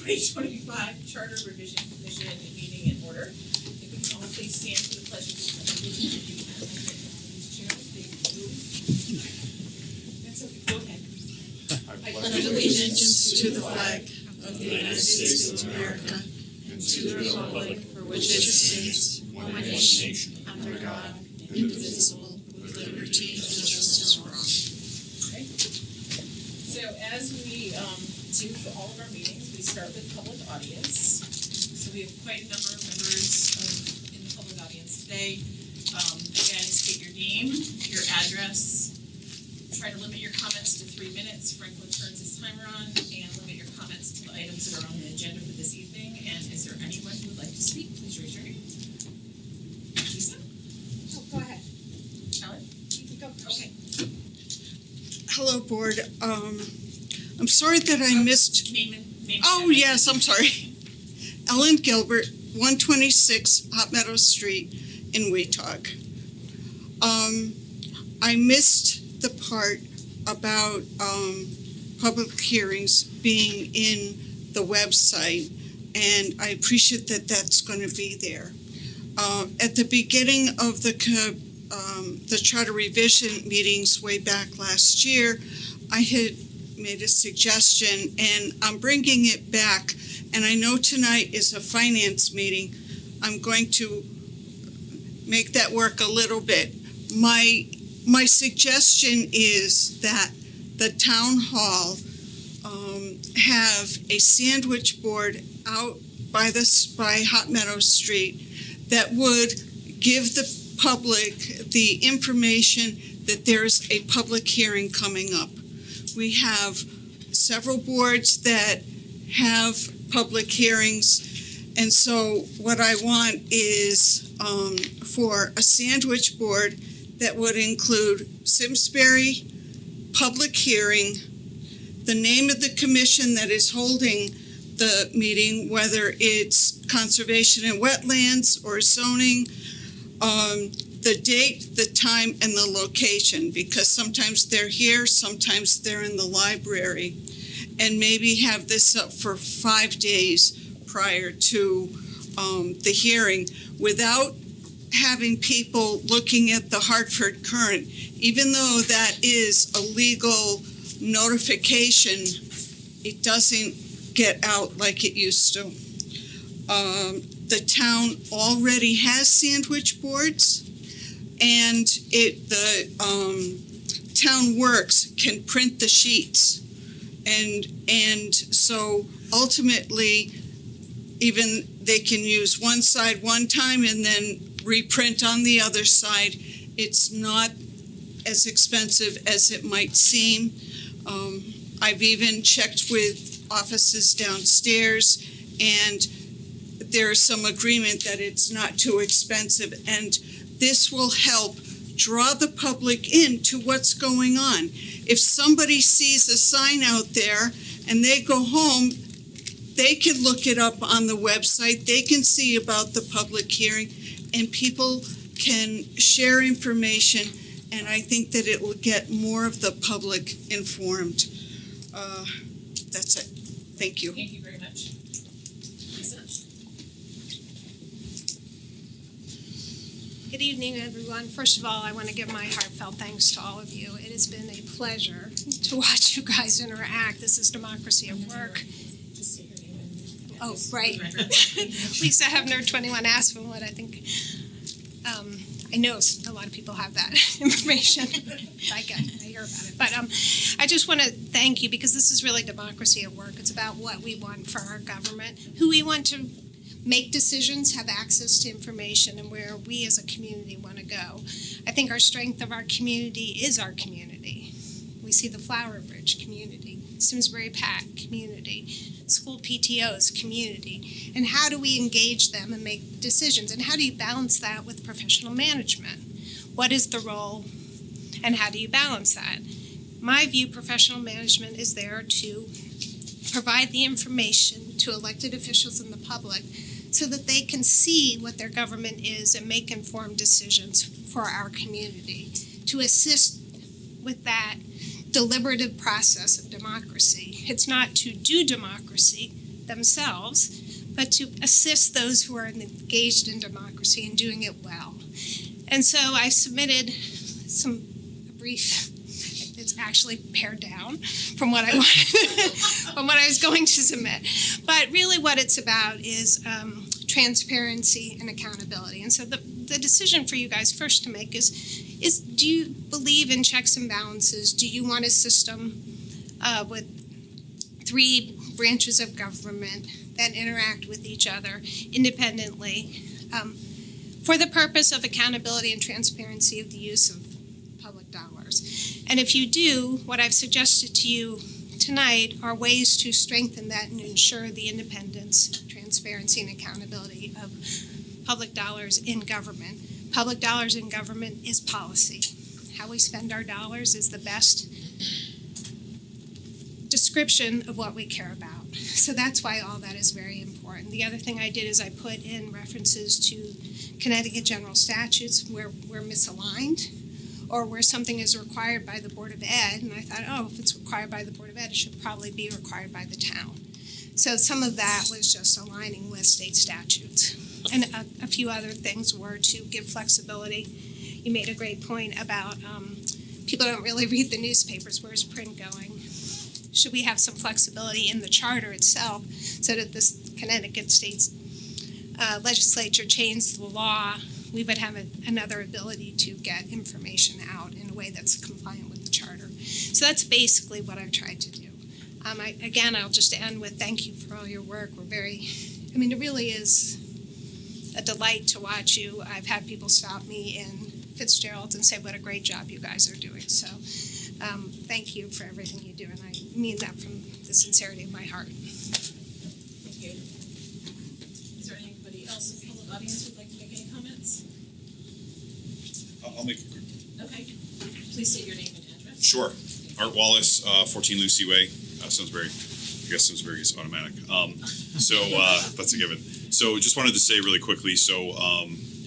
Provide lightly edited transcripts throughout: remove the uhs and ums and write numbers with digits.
2025 Charter Revision Commission meeting in order. If we can all please stand for the pledge of allegiance. That's okay. Go ahead. I pledge allegiance to the flag of the United States of America and to the republic for which it stands, one nation, under God, indivisible, with liberty and justice for all. Okay. So as we do for all of our meetings, we start with public audience. So we have quite a number of members in the public audience today. Again, state your name, your address. Try to limit your comments to 3 minutes. Franklin turns his timer on, and limit your comments to the items that are on the agenda for this evening. And is there anyone who would like to speak? Please raise your hand. Lisa? Oh, go ahead. Ellen? You can go first. Okay. Hello, board. I'm sorry that I missed. Name. Oh, yes, I'm sorry. Ellen Gilbert, 126 Hot Meadow Street in Weetag. I missed the part about public hearings being in the website, and I appreciate that that's going to be there. At the beginning of the charter revision meetings way back last year, I had made a suggestion, and I'm bringing it back. And I know tonight is a finance meeting. I'm going to make that work a little bit. My suggestion is that the town hall have a sandwich board out by Hot Meadow Street that would give the public the information that there's a public hearing coming up. We have several boards that have public hearings, and so what I want is for a sandwich board that would include Simsbury, public hearing, the name of the commission that is holding the meeting, whether it's conservation and wetlands or zoning, the date, the time, and the location, because sometimes they're here, sometimes they're in the library, and maybe have this up for 5 days prior to the hearing without having people looking at the Hartford Current. Even though that is a legal notification, it doesn't get out like it used to. The town already has sandwich boards, and the town works can print the sheets, and so ultimately even they can use one side one time and then reprint on the other side. It's not as expensive as it might seem. I've even checked with offices downstairs, and there's some agreement that it's not too expensive, and this will help draw the public into what's going on. If somebody sees a sign out there and they go home, they can look it up on the website, they can see about the public hearing, and people can share information, and I think that it will get more of the public informed. That's it. Thank you. Thank you very much. Lisa? Good evening, everyone. First of all, I want to give my heartfelt thanks to all of you. It has been a pleasure to watch you guys interact. This is democracy at work. Just say your name and Oh, address. right. Lisa Hefner, 21 Aspenwood, I think. I know a lot of people have that information. I hear about it. But I just want to thank you, because this is really democracy at work. It's about what we want for our government, who we want to make decisions, have access to information, and where we as a community want to go. I think our strength of our community is our community. We see the Flower Bridge community, Simsbury PAC community, school PTOs community, and how do we engage them and make decisions, and how do you balance that with professional management? What is the role, and how do you balance that? My view, professional management is there to provide the information to elected officials and the public so that they can see what their government is and make informed decisions for our community, to assist with that deliberative process of democracy. It's not to do democracy, themselves, but to assist those who are engaged in democracy and doing it well. And so I submitted a brief. It's actually pared down from what I wanted, from what I was going to submit. But really, what it's about is transparency and accountability. And so the decision for you guys first to make is do you believe in checks and balances? Do you want a system with 3 branches of government that interact with each other independently for the purpose of accountability and transparency of the use of public dollars? And if you do, what I've suggested to you tonight are ways to strengthen that and ensure the independence, transparency, and accountability of public dollars in government. Public dollars in government is policy. How we spend our dollars is the best description of what we care about. So that's why all that is very important. The other thing I did is I put in references to Connecticut general statutes where we're misaligned or where something is required by the Board of Ed. And I thought, oh, if it's required by the Board of Ed, it should probably be required by the town. So some of that was just aligning with state statutes. And a few other things were to give flexibility. You made a great point about people don't really read the newspapers. Where's print going? Should we have some flexibility in the charter itself so that this Connecticut state's legislature changed the law, we would have another ability to get information out in a way that's compliant with the charter. So that's basically what I've tried to do. I'll just end with thank you for all your work. It really is a delight to watch you. I've had people stop me in Fitzgerald and say what a great job you guys are doing. So thank you for everything you do, and I mean that from the sincerity of my heart. Thank you. Is there anybody else in the public audience who would like to make any comments? I'll make it quick. Okay. Please state your name and address. Sure. Art Wallace, 14 Lucy Way, Simsbury. I guess Simsbury is automatic. That's a given. So just wanted to say really quickly,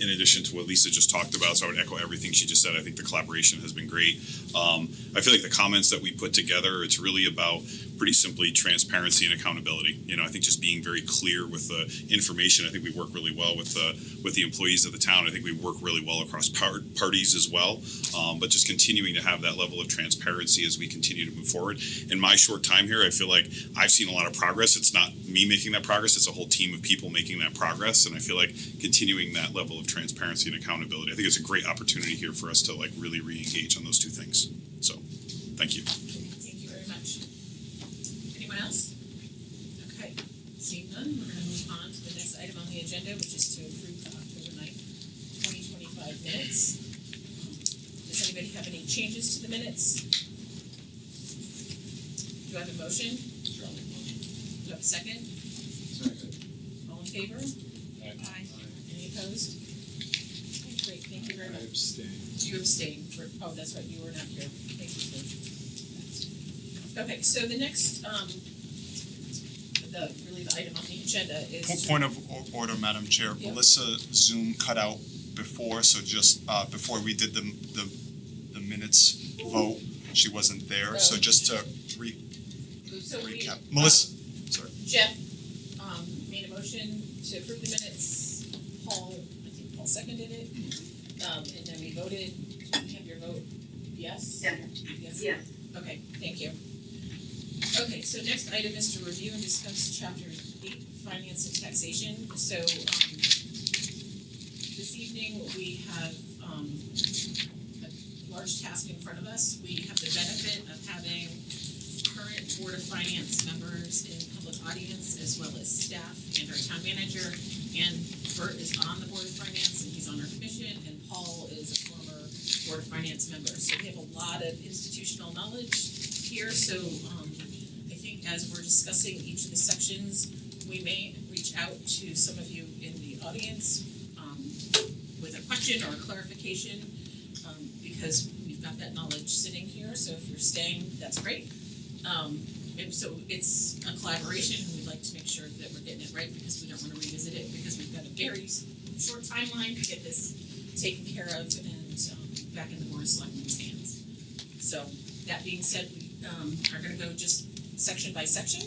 in addition to what Lisa just talked about, so I would echo everything she just said. I think the collaboration has been great. I feel like the comments that we put together, it's really about pretty simply transparency and accountability. I think just being very clear with the information. I think we work really well with the employees of the town. I think we work really well across parties as well. But just continuing to have that level of transparency as we continue to move forward. In my short time here, I feel like I've seen a lot of progress. It's not me making that progress. It's a whole team of people making that progress. And I feel like continuing that level of transparency and accountability, I think it's a great opportunity here for us to really re-engage on those two things. So, thank you. Thank you very much. Anyone else? Okay. Seeing none, we're going to move on to the next item on the agenda, which is to approve the October 9th, 2025 minutes. Does anybody have any changes to the minutes? Do I have a motion? Sure, I'll make a motion. Do I have a second? Second. All in favor? Aye. Any opposed? Okay, great, thank you very I much. abstain. You abstained oh, that's right, you were not here. Thank you, Steve. Okay, so the next, the item on the agenda is. Point of order, Madam Chair. Yep. Melissa Zoom cut out before, so just before we did the minutes vote, she wasn't there. So just to recap. Melissa, sorry. Jeff made a motion to approve the minutes. I think Paul seconded it. And then we voted. Do we have your vote? Yes? Yes. Yes. Okay, thank you. Okay, so next item is to review and discuss Chapter 8, Finance and Taxation. So this evening we have a large task in front of us. We have the benefit of having current Board of Finance members in public audience, as well as staff and our town manager. And Bert is on the Board of Finance and he's on our commission, and Paul is a former Board of Finance member. So we have a lot of institutional knowledge here. So I think as we're discussing each of the sections, we may reach out to some of you in the audience with a question or a clarification, because we've got that knowledge sitting here. So if you're staying, that's great. And so it's a collaboration, and we'd like to make sure that we're getting it right, because we don't want to revisit it, because we've got a very short timeline to get this taken care of and back in the Board of Selectmen's hands. So that being said, we are going to go just section by section.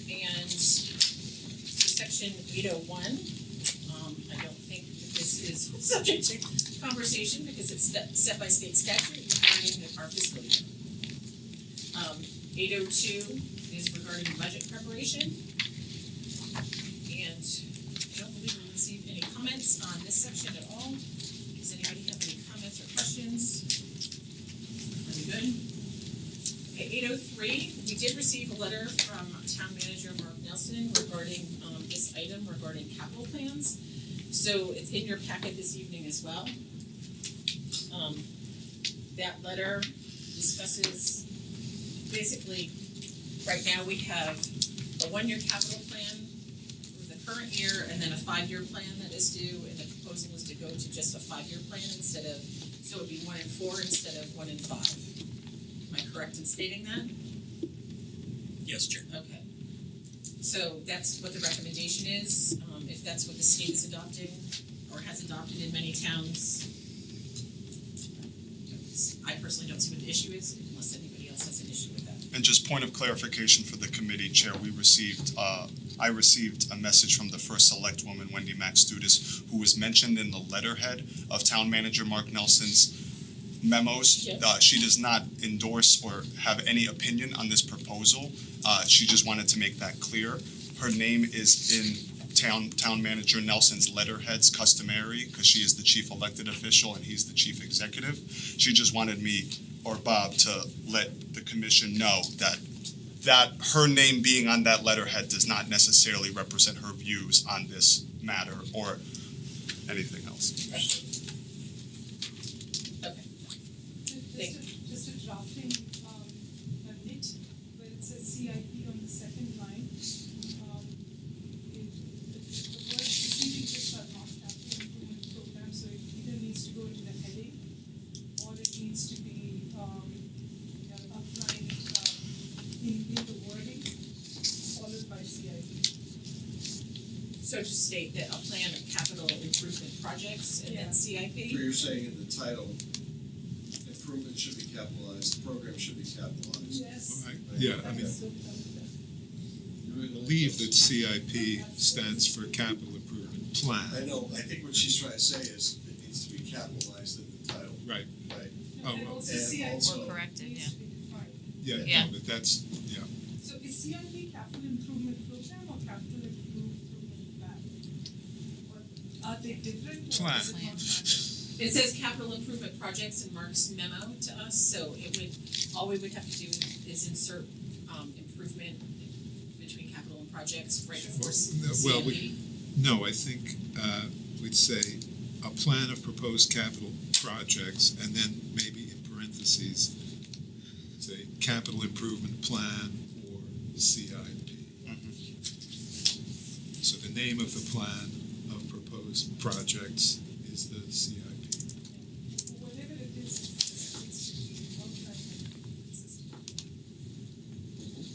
And section 801, I don't think that this is subject to conversation because it's set by state statute regarding our fiscal year. 802 is regarding budget preparation. And I don't believe we received any comments on this section at all. Does anybody have any comments or questions? Are we good? Okay, 803, we did receive a letter from Town Manager Mark Nelson regarding this item regarding capital plans. So it's in your packet this evening as well. That letter discusses, basically, right now we have a 1-year capital plan for the current year and then a 5-year plan that is due, and the proposal is to go to just a 5-year plan instead of, so it would be 1 and 4 instead of 1 and 5. Am I correct in stating that? Yes, Chair. Okay. So that's what the recommendation is, if that's what the state is adopting or has adopted in many towns. I personally don't see what the issue is unless anybody else has an issue with that. And just point of clarification for the committee, Chair, I received a message from the first select woman, Wendy Maxtudis, who was mentioned in the letterhead of Town Manager Mark Nelson's memos. Yep. She does not endorse or have any opinion on this proposal. She just wanted to make that clear. Her name is in Town Manager Nelson's letterheads customary because she is the chief elected official and he's the chief executive. She just wanted me or Bob to let the commission know that her name being on that letterhead does not necessarily represent her views on this matter or anything else. Okay. Just a drafting, nit, where it says CIP on the second line. The words preceding this are not capital improvement program, so it either needs to go into the heading or it needs to be, outlined, in the wording, followed by CIP. So just state that a plan of capital improvement projects and then CIP? So you're saying in the title, improvement should be capitalized, the program should be capitalized. Yes. Right? Yeah, I mean, So, I believe that CIP stands for Capital Improvement Plan. I know, I think what she's trying to say is it needs to be capitalized in the title. Right. Right. Oh, and well, also and CIP also- needs corrected, to be defined. yeah, Yeah. no, but that's, yeah. So is CIP capital improvement program or capital improvement plan? Or are they different or Plan. does it not matter? It says capital improvement projects in Mark's memo to us, so all we would have to do is insert, improvement between capital and projects right before Well, CIP. No, I think we'd say a plan of proposed capital projects and then maybe in parentheses, say capital improvement plan or CIP. So the name of the plan of proposed projects is the CIP. Whatever it is, it needs to be outlined and consistent.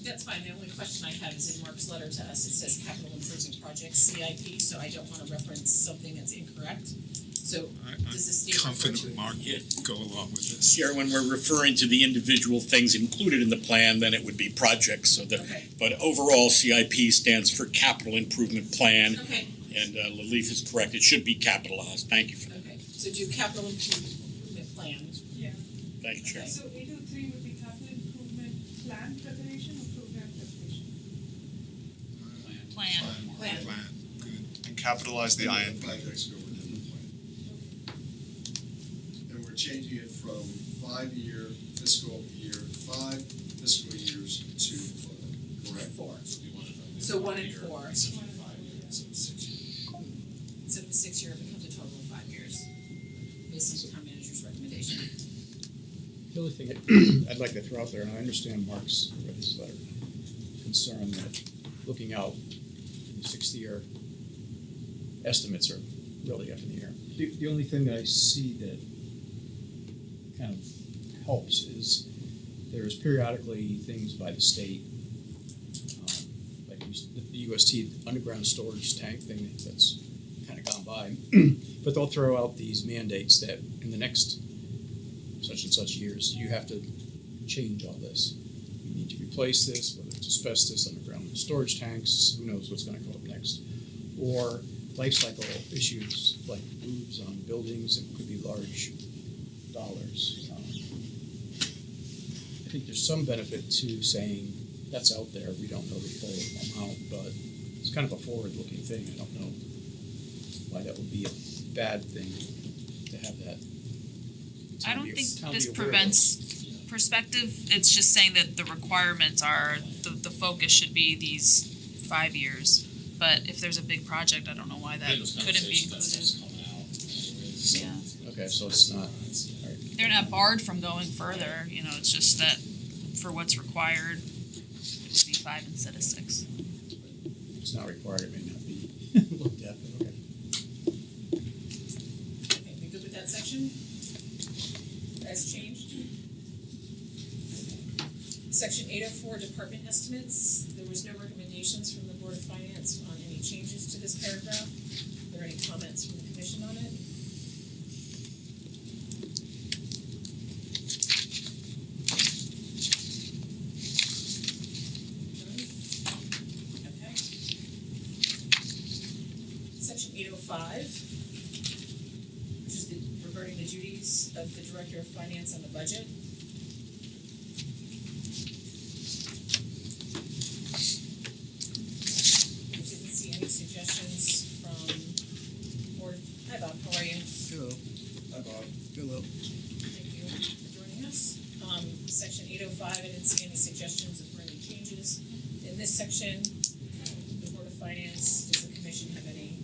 That's fine, the only question I have is in Mark's letter to us, it says capital improvement projects, CIP, so I don't wanna reference something that's incorrect. So does the state I'm refer to confident it? Mark will go along with this. Chair, when we're referring to the individual things included in the plan, then it would be projects, so that, Okay, but overall CIP stands for Capital Improvement Plan, okay, and Lalif is correct, it should be capitalized, thank you for that, okay, so do capital improvement plan. Yeah. thank you, Chair. So 803 would be capital improvement plan preparation or program preparation? Plan. Plan. Plan, good. And capitalize the I and P. Projects go within the plan. And we're changing it from 5-year fiscal year, 5 fiscal years to 5, correct? 4. So 1 and 4. So 5 years, so 6 years. So the 6-year becomes a total of 5 years, based on the town manager's recommendation. The only thing I'd like to throw out there, and I understand Mark's, read his letter, concern that looking out, 60-year estimates are really up in the air. The only thing that I see that kind of helps is there's periodically things by the state, like the UST underground storage tank thing that's kind of gone by, but they'll throw out these mandates that in the next such and such years, you have to change all this. You need to replace this, whether it's asbestos, underground storage tanks, who knows what's gonna come up next. Or life cycle issues like roofs on buildings, it could be large dollars. I think there's some benefit to saying that's out there, we don't know the full amount, but it's kind of a forward-looking thing, I don't know why that would be a bad thing to have that. I don't think Town be this aware of. prevents perspective, it's just saying that the requirements are, the focus should be these 5 years. But if there's a big project, I don't know why that couldn't be included. Yeah, Okay, so it's not, they're not barred from going further, you know, it's just that for what's required, it would be 5 instead of 6. it's not required, it may not be looked at, but okay. Okay, we good with that section? As changed? Section 804, department estimates. There was no recommendations from the Board of Finance on any changes to this paragraph. Are there any comments from the commission on it? None? Okay. Section 805, which is regarding the duties of the Director of Finance on the budget. I didn't see any suggestions from board. Hi Bob, how are you? Hello. Hi, Bob. Hello. Thank you for joining us. Section 805, I didn't see any suggestions of any changes. In this section, the Board of Finance, does the commission have any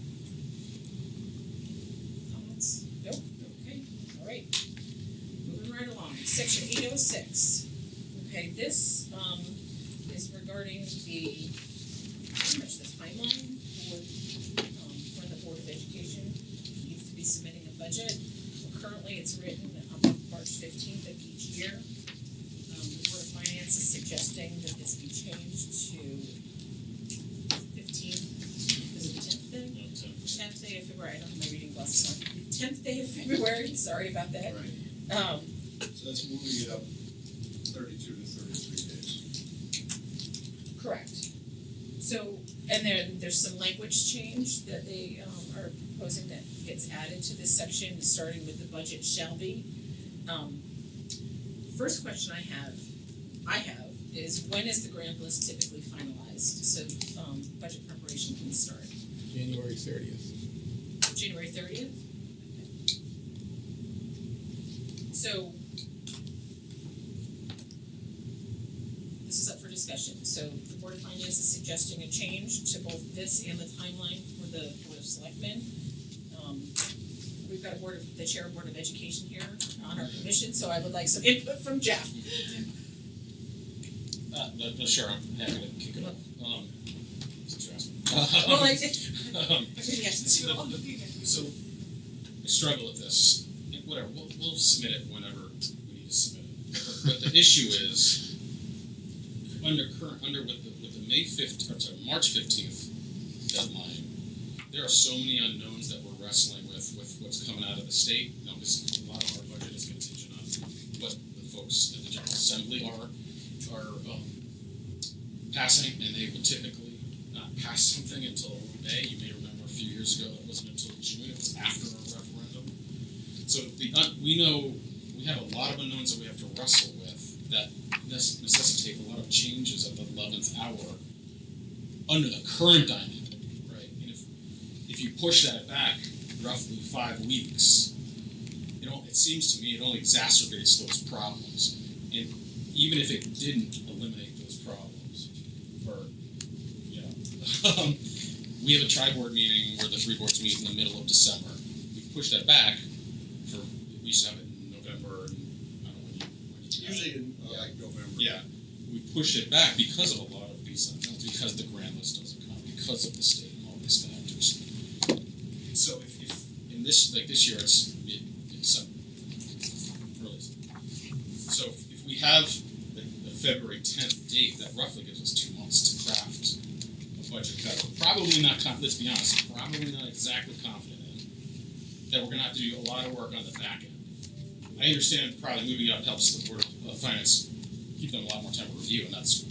comments? Nope, okay, all right. Moving right along, section 806. Okay, this, is regarding the, pretty much the timeline for, when the Board of Education needs to be submitting a budget. Currently, it's written on March 15th of each year. The Board of Finance is suggesting that this be changed to 15th, is it the 10th day? 10th day of February, I don't have my reading glasses on. 10th day of February, sorry about that. Right. So that's moving it up 32 to 33 days. Correct. So, and then there's some language change that they are proposing that gets added to this section, starting with the budget shall be. First question I have, is when is the grand list typically finalized? So, budget preparation can start. January 30th. January 30th? So, this is up for discussion. So the Board of Finance is suggesting a change to both this and the timeline for the Board of Selectmen. We've got the Chair of Board of Education here on our commission, so I would like some input from Jeff. Sure, I'm happy to kick it off. Since you're asking. Well, I did. So I struggle with this. Whatever, we'll submit it whenever we need to submit it. But the issue is with the March 15th deadline, there are so many unknowns that we're wrestling with what's coming out of the state. You know, because a lot of our budget is contingent on what the folks at the General Assembly are passing, and they will typically not pass something until May. You may remember a few years ago it wasn't until June, it was after a referendum. So we know we have a lot of unknowns that we have to wrestle with that necessitate a lot of changes at the 11th hour under the current dynamic, right? And if you push that back roughly 5 weeks, it seems to me it only exacerbates those problems. And even if it didn't eliminate those problems, we have a tri-board meeting where the 3 boards meet in the middle of December. We pushed that back we used to have it in November, and I don't know when you Usually in November. Yeah, we pushed it back because of a lot of these unknowns, because the grand list doesn't come, because of the state and all these factors. So if in this year it's early. So if we have the February 10th date, that roughly gives us 2 months to craft a budget cut. We're probably not, let's be honest, probably not exactly confident in that we're going to have to do a lot of work on the back end. I understand probably moving up helps the Board of Finance keep them a lot more time to review, and that's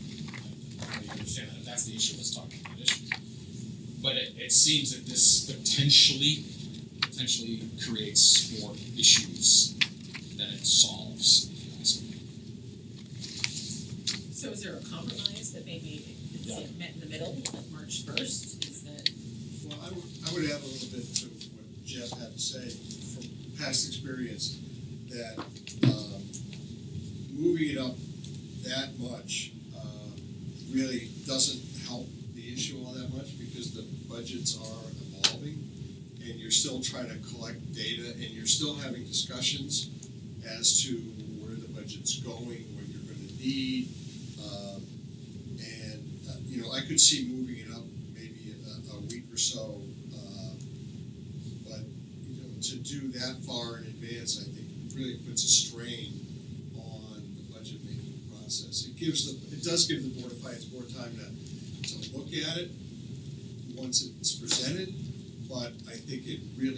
completely understand that. If that's the issue, let's talk about that issue. But it seems that this potentially creates more issues than it solves, if you ask me. So is there a compromise that maybe it's met in the middle, like March 1st? Is that? Well, I would add a little bit to what Jeff had to say from past experience, that moving it up that much really doesn't help the issue all that much, because the budgets are evolving and you're still trying to collect data and you're still having discussions as to where the budget's going, what you're going to need. I could see moving it up maybe a week or so, but to do that far in advance, I think really puts a strain on the budget making process. It does give the Board of Finance more time to look at it once it's presented, but I think you're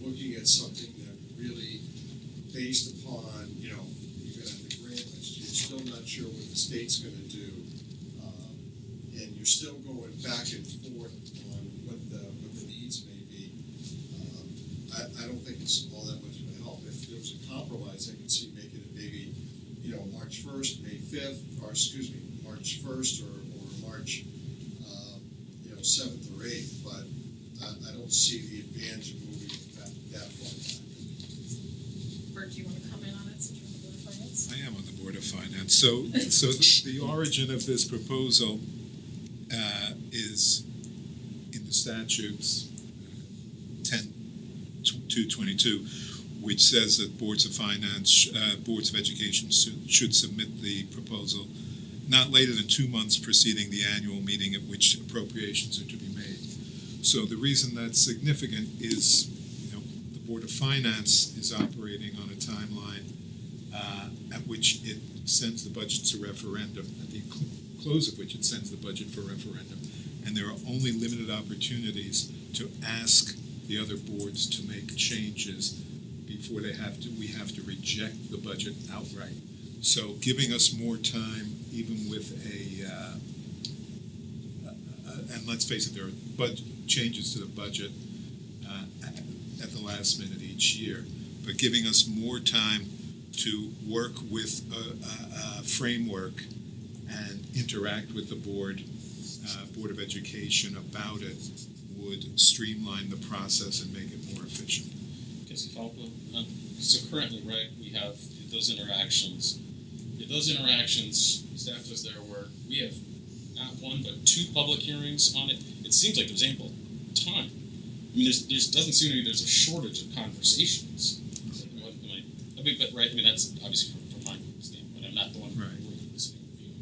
looking at something that really, based upon, you're gonna have the grant list, you're still not sure what the state's gonna do. And you're still going back and forth on what the needs may be. I don't think it's all that much of a help. If there was a compromise, I could see making it maybe, March 1st, May 5th, or March 1st or March, 7th or 8th, but I don't see the advantage of moving it that far back. Bert, do you want to comment on it since you're on the Board of Finance? I am on the Board of Finance. So the origin of this proposal is in the statutes 10.222, which says that boards of education should submit the proposal not later than 2 months preceding the annual meeting at which appropriations are to be made. So the reason that's significant is, the Board of Finance is operating on a timeline at which it sends the budget to referendum, at the close of which it sends the budget for referendum. And there are only limited opportunities to ask the other boards to make changes before we have to reject the budget outright. So giving us more time, even with and let's face it, there are changes to the budget at the last minute each year, but giving us more time to work with a framework and interact with the Board of Education about it would streamline the process and make it more efficient. Because so currently, right, we have those interactions. Staff was there where we have not one but 2 public hearings on it. It seems like there's ample time. I mean, there's doesn't seem to be there's a shortage of conversations. But right, I mean that's obviously from my standpoint. I'm not the one really listening to you.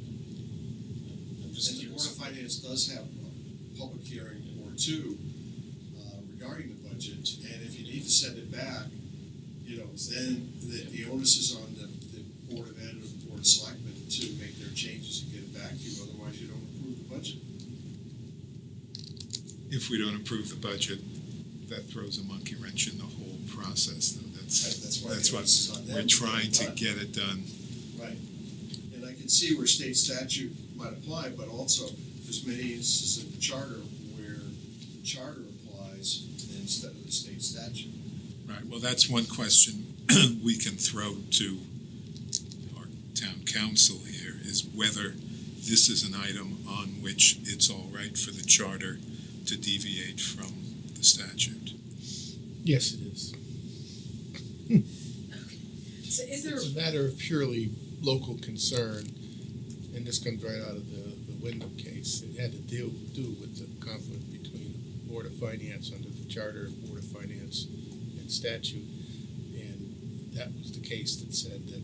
I'm just And the Board of Finance does have a public hearing or 2 regarding the budget, and if you need to send it back, then the onus is on the Board of Ed or the Board of Selectmen to make their changes and get it back to you, otherwise you don't approve the budget. If we don't approve the budget, that throws a monkey wrench in the whole process, though. That's what we're trying to get it done. Right. And I can see where state statute might apply, but also there's many instances in the charter where the charter applies instead of the state statute. Right, well, that's one question we can throw to our town council here, is whether this is an item on which it's all right for the charter to deviate from the statute. Yes, it is. So is there? It's a matter of purely local concern, and this comes right out of the Wyndham case. It had to do with the conflict between Board of Finance under the charter, Board of Finance and statute, and that was the case that said that.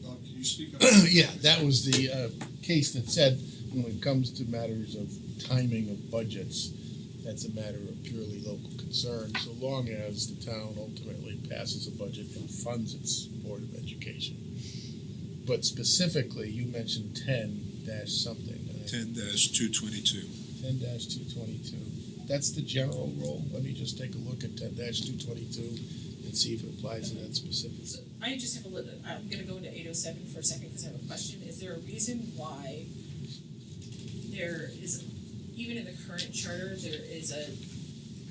Can you speak up? Yeah, that was the case that said when it comes to matters of timing of budgets, that's a matter of purely local concern, so long as the town ultimately passes a budget and funds its Board of Education. But specifically, you mentioned 10-something. 10-222. 10-222. That's the general rule. Let me just take a look at 10-222 and see if it applies to that specific. So I just have I'm going to go into 807 for a second because I have a question. Is there a reason why there is, even in the current charter, there is a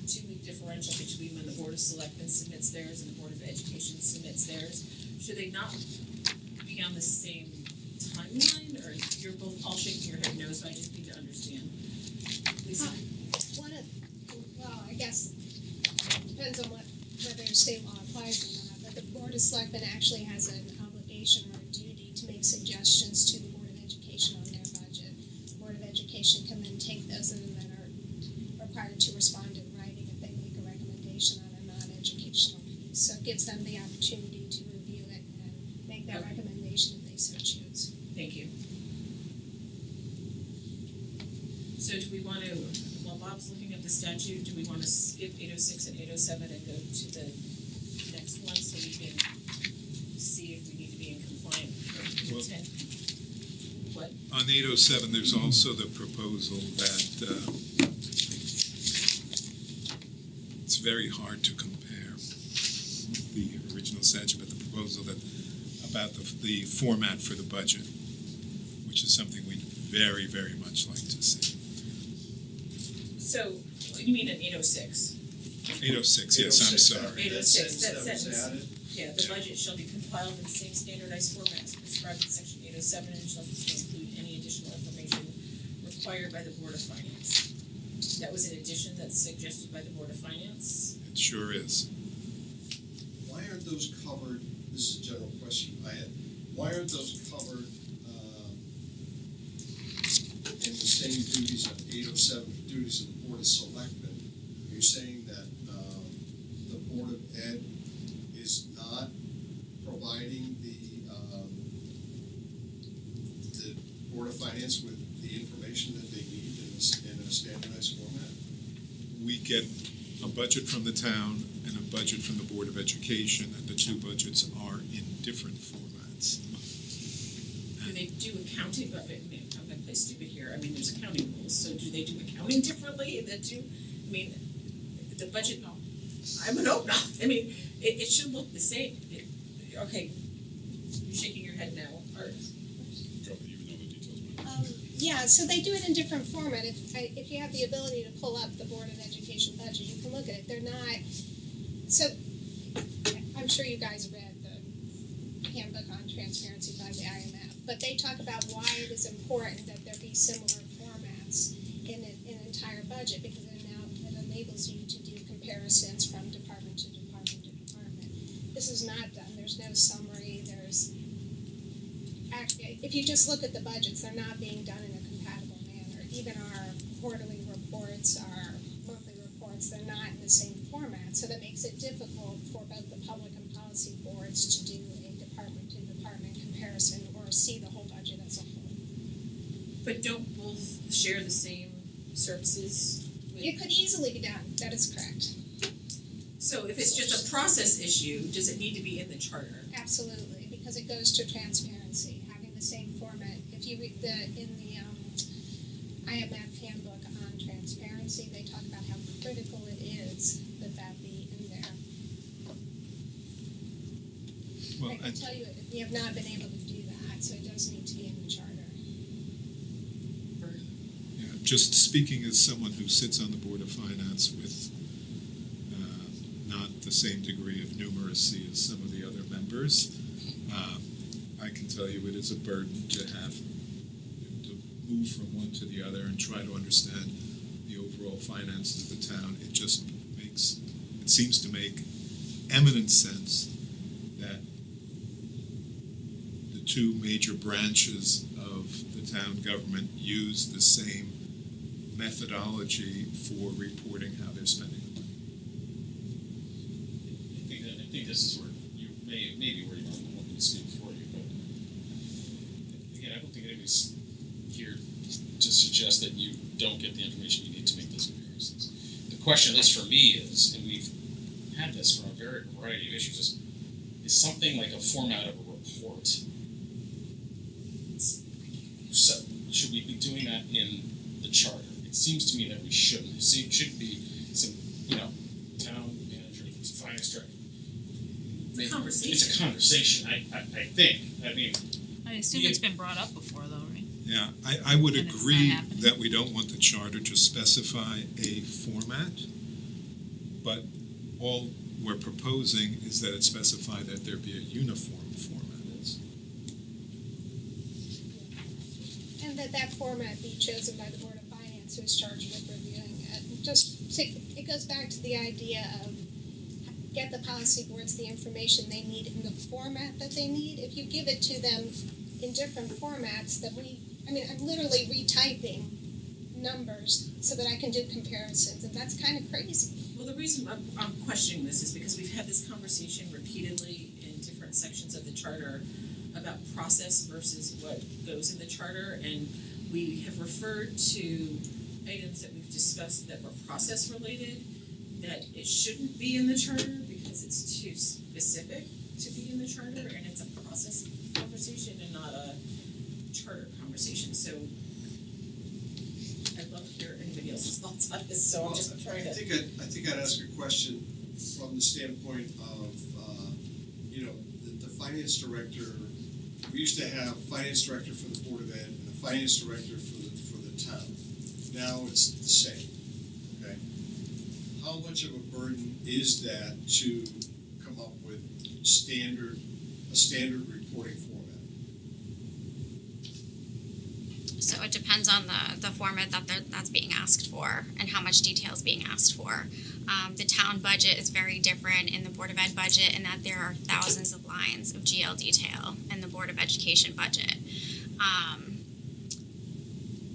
2-week differential between when the Board of Selectmen submits theirs and the Board of Education submits theirs. Should they not be on the same timeline, or you're both all shaking your head no, so I just need to understand. Lisa? I guess depends on whether state law applies or not, but the Board of Selectmen actually has an obligation or a duty to make suggestions to the Board of Education on their budget. The Board of Education can then take those and then are required to respond in writing if they make a recommendation on a non-educational piece. So it gives them the opportunity to review it and make that recommendation if they so choose. Thank you. So do we want to, while Bob's looking at the statute, do we want to skip 806 and 807 and go to the next one so we can see if we need to be in compliance Well, with 10? What? On 807, there's also the proposal that it's very hard to compare the original statute, but the proposal that about the format for the budget, which is something we'd very, very much like to see. So, you mean in 806? 806, yes, I'm sorry. 806, that sentence. Yeah, the budget shall be compiled in the same standardized format as prescribed in section 807 and shall include any additional information required by the Board of Finance. That was an addition that's suggested by the Board of Finance. It sure is. Why aren't those covered, this is a general question I had, why aren't those covered in the same duties of 807 duties of the Board of Selectmen? You're saying that the Board of Ed is not providing the Board of Finance with the information that they need in a standardized format? We get a budget from the town and a budget from the Board of Education, and the two budgets are in different formats. Do they do accounting, I'm gonna play stupid here, I mean, there's accounting rules, so do they do accounting differently than do, I mean, the budget, I'm an open, I mean, it should look the same. Okay, you're shaking your head now, Art. Yeah, so they do it in different format. If you have the ability to pull up the Board of Education budget, you can look at it. They're not, so I'm sure you guys read the handbook on transparency by the IMF, but they talk about why it is important that there be similar formats in an entire budget, because it enables you to do comparisons from department to department to department. This is not done. There's no summary. If you just look at the budgets, they're not being done in a compatible manner. Even our quarterly reports, our monthly reports, they're not in the same format. So that makes it difficult for both the public and policy boards to do a department-to-department comparison or see the whole budget as a whole. But don't both share the same services? It could easily be done. That is correct. So if it's just a process issue, does it need to be in the charter? Absolutely, because it goes to transparency, having the same format. If you read in the IMF handbook on transparency, they talk about how critical it is that be in there. Well, I can tell you, we have not been able to do that, so it does need to be in the charter. Yeah, just speaking as someone who sits on the Board of Finance with not the same degree of numeracy as some of the other members, I can tell you it is a burden to have to move from one to the other and try to understand the overall finances of the town. It seems to make eminent sense that the two major branches of the town government use the same methodology for reporting how they're spending the money. I think this is where you may be where you want me to speak for you, but again, I don't think anybody's here to suggest that you don't get the information you need to make those comparisons. The question, at least for me, is, and we've had this for a variety of issues, is something like a format of a report. So should we be doing that in the charter? It seems to me that we shouldn't. It should be some, town manager, finance director. Conversation. It's a conversation. I think. I mean, I assume it's been brought up before though, right? Yeah, I would And it's not agree happening. that we don't want the charter to specify a format, but all we're proposing is that it specify that there be a uniform format. And that format be chosen by the Board of Finance, who is charged with reviewing it. It goes back to the idea of get the policy boards the information they need in the format that they need. If you give it to them in different formats, I'm literally retyping numbers so that I can do comparisons, and that's kind of crazy. Well, the reason I'm questioning this is because we've had this conversation repeatedly in different sections of the charter about process versus what goes in the charter, and we have referred to items that we've discussed that were process related, that it shouldn't be in the charter because it's too specific to be in the charter, and it's a process conversation and not a charter conversation. So I'd love to hear anybody else's thoughts on this, so I'm just trying to. I think I'd ask a question from the standpoint of, the finance director. We used to have a finance director for the Board of Ed and a finance director for the town. Now it's the same, okay? How much of a burden is that to come up with a standard reporting format? So it depends on the format that's being asked for and how much detail is being asked for. The town budget is very different in the Board of Ed budget in that there are thousands of lines of GL detail in the Board of Education budget.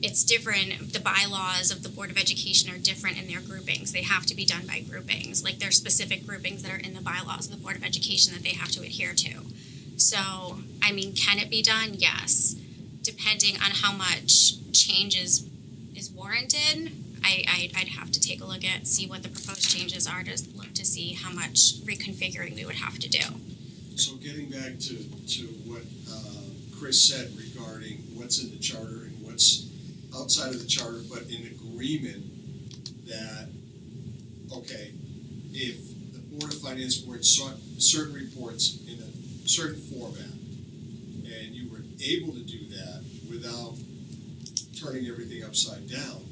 It's different. The bylaws of the Board of Education are different in their groupings. They have to be done by groupings. Like there's specific groupings that are in the bylaws of the Board of Education that they have to adhere to. So, can it be done? Yes. Depending on how much changes is warranted, I'd have to take a look at, see what the proposed changes are, to look to see how much reconfiguring we would have to do. So getting back to what Chris said regarding what's in the charter and what's outside of the charter, but in agreement that, okay, if the Board of Finance board sought certain reports in a certain format, and you were able to do that without turning everything upside down,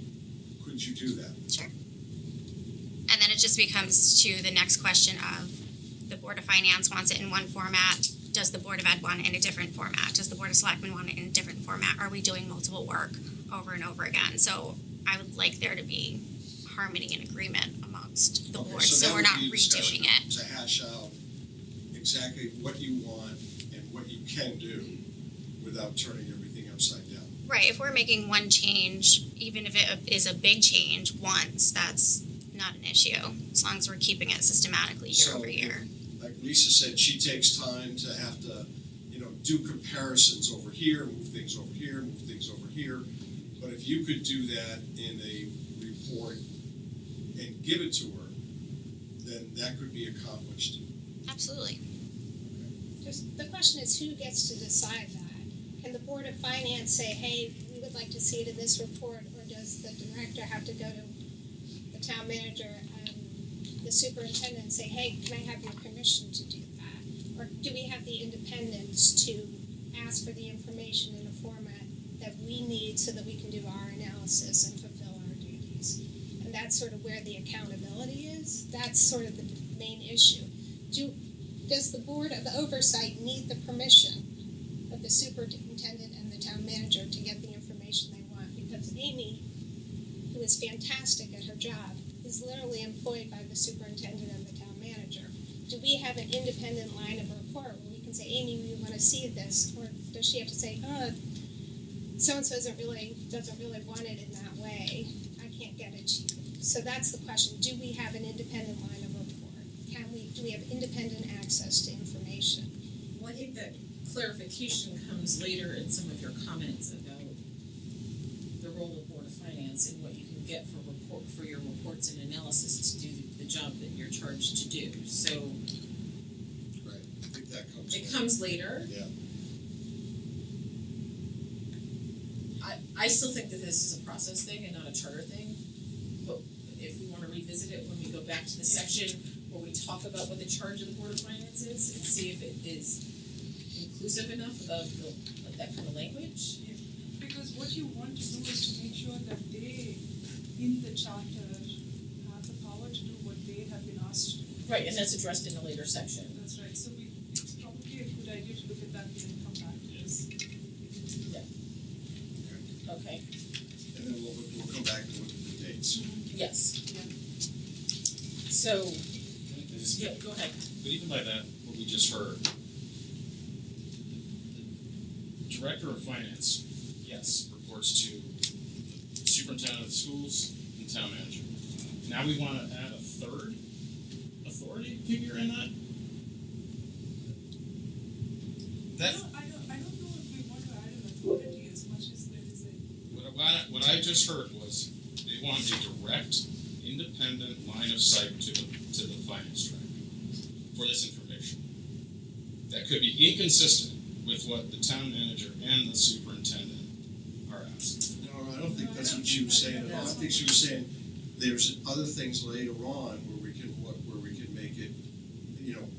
could you do that? Sure. And then it just becomes to the next question of the Board of Finance wants it in one format. Does the Board of Ed want it in a different format? Does the Board of Selectmen want it in a different format? Are we doing multiple work over and over again? So I would like there to be harmony and agreement amongst the boards, so we're not redoing it. To hash out exactly what you want and what you can do without turning everything upside down. Right, if we're making one change, even if it is a big change once, that's not an issue, as long as we're keeping it systematically year over year. Like Lisa said, she takes time to have to, do comparisons over here, move things over here, move things over here. But if you could do that in a report and give it to her, then that could be accomplished. Absolutely. Just the question is, who gets to decide that? Can the Board of Finance say, hey, we would like to see it in this report, or does the director have to go to the town manager and the superintendent and say, hey, can I have your permission to do that? Or do we have the independence to ask for the information in a format that we need so that we can do our analysis and fulfill our duties? And that's sort of where the accountability is. That's sort of the main issue. Does the Board of Oversight need the permission of the superintendent and the town manager to get the information they want? Because Amy, who is fantastic at her job, is literally employed by the superintendent and the town manager. Do we have an independent line of report where we can say, Amy, we want to see this? Or does she have to say, so-and-so doesn't really want it in that way. I can't get it to you. So that's the question. Do we have an independent line of report? Do we have independent access to information? Well, I think that clarification comes later in some of your comments about the role of Board of Finance and what you can get for your reports and analysis to do the job that you're charged to do. So Right, I think that comes it comes later. Yeah. I still think that this is a process thing and not a charter thing. But if we want to revisit it when we go back to the section where we talk about what the charge of the Board of Finance is and see if it is inclusive enough of that kind of language. Because because what you want to do is to make sure that they, in the charter, have the power to do what they have been asked to do. Right, and that's addressed in a later section. That's right, so it's probably a good idea to look at that and then come back to this. Okay, And then we'll come back and look at the dates. yes. Yeah. So, Is- yeah, go ahead. But even by that, what we just heard, the director of finance, yes, reports to the superintendent of schools and town manager. Now we wanna add a third authority figure in that? That, I don't know if we want to add an authority as much as there is a. what I just heard was they want a direct, independent line of sight to the finance director for this information. That could be inconsistent with what the town manager and the superintendent are asking. No, I don't think that's what she was saying at all. I think she was saying there's other things later on where we can make it,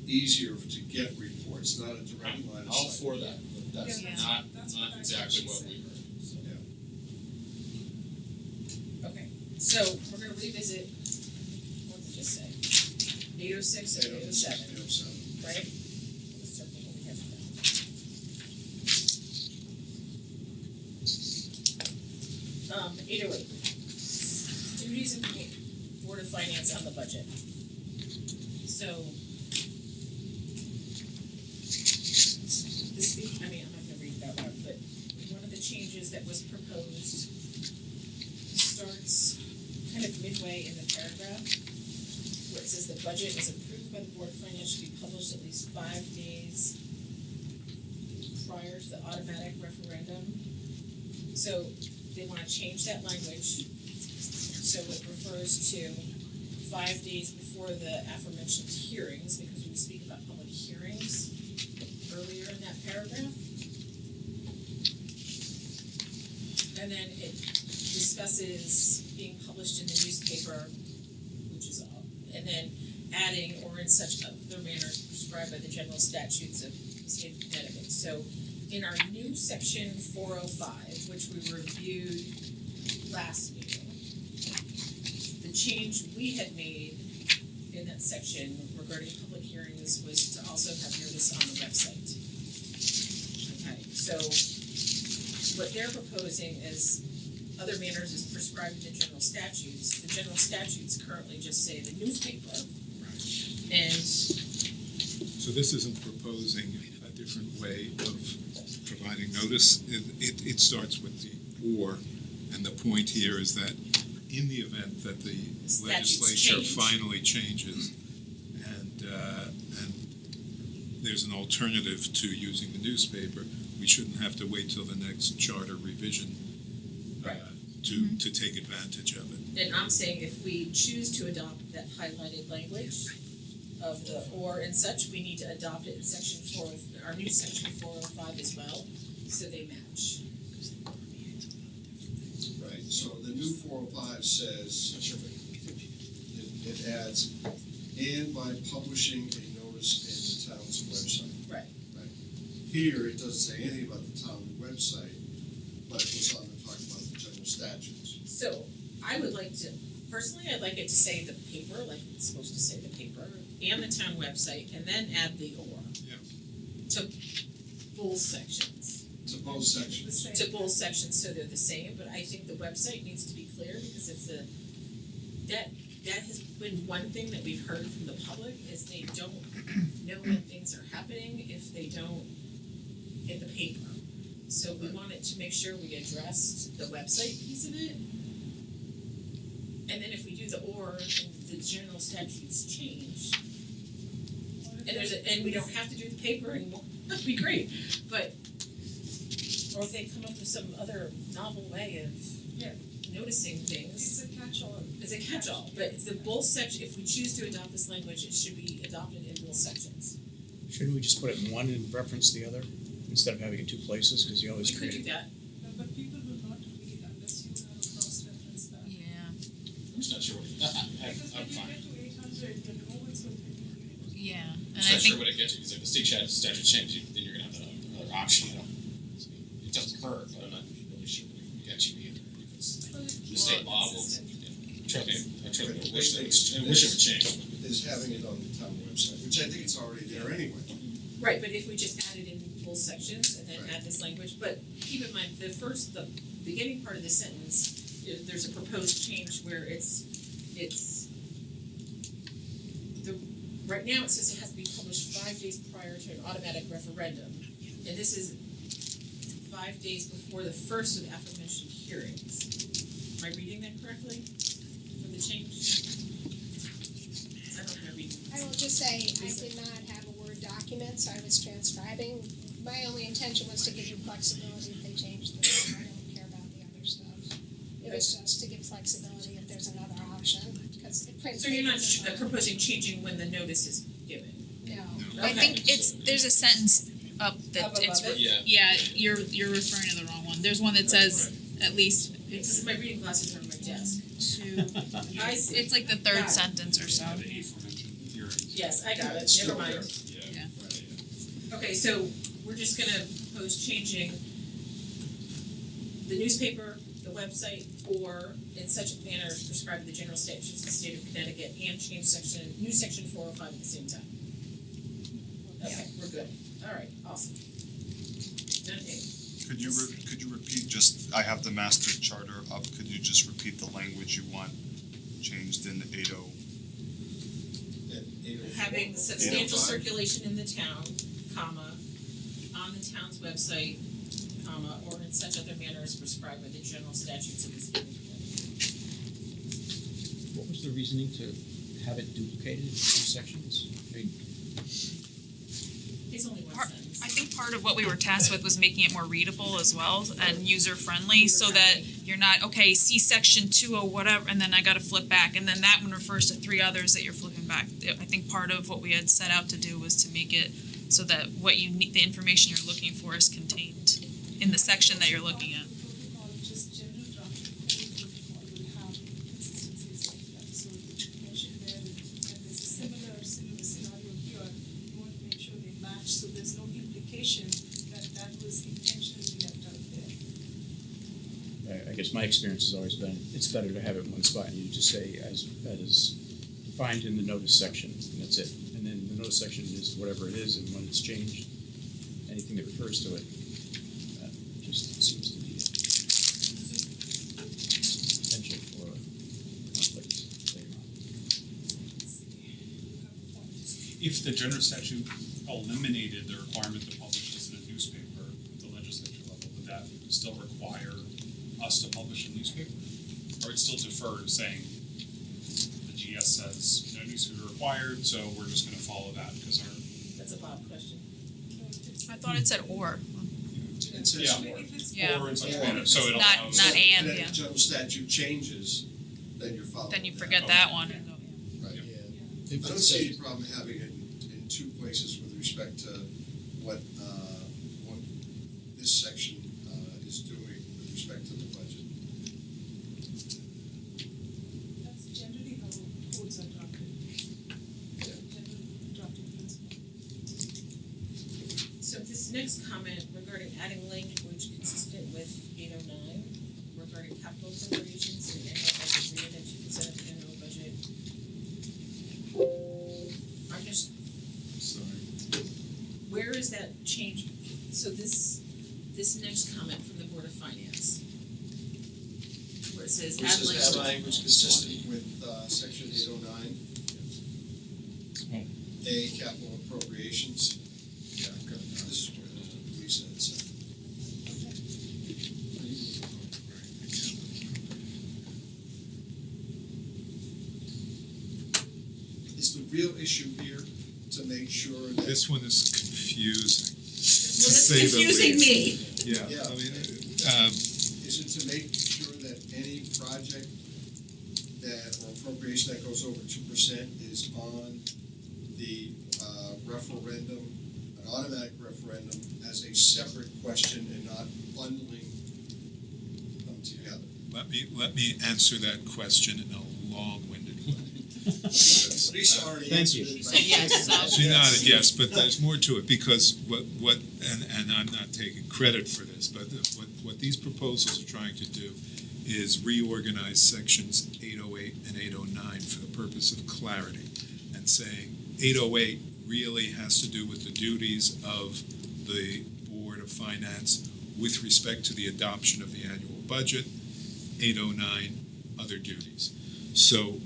easier to get reports, not a direct I'm line of all sight. for that, but that's Yeah, not that's what I exactly thought what she we heard. So. Okay, so we're gonna revisit, what did it just say? 806 and 807, 807. right? Let's start thinking we have that. 808. Duties of the Board of Finance on the budget. So. I'm not gonna read that out, but one of the changes that was proposed starts kind of midway in the paragraph, where it says the budget is approved by the Board of Finance should be published at least 5 days prior to the automatic referendum. So they wanna change that language, so it refers to 5 days before the aforementioned hearings, because we speak about public hearings earlier in that paragraph. And then it discusses being published in the newspaper, which is all, and then adding or in such other manner prescribed by the general statutes of the state of Connecticut. So in our new section 405, which we reviewed last meeting, the change we had made in that section regarding public hearings was to also have notice on the website. Okay, so what they're proposing is other manners is prescribed in the general statutes. The general statutes currently just say the newspaper. And So this isn't proposing a different way of providing notice. It starts with the or, and the point here is that in the event that the Statutes legislature change. finally changes and there's an alternative to using the newspaper, we shouldn't have to wait till the next charter revision Right. to take advantage of it. And I'm saying if we choose to adopt that highlighted language of the or and such, we need to adopt it in section 4, our new section 405 as well, so they match. Right, so the new 405 says, it adds, and by publishing a notice in the town's website. Right. Here, it doesn't say anything about the town website, but it goes on to talk about the general statutes. So I would like to, personally, I'd like it to say the paper, like it's supposed to say the paper, and the town website, and then add the or. Yeah. To both sections. To both sections. To both sections, so they're the same, but I think the website needs to be clear, because if that has been one thing that we've heard from the public, is they don't know when things are happening if they don't get the paper. So we wanted to make sure we addressed the website piece of it. And then if we do the or, and the general statutes change, and we don't have to do the paper anymore, that'd be great, but, or if they come up with some other novel way of Yeah. noticing things. It's a catch-all. It's a catch-all, but it's the both section, if we choose to adopt this language, it should be adopted in both sections. Shouldn't we just put it in one and reference the other, instead of having it two places, because you We always could create do that. But people will not read unless you have a cross-reference that. Yeah, I'm just not sure what, Because I'm when you fine. get to 800, the no one's going to read it. yeah, and I'm I not sure think, what it gets you, because if the state statute changes, then you're gonna have another option, It doesn't hurt, but I'm not really sure what it State law will, I wish it would change. Is having it on the town website, which I think it's already there anyway. Right, but if we just added in full sections and then Right. add this language, but keep in mind, the beginning part of the sentence, there's a proposed change where it's right now it says it has to be published 5 days prior to an automatic referendum, and this is 5 days before the first of the aforementioned hearings. Am I reading that correctly for the change? I don't know reading. I will just say, I did not have a Word document, so I was transcribing. My only intention was to give you flexibility if they change the name. I don't care about the other stuff. It was just to give flexibility if there's another option, because it prints. So you're not proposing changing when the notice is given? No. I think there's a sentence up that Up it's, above it? Yeah. you're referring to the wrong one. There's one that says at least, This is my reading glasses are on my desk. I see. it's like the Got third it. sentence or so. The aforementioned hearings. Yes, I got it, It's never still mind. there. Yeah. Okay, so we're just gonna propose changing the newspaper, the website, or in such a manner as prescribed in the general statutes of the state of Connecticut, and change new section 405 at the same time. Okay, we're good. All right, awesome. Done A. Could you repeat just, I have the master charter up, could you just repeat the language you want changed in 80? Having substantial 805. circulation in the town, comma, on the town's website, comma, or in such other manner as prescribed by the general statutes of the state of Connecticut. What was the reasoning to have it duplicated in 2 sections? I mean, It's only one Part- sentence. I think part of what we were tasked with was making it more readable as well and user friendly, so that you're not, okay, see section 2 or whatever, and then I gotta flip back, and then that one refers to 3 others that you're flipping back. I think part of what we had set out to do was to make it so that what you need, the information you're looking for is contained in the section that you're looking at. Protocol, just general drafting protocol will have consistencies like that, so you mentioned there that there's a similar scenario here, you want to make sure they match, so there's no implication that was intentionally left out there. I guess my experience has always been, it's better to have it in one spot, and you just say as defined in the notice section, and that's it. And then the notice section is whatever it is, and when it's changed, anything that refers to it, just seems to be potential for conflict later on. If the general statute eliminated the requirement to publish this in a newspaper at the legislature level, would that still require us to publish a newspaper? Or it's still deferred, saying the GS says no newspaper required, so we're just gonna follow that because our. That's a Bob question. I thought it said or. It says Yeah. more. Yeah. Or in such a manner, so it Not- allows. not and, If yeah. the general statute changes, then you're following. Then you that. forget Okay. that one. Right. Yeah. I If don't it see any says, problem having it in 2 places with respect to what this section is doing with respect to the budget. That's generally how codes are drafted. General drafting principle. So this next comment regarding adding language consistent with 809 regarding capital appropriations and annual budget, 302% of the annual budget. I'm just, Sorry. where is that change? So this next comment from the Board of Finance, where it says This add is language. language consistent with section 809. A, capital appropriations. Yeah, I've got that. This is what Lisa had said. Is the real issue here to make sure that. This one is confusing. Well, to that's say the confusing least. me. Yeah, Yeah. I mean, Is it to make sure that any project that, or appropriation that goes over 2% is on the referendum, an automatic referendum, as a separate question and not bundling them together? let me answer that question in a long-winded way. Lisa already Thank answered you. it. Said yes, so- She nodded yes, but there's more to it, because and I'm not taking credit for this, but what these proposals are trying to do is reorganize sections 808 and 809 for the purpose of clarity, and saying 808 really has to do with the duties of the Board of Finance with respect to the adoption of the annual budget, 809 other duties. So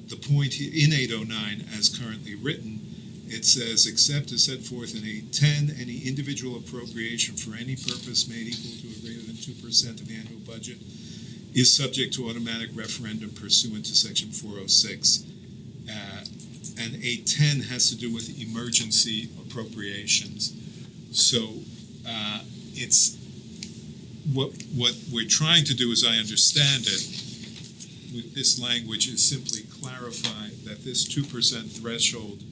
the point here, in 809 as currently written, it says, except as set forth in 810, any individual appropriation for any purpose made equal to or greater than 2% of the annual budget is subject to automatic referendum pursuant to section 406. And 810 has to do with emergency appropriations. So it's what we're trying to do, as I understand it, with this language, is simply clarify that this 2% threshold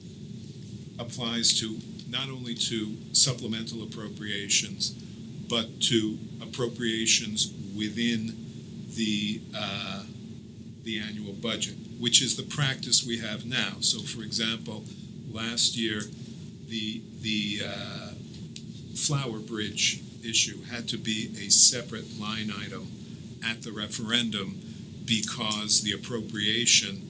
applies to not only to supplemental appropriations, but to appropriations within the annual budget, which is the practice we have now. So, for example, last year, the Flower Bridge issue had to be a separate line item at the referendum because the appropriation,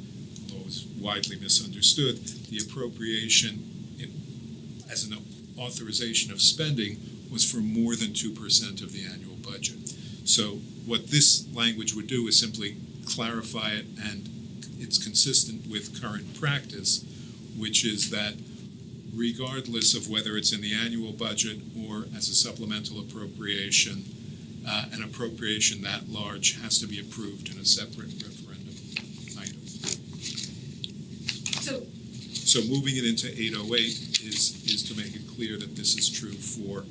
although it was widely misunderstood, the appropriation as an authorization of spending was for more than 2% of the annual budget. So what this language would do is simply clarify it, and it's consistent with current practice, which is that regardless of whether it's in the annual budget or as a supplemental appropriation, an appropriation that large has to be approved in a separate referendum item. So moving it into 808 is to make it clear that this is true for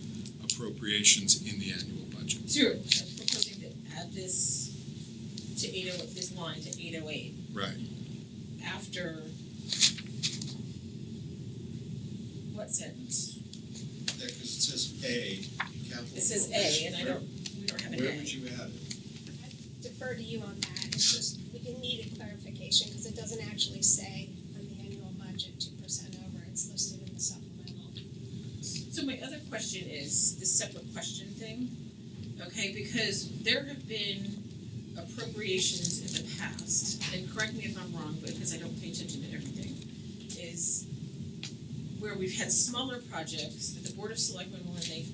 appropriations in the annual budget. So you're proposing to add this to 808, this line to 808 Right. after what sentence? Yeah, because it says A, capital. It says A, and we don't have an A. Where would you add it? I defer to you on that. It's just, we need a clarification because it doesn't actually say on the annual budget 2% over. It's listed in the supplemental. So my other question is this separate question thing, okay, because there have been appropriations in the past, and correct me if I'm wrong, but because I don't pay attention to everything, is where we've had smaller projects that the Board of Selectmen, when they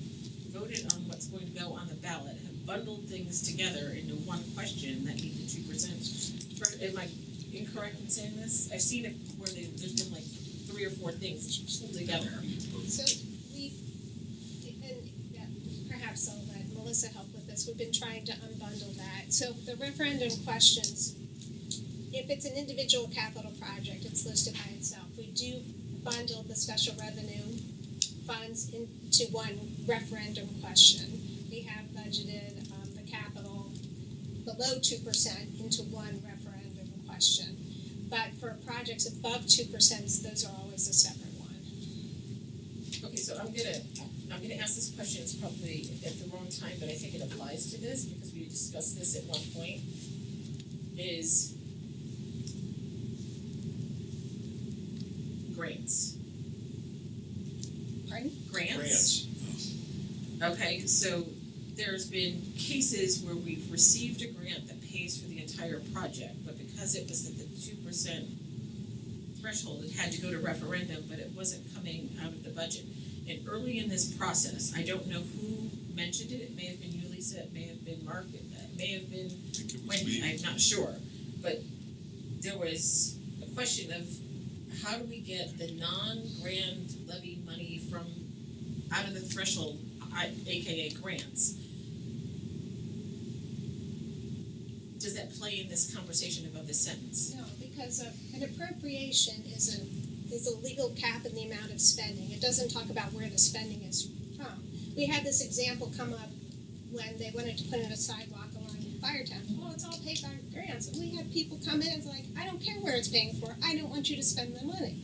voted on what's going to go on the ballot, have bundled things together into one question that need the 2%. Am I incorrect in saying this? I've seen it where there's been like 3 or 4 things pulled together. So perhaps I'll let Melissa help with this. We've been trying to unbundle that. So the referendum questions, if it's an individual capital project, it's listed by itself. We do bundle the special revenue funds into one referendum question. We have budgeted the capital below 2% into one referendum question. But for projects above 2%, those are always a separate one. Okay, so I'm gonna ask this question, it's probably at the wrong time, but I think it applies to this because we discussed this at one point, is grants. Pardon? Grants. Okay, so there's been cases where we've received a grant that pays for the entire project, but because it was at the 2% threshold, it had to go to referendum, but it wasn't coming out of the budget. And early in this process, I don't know who mentioned it. It may have been you, Lisa. It may have been Mark. It may have been Wendy. I'm not sure. But there was a question of how do we get the non-grant levy money from out of the threshold, aka grants? Does that play in this conversation about this sentence? No, because an appropriation is a legal cap in the amount of spending. It doesn't talk about where the spending is from. We had this example come up when they wanted to put in a sidewalk along Firetown. Oh, it's all paid by grants. And we had people come in and it's like, I don't care where it's paying for. I don't want you to spend the money.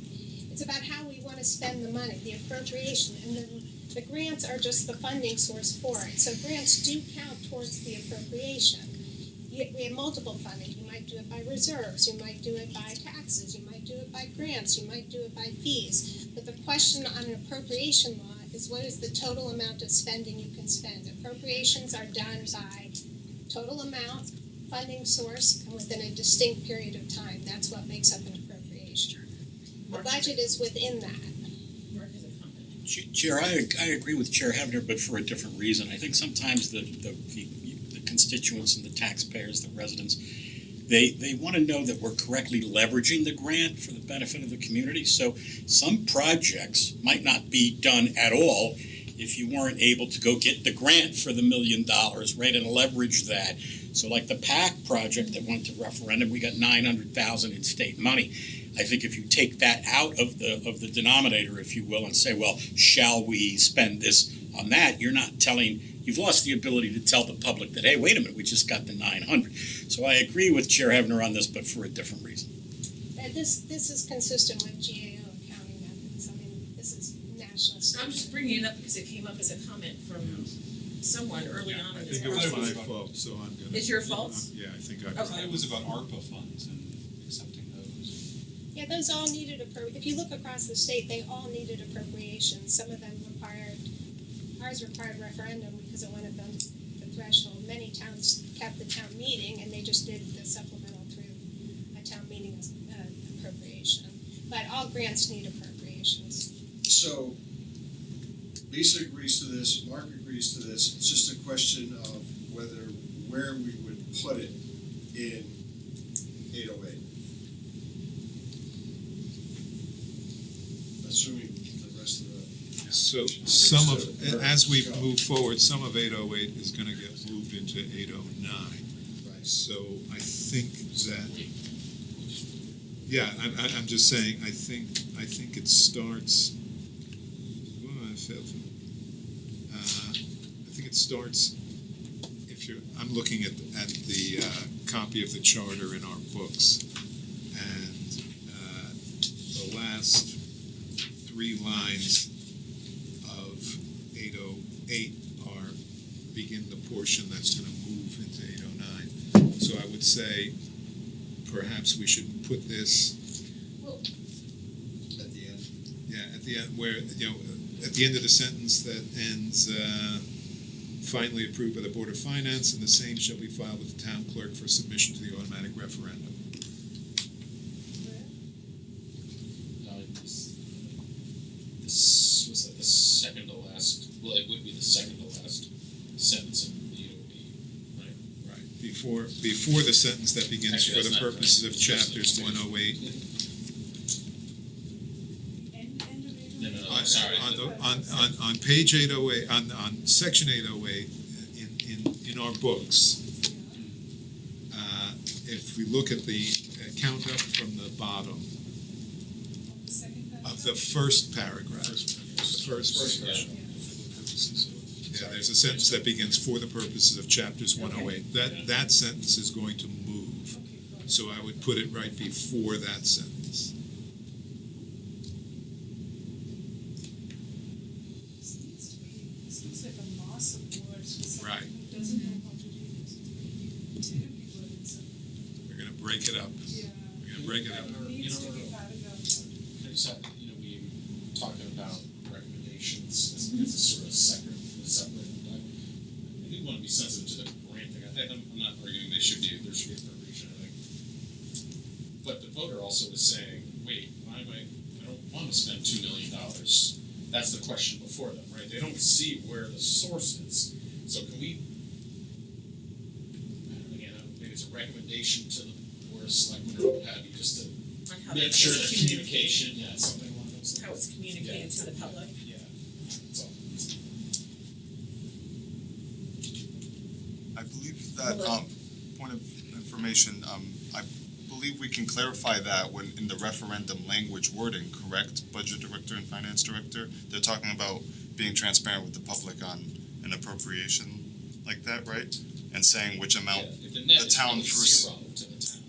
It's about how we want to spend the money, the appropriation, and then the grants are just the funding source for it. So grants do count towards the appropriation. We have multiple funding. You might do it by reserves, you might do it by taxes, you might do it by grants, you might do it by fees. But the question on an appropriation law is what is the total amount of spending you can spend? Appropriations are done by total amount, funding source, and within a distinct period of time. That's what makes up an appropriation. The budget is within that. Mark has a comment. Chair, I agree with Chair Hebner, but for a different reason. I think sometimes the constituents and the taxpayers, the residents, they want to know that we're correctly leveraging the grant for the benefit of the community. So some projects might not be done at all if you weren't able to go get the grant for the $1 million, right, and leverage that. So like the PAC project that went to referendum, we got $900,000 in state money. I think if you take that out of the denominator, if you will, and say, well, shall we spend this on that? You've lost the ability to tell the public that, hey, wait a minute, we just got the 900. So I agree with Chair Hebner on this, but for a different reason. This is consistent with GAO accounting methods. I mean, this is national standard. I'm just bringing it up because it came up as a comment from someone early on I in this think it was process. my fault, so I'm gonna. It's your fault? Yeah, I think I thought it was about ARPA funds and accepting those. Yeah, those all needed if you look across the state, they all needed appropriations. Some of them ours required referendum because it went above the threshold. Many towns kept the town meeting and they just did the supplemental through a town meeting appropriation. But all grants need appropriations. So Lisa agrees to this, Mark agrees to this, it's just a question of where we would put it in 808. Assuming the rest of the. So some of, as we move forward, some of 808 is gonna get moved into 809. Right. So I think that, yeah, I'm just saying, I think it starts, I failed to, I think it starts, I'm looking at the copy of the charter in our books, and the last 3 lines of 808 begin the portion that's going to move into 809. So I would say perhaps we should put this At the end. yeah, at the end, where, at the end of the sentence that ends, finally approved by the Board of Finance, and the same shall be filed with the town clerk for submission to the automatic referendum. This was the second to last, well, it would be the second to last sentence in the EOD, right? Right. Before the sentence that begins Actually, for the that's not purposes right. of chapters 108. End of it. No, I'm sorry. On page 808, on section 808, in our books, if we look at the count up from the bottom The second paragraph. of the first paragraph, the first paragraph. Yeah, there's a sentence that begins for the purposes of chapters 108. That sentence is going to move. So I would put it right before that sentence. This looks like a mass of words for someone Right. who doesn't know how to do this. Terribly burdensome. We're going to break it up. Yeah. We're going to break it up. It needs to be paragraphed out. I just had, we were talking about recommendations as a sort of separate, I do want to be sensitive to the grant thing. I'm not arguing there should be appropriation, I think. But the voter also is saying, wait, I don't want to spend $2 million. That's the question before them, right? They don't see where the source is. So can we, again, maybe it's a recommendation to the board of selectmen or what have you, just to On how make that's sure that communicated. communication, yeah, something along those lines. How it's communicated to the public. Yeah, that's all. I believe that, point of information, I believe we can clarify that when in the referendum language wording, correct? Budget director and finance director, they're talking about being transparent with the public on an appropriation like that, right? And saying which amount If the net the is town really first- zero to the town,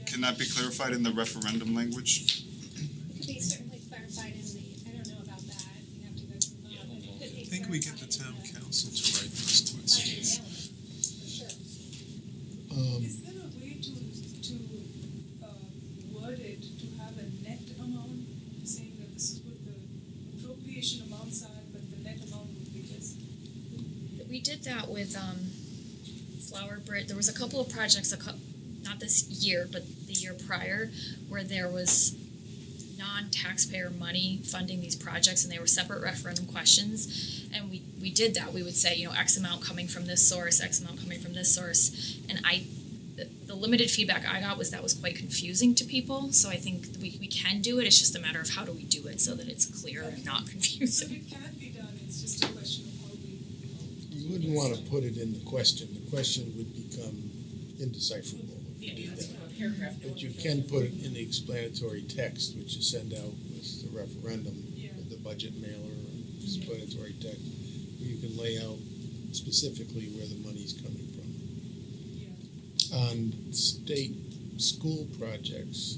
can that be clarified in the referendum language? It could be certainly clarified in the, I don't know about that, you have to go to the law, but it could be I think we get the town clarified in council to write those the questions. budget element, for sure. Is there a way to word it to have a net amount, saying that this is what the appropriation amounts are, but the net amount would be this? We did that with Flower Bridge, there was a couple of projects, not this year, but the year prior, where there was non-taxpayer money funding these projects, and they were separate referendum questions. And we did that. We would say, you know, X amount coming from this source, X amount coming from this source. And the limited feedback I got was that was quite confusing to people. So I think we can do it. It's just a matter of how do we do it so that it's clear and not So confusing. it can be done, it's just a question of how we. You wouldn't want to put it in the question. The question would become indecipherable. Yeah, that's what a paragraph. But you can put it in the explanatory text, which you send out with the referendum, the budget mailer, or explanatory text, where you can lay out specifically where the money's coming from. On state school projects,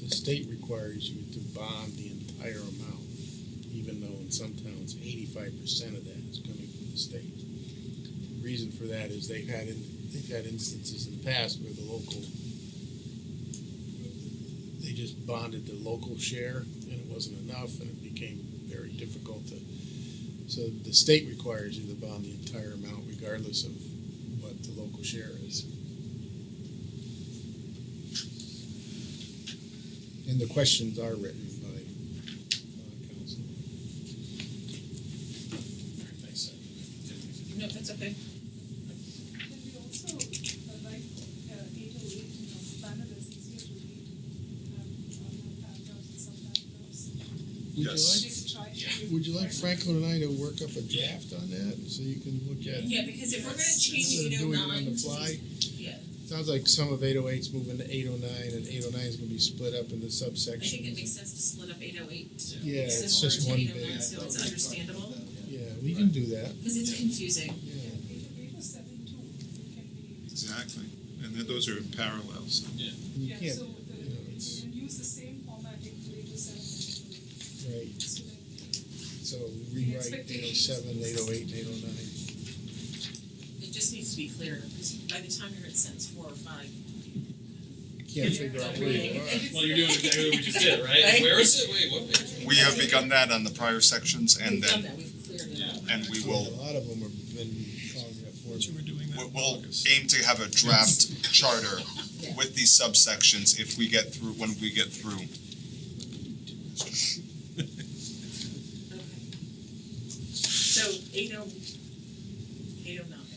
the state requires you to bond the entire amount, even though in some towns 85% of that is coming from the state. The reason for that is they've had instances in the past where they just bonded the local share and it wasn't enough and it became very difficult to. So the state requires you to bond the entire amount regardless of what the local share is. And the questions are written by council. Thanks. No, that's okay. Can we also write 808 in a manner that's easier to read, have paragraphs and subparagraphs? Yes. Would you like Franklin and I to work up a draft on that so you can look at it? Yeah, because if we're gonna change Instead of doing it 809 on the fly? Yeah. Sounds like some of 808's moving to 809 and 809 is gonna be split up into subsections. I think it makes sense to split up 808 to Yeah, it's similar just to one 809, big. so it's understandable. Yeah, we can do that. Because it's confusing. Yeah. 807 too, it can be. Exactly, and then those are in parallels. You Yeah, can't, so you know, it's, you use the same formatting for 807 and 808. right, So that so rewrite 807, 808, and 809. It just needs to be clear, because by the time you're at sentence 4 or 5, Can't figure out where you are. Well, you're doing exactly what we just did, right? Right? Where is it? Wait, what page? We have begun that on the prior sections and we've done then, that, we've cleared it out. and we will, A lot of them have been calling that for. But you were doing that in we'll August. aim to have a draft charter with these subsections if we get through, when we get through. So 809,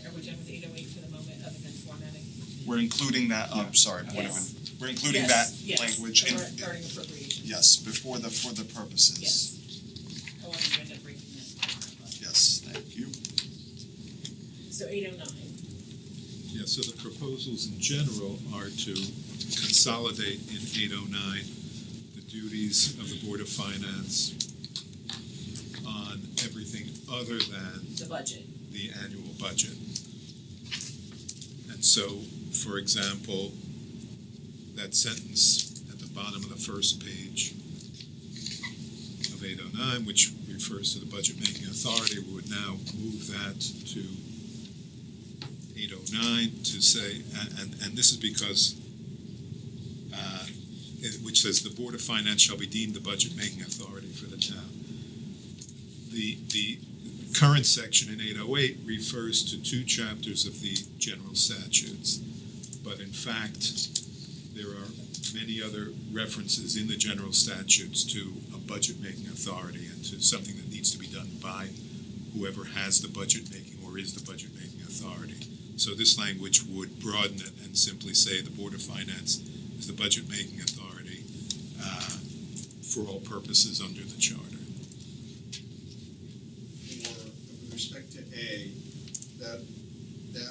are we done with 808 for the moment, other than formatting? We're including that, sorry, Yes. we're including that Yes, language in, regarding appropriations. yes, for the purposes. Yes. However, you end up breaking that. Yes, thank you. So 809. Yeah, so the proposals in general are to consolidate in 809 the duties of the Board of Finance on everything other than The budget. the annual budget. And so, for example, that sentence at the bottom of the first page of 809, which refers to the budget-making authority, we would now move that to 809 to say, and this is because, which says the Board of Finance shall be deemed the budget-making authority for the town. The current section in 808 refers to 2 chapters of the general statutes, but in fact, there are many other references in the general statutes to a budget-making authority and to something that needs to be done by whoever has the budget-making or is the budget-making authority. So this language would broaden it and simply say the Board of Finance is the budget-making authority for all purposes under the charter. With respect to A, that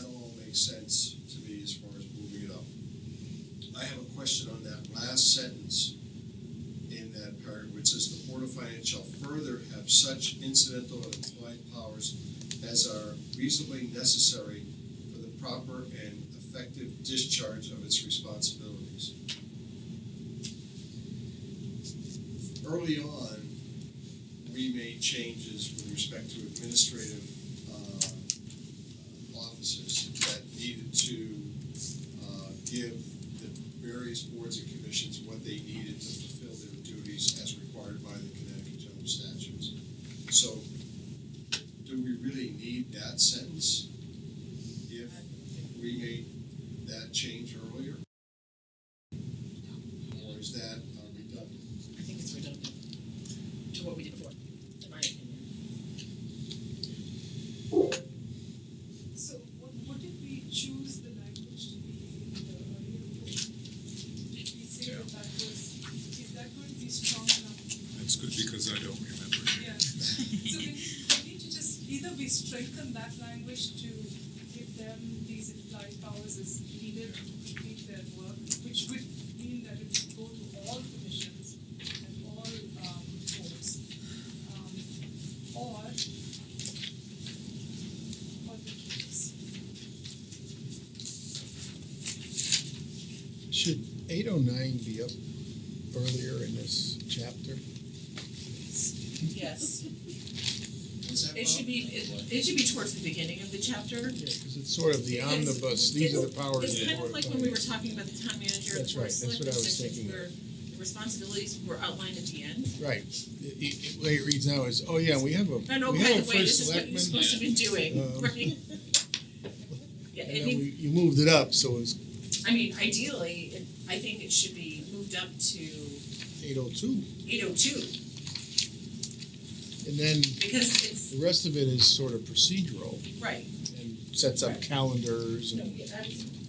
all makes sense to me as far as moving it up. I have a question on that last sentence in that paragraph, which says the Board of Finance shall further have such incidental and implied powers as are reasonably necessary for the proper and effective discharge of its responsibilities. Early on, we made changes with respect to administrative officers that needed to give the various boards and commissions what they needed to fulfill their duties as required by the Connecticut General Statutes. So, do we really need that sentence if we made that change earlier? Or is that redundant? I think it's redundant to what we did before, in my opinion. So what if we choose the language to be in the earlier report? We say that is that going to be strong enough? That's good because I don't remember. Yeah. So we need to just either we strengthen that language to give them these implied powers as needed to complete their work, which would mean that it would go to all commissions and all boards, or the keys. Should 809 be up earlier in this chapter? Yes, What's that, it should be, it should be towards the beginning of the chapter. Yeah, because it's sort of the omnibus, these are the powers of It's the kind Board of of like when we were Finance. talking about the town manager and That's the board right, of that's what I selectmen was sections thinking of. where the responsibilities were outlined at the end. Right, the way it reads now is, oh yeah, we have a, No, we by have a the way, this first is what you're selectman. supposed to be doing, Um, right? Yeah, And I then mean, you moved it up, so it's I mean, ideally, I think it should be moved up to 802. 802, And then because it's, the rest of it is sort of procedural right, and sets up Right. calendars no, and,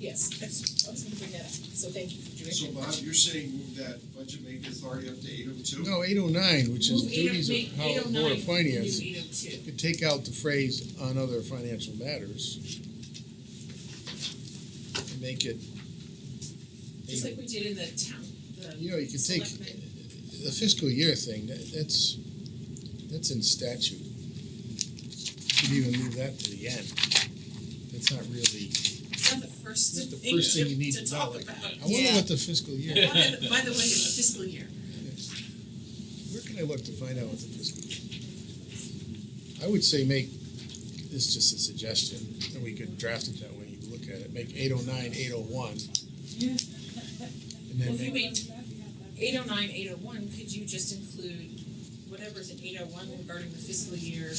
yes, I was gonna bring that up, so thank you for doing So it. Bob, you're saying move that budget making authority up to 802? no, 809, which is Move duties make of how Board 809 of Finance. the new 802. Could take out the phrase on other financial matters. And make it, Just like we did in the town, you know, you could take selectmen. the fiscal year thing, that's in statute. You could even move that to the end. That's not really, It's not the first not the thing first thing you need to to know. talk Like, about. I wonder what the fiscal year. By the way, the fiscal year. Where can I look to find out what the fiscal year? I would say make this just a suggestion, and we could draft it that way. You can look at it. Make 809, 801, and Well, then if you make, made 809, 801, could you just include whatever's in 801 regarding the fiscal year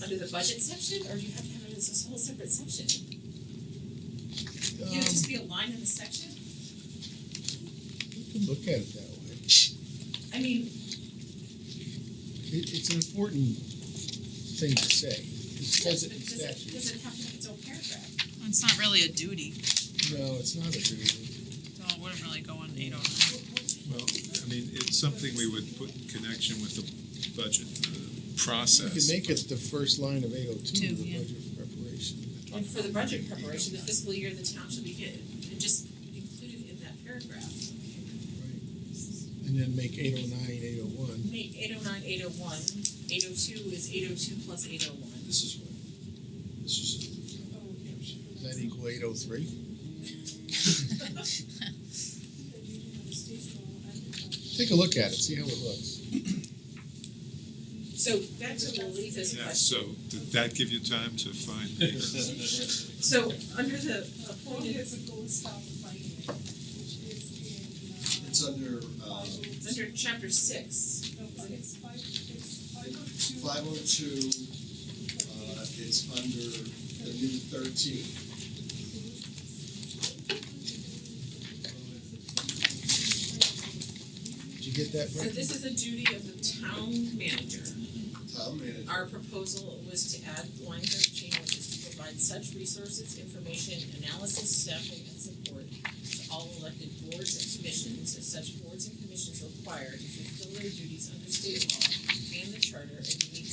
under the budget section, or do you have to have it as a whole separate section? Can it just be a line in the section? you can look at it that way. I mean, It's an important thing to say. It says it in does statute. it have to have its own paragraph? It's not really a duty, No, it's not a duty. so it wouldn't really go in 809. Well, I mean, it's something we would put in connection with the budget You process. could make it the first line of 802, Two, the yeah. budget preparation. And for the budget preparation, the fiscal year the town should be good, and just include it in that paragraph. And then make 809, 801. Make 809, 801, 802 is 802 plus 801. This is what, this is. Does that equal 803? Take a look at it, see how it looks. So back to Lolita's Yeah, question. so did that give you time to find the, So under the Probably appointed, it's a gold star for finding it, which is in, It's under, it's under chapter 6. no, but it's 502. 502, it's under the new 13. Did you get that, So Rick? this is a duty of the town manager. Town manager. Our proposal was to add line 13, which is to provide such resources, information, analysis, staffing, and support to all elected boards and commissions as such boards and commissions require to fulfill their duties under state law and the charter and to meet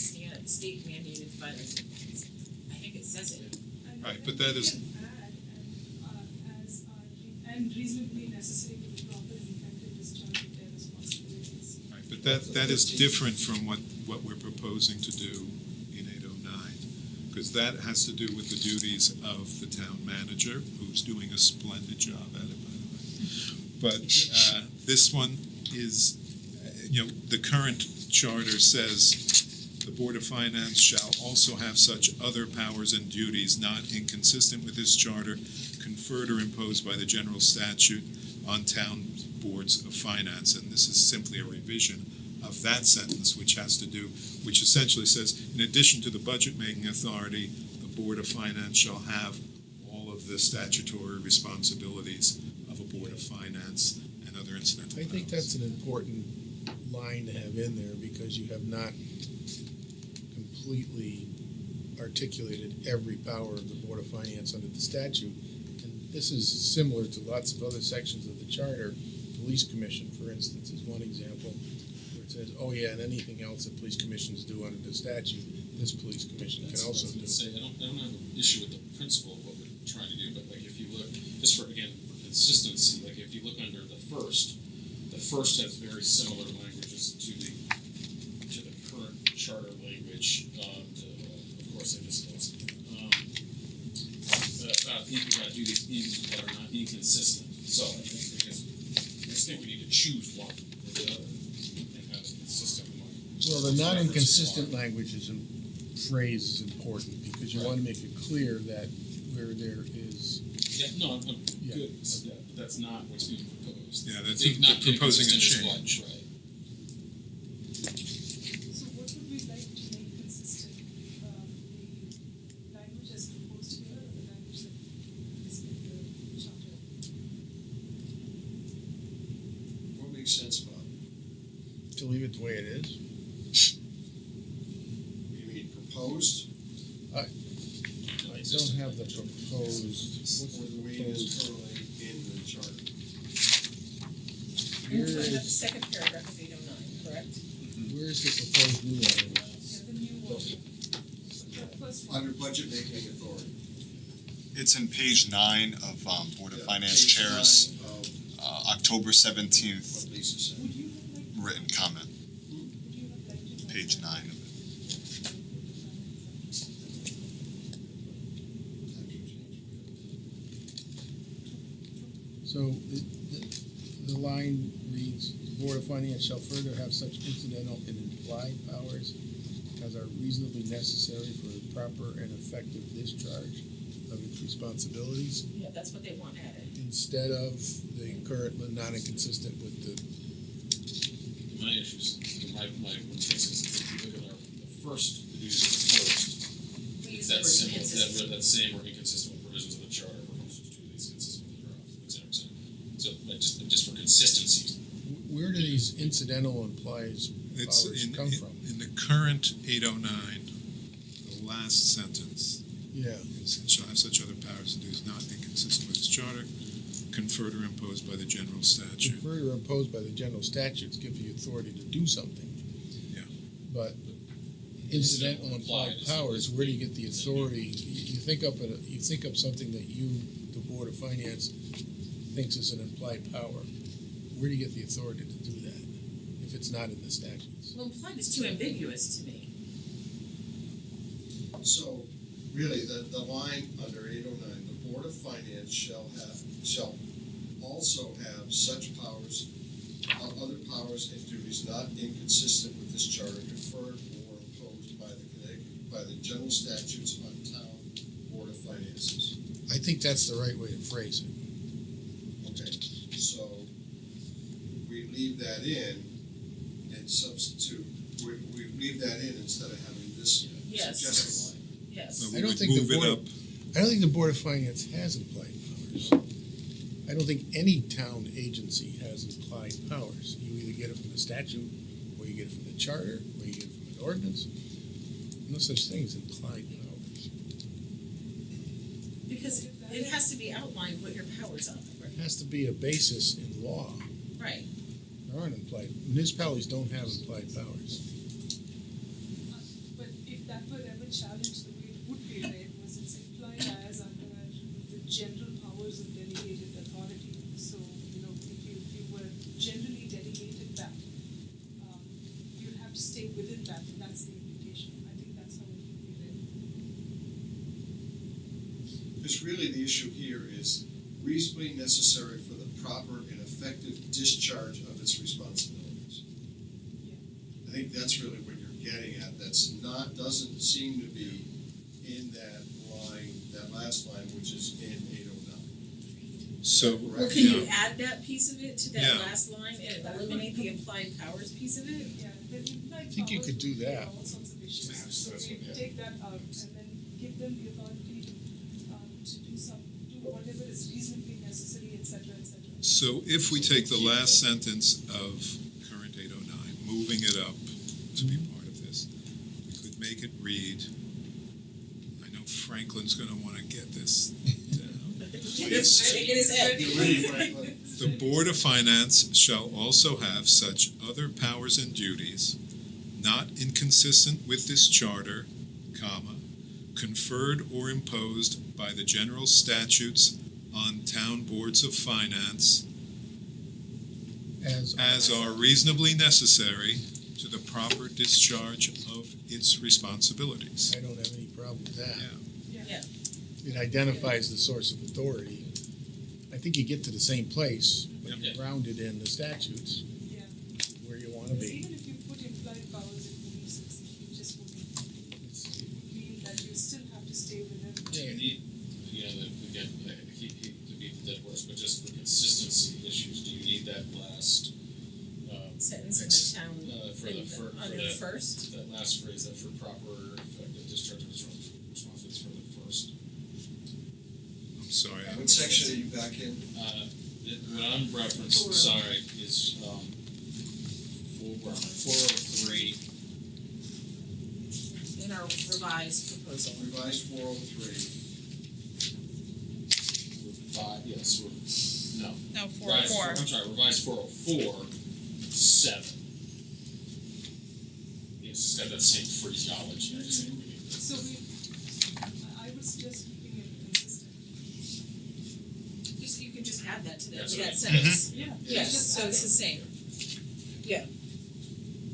state mandated filing deadlines. I think it says it. Right, but that is- You can add as and reasonably necessary to the proper and effective discharge of their responsibilities. right, but that is different from what we're proposing to do in 809. Because that has to do with the duties of the town manager, who's doing a splendid job at it, by the way. But this one is, the current charter says the Board of Finance shall also have such other powers and duties not inconsistent with this charter conferred or imposed by the general statute on town boards of finance. And this is simply a revision of that sentence, which essentially says, in addition to the budget-making authority, the Board of Finance shall have all of the statutory responsibilities of a Board of Finance and other incidental I think powers. that's an important line to have in there because you have not completely articulated every power of the Board of Finance under the statute. And this is similar to lots of other sections of the charter. Police Commission, for instance, is one example where it says, oh yeah, and anything else that police commissions do under the statute, this police commission can also do. I don't have an issue with the principle of what we're trying to do, but like if you look, just for again, for consistency, like if you look under the first has very similar languages to the current charter language, of course I just lost it. You gotta do these things that are not inconsistent, so I just think we need to choose one or the other and have it consistent among. Well, the non-inconsistent language phrase is important because you want to make it clear that where there is. Yeah, no, I'm Yeah. good, yeah, but that's not what's being proposed. Yeah, that's Not proposing a inconsistent is what, change. right. So what would we like to make consistent? The language as proposed here or the language that is in the charter? What makes sense, Bob? To leave it the way it is. You mean proposed, I don't have the proposed. What's or the way the it is proposed? currently in the charter? Where We have the is, second paragraph of 809, correct? where's the proposed new language? Yeah, the new one. The first one. Under budget making authority. It's in page 9 of Board of Yeah, Finance page Chair's 9 of October 17th what Lisa said. Would you have liked, written comment, would you have liked to know page that? 9 of it. So the line reads, the Board of Finance shall further have such incidental and implied powers as are reasonably necessary for the proper and effective discharge of its responsibilities Yeah, that's what they want added. instead of the current non-inconsistent with the. My issues, my case is if you look at the first, the duties of the first, We use it's the that word simple, inconsistent. that same or inconsistent with provisions of the charter, proposals to these consistent with the draft, et cetera, et cetera. So just for consistency, Where do these incidental implies It's powers in, come from? in the current 809, the last sentence. Yeah. Shall have such other powers and duties not inconsistent with this charter, conferred or imposed by the general statute. Conferred or imposed by the general statutes give you authority to do something. Yeah. But incidental implied powers, where do you get the authority? You think up something that the Board of Finance thinks is an implied power. Where do you get the authority to do that if it's not in the statutes? Well, implied is too ambiguous to me. So, really, the line under 809, the Board of Finance shall also have such powers, other powers and duties not inconsistent with this charter conferred or imposed by the general statutes on town Board of Finances. I think that's the right way to phrase it. Okay, so we leave that in and substitute, we leave that in instead of having this Yes. suggested line. Yes. So I we don't would think the move it Board up. I don't think the Board of Finance has implied powers. I don't think any town agency has implied powers. You either get it from the statute, or you get it from the charter, or you get it from an ordinance. No such thing as implied powers. Because it has to be outlined what your powers are, It has to be a basis in law. right? There aren't implied, municipalities don't have implied powers. But if that were ever challenged, the way it would be read was it's implied as under the general powers of delegated authority. So, if you were generally delegated that, you'd have to stay within that, and that's the implication. I think that's how it would be read. Because really the issue here is reasonably necessary for the proper and effective discharge of its responsibilities. I think that's really what you're getting at. Doesn't seem to be in that line, that last line, which is in 809. So, Or can you add that piece of it to that Yeah. last line and eliminate the implied powers piece of it? Yeah, the implied I think you powers could do would create that. all sorts of issues. So we take that out, and then give them the authority to do whatever is reasonably necessary, et cetera, et cetera. So if we take the last sentence of current 809, moving it up to be part of this, we could make it read, I know Franklin's gonna wanna get this down. The Board of Finance shall also have such other powers and duties not inconsistent with this charter, comma, conferred or imposed by the general statutes on town boards of finance as are reasonably necessary to the proper discharge of its responsibilities. I don't have any problem with that. Yeah. It identifies the source of authority. I think you get to the same place, but you ground it in the statutes Yeah. where you wanna Because be. even if you put implied powers in police, it just wouldn't mean that you still have to stay within. You need, again, I keep to beat the dead horse, but just the consistency issues, do you need that last, Sentence in ex- the town, for the, for under the that, first. that last phrase, that for proper effective discharge of responsibilities for the first. I'm sorry, What section are you back in? What I'm referencing, sorry, is, 403, In our revised proposal. Revised 403. yes, no. No, I'm sorry, revised 404, 7. Yes, it's got that same phraseology, I just think we need to. So I would suggest keeping it consistent. You can just add that to That's that right. sentence. Yeah. Yes, so it's the same.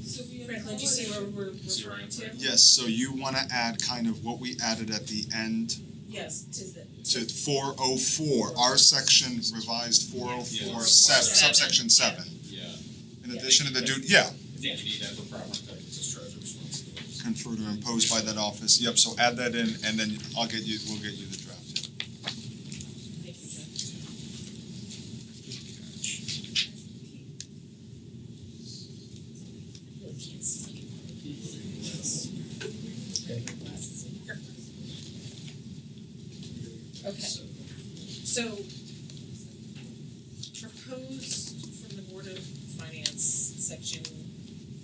So we are. Franklin, do you see where we're referring to? Yes, so you wanna add kind of what we added at the end Yes, to the. to 404, our section revised 404 7, subsection 7. Yeah, In addition to the yeah, I think you need that for proper effective discharge of responsibilities. conferred or imposed by that office. Yep, so add that in and then we'll get you the draft. Yeah. Thank you, Jen. Really can't see. Glasses in here. Okay, so proposed from the Board of Finance, section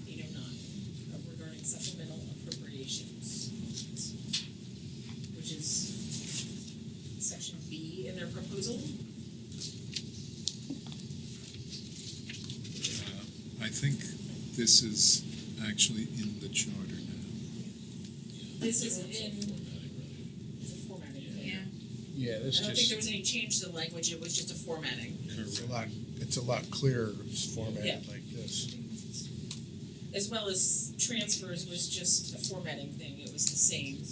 809, regarding supplemental appropriations, which is section B in their proposal. I think this is actually in the charter now. This is in, it's a formatting thing. Yeah. Yeah, I this don't think there just, was any change to the language, it was just a formatting. it's a lot clearer formatted Yeah. like this. As well as transfers was just a formatting thing, it was the same.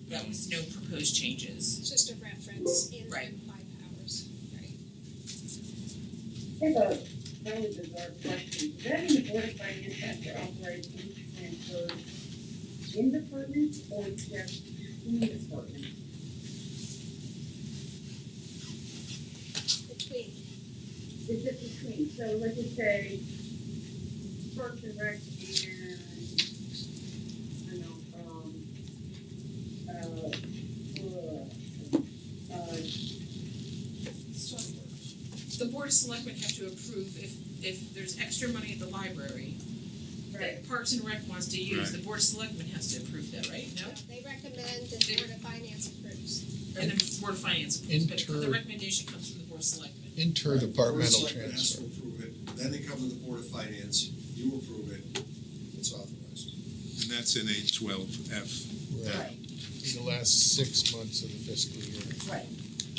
That was no proposed changes. It's just a reference in the Right. implied powers, right? I have a really bizarre question. Does that mean the Board of Finance has to authorize each transfer in departments or just between departments? Between. It's just between, so let's just say Parks and Rec and, I don't know, The Board of Selectmen have to approve if there's extra money at the library that Parks and Rec wants to use, Right. the Board of Selectmen has to approve that, right? No? They recommend and the Board of Finance approves. And the Board of Finance approves, but the Inter- recommendation comes from the Board of Selectmen. Interdepartmental Board of Selectmen has transfer. to approve it, then they come to the Board of Finance, you approve it, it's authorized. And that's in 812F. Right. In the last 6 months of the fiscal year. Right.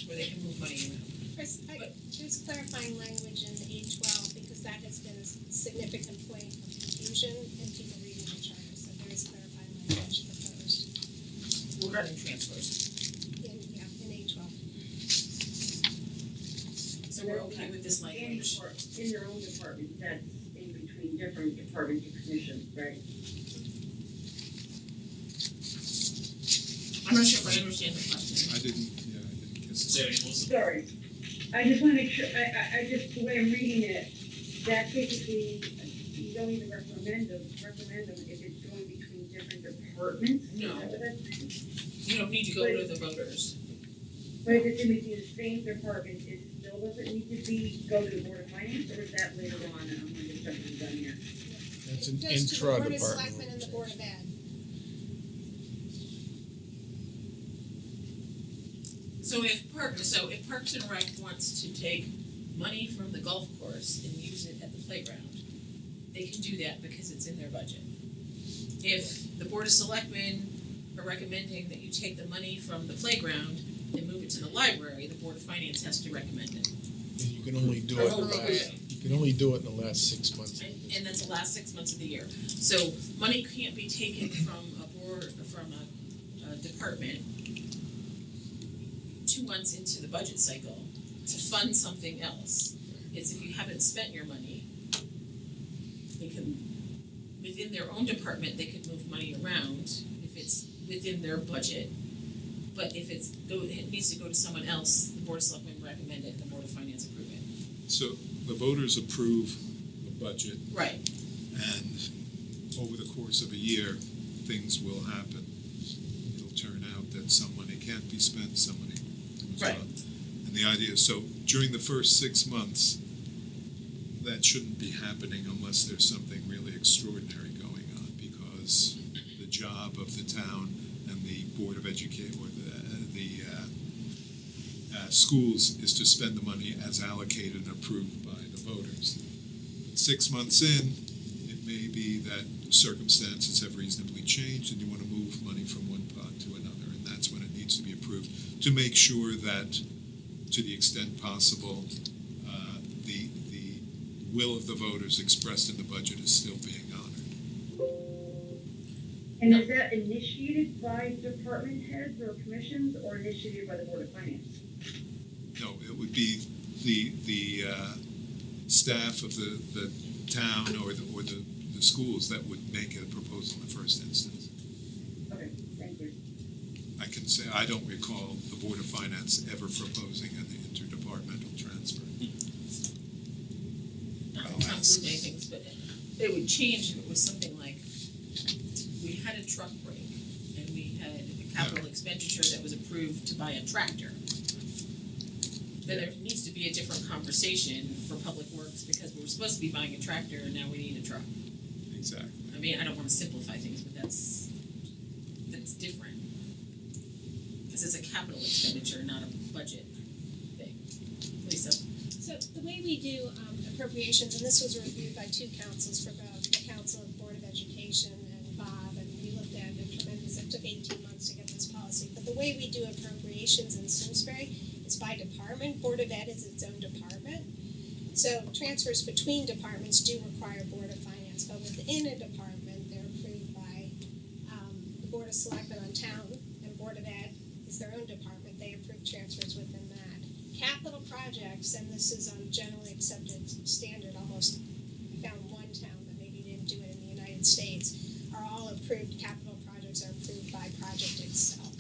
Where they can move money around. Chris, there's clarifying language in 812 because that has been a significant point of confusion in people reading the charter, so there is clarifying language proposed Regarding transfers. in 812. So we're okay with this language. In their own department, that's in between different departments and commissions, right? I'm not sure if I understand the question. I didn't get it. Say it again, Melissa. Sorry, I just wanna make sure, I just, the way I'm reading it, that basically you don't need a referendum if it's going between different departments? No. Is that what that means? You don't need to go to the voters. But if it's in between the same department, it still doesn't need to go to the Board of Finance, or is that later on, and I'm gonna get something done here? That's an It goes to the intra Board of department. Selectmen and the Board of Ed. So if Parks and Rec wants to take money from the golf course and use it at the playground, they can do that because it's in their budget. If the Board of Selectmen are recommending that you take the money from the playground and move it to the library, the Board of Finance has to recommend it. And you can only do it, you can only do it in the last 6 months. And that's the last 6 months of the year. So money can't be taken from a department 2 months into the budget cycle to fund something else. It's if you haven't spent your money, they can, within their own department, they could move money around if it's within their budget. But if it needs to go to someone else, the Board of Selectmen recommend it, and the Board of Finance approve it. So the voters approve the budget, Right. and over the course of a year, things will happen. It'll turn out that some money can't be spent, some money goes Right. on. And the idea, so during the first 6 months, that shouldn't be happening unless there's something really extraordinary going on, because the job of the town and the Board of Education, or the schools, is to spend the money as allocated and approved by the voters. 6 months in, it may be that circumstances have reasonably changed and you want to move money from one pot to another, and that's when it needs to be approved, to make sure that, to the extent possible, the will of the voters expressed in the budget is still being honored. And is that initiated by department heads or commissions, or initiated by the Board of Finance? No, it would be the staff of the town or the schools that would make a proposal in the first instance. Okay, thank you. I can say, I don't recall the Board of Finance ever proposing an interdepartmental transfer. Not many things, but it would change if it was something like, we had a truck break and we had a capital expenditure that was approved to buy a tractor. Then there needs to be a different conversation for Public Works, because we were supposed to be buying a tractor and now we need a truck. Exactly. I mean, I don't wanna simplify things, but that's different. Cause it's a capital expenditure, not a budget thing. Lisa? So the way we do appropriations, and this was reviewed by two councils, for both the Council of Board of Education and Bob, and we looked at it tremendous, it took 18 months to get this policy. But the way we do appropriations in Simsbury is by department. Board of Ed is its own department. So transfers between departments do require Board of Finance, but within a department, they're approved by the Board of Selectmen on town, and Board of Ed is their own department. They approve transfers within that. Capital projects, and this is generally accepted standard, almost, I found one town that maybe didn't do it in the United States, are all approved, capital projects are approved by project itself.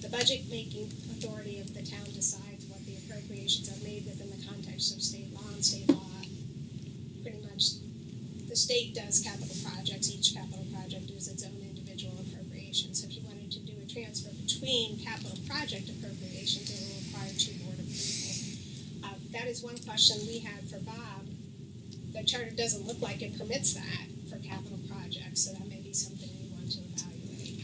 The budget-making authority of the town decides what the appropriations are made within the context of state law, and state law, pretty much, the state does capital projects, each capital project is its own individual appropriation. So if you wanted to do a transfer between capital project appropriations, it will require two board approval. That is one question we had for Bob. The charter doesn't look like it permits that for capital projects, so that may be something we want to evaluate.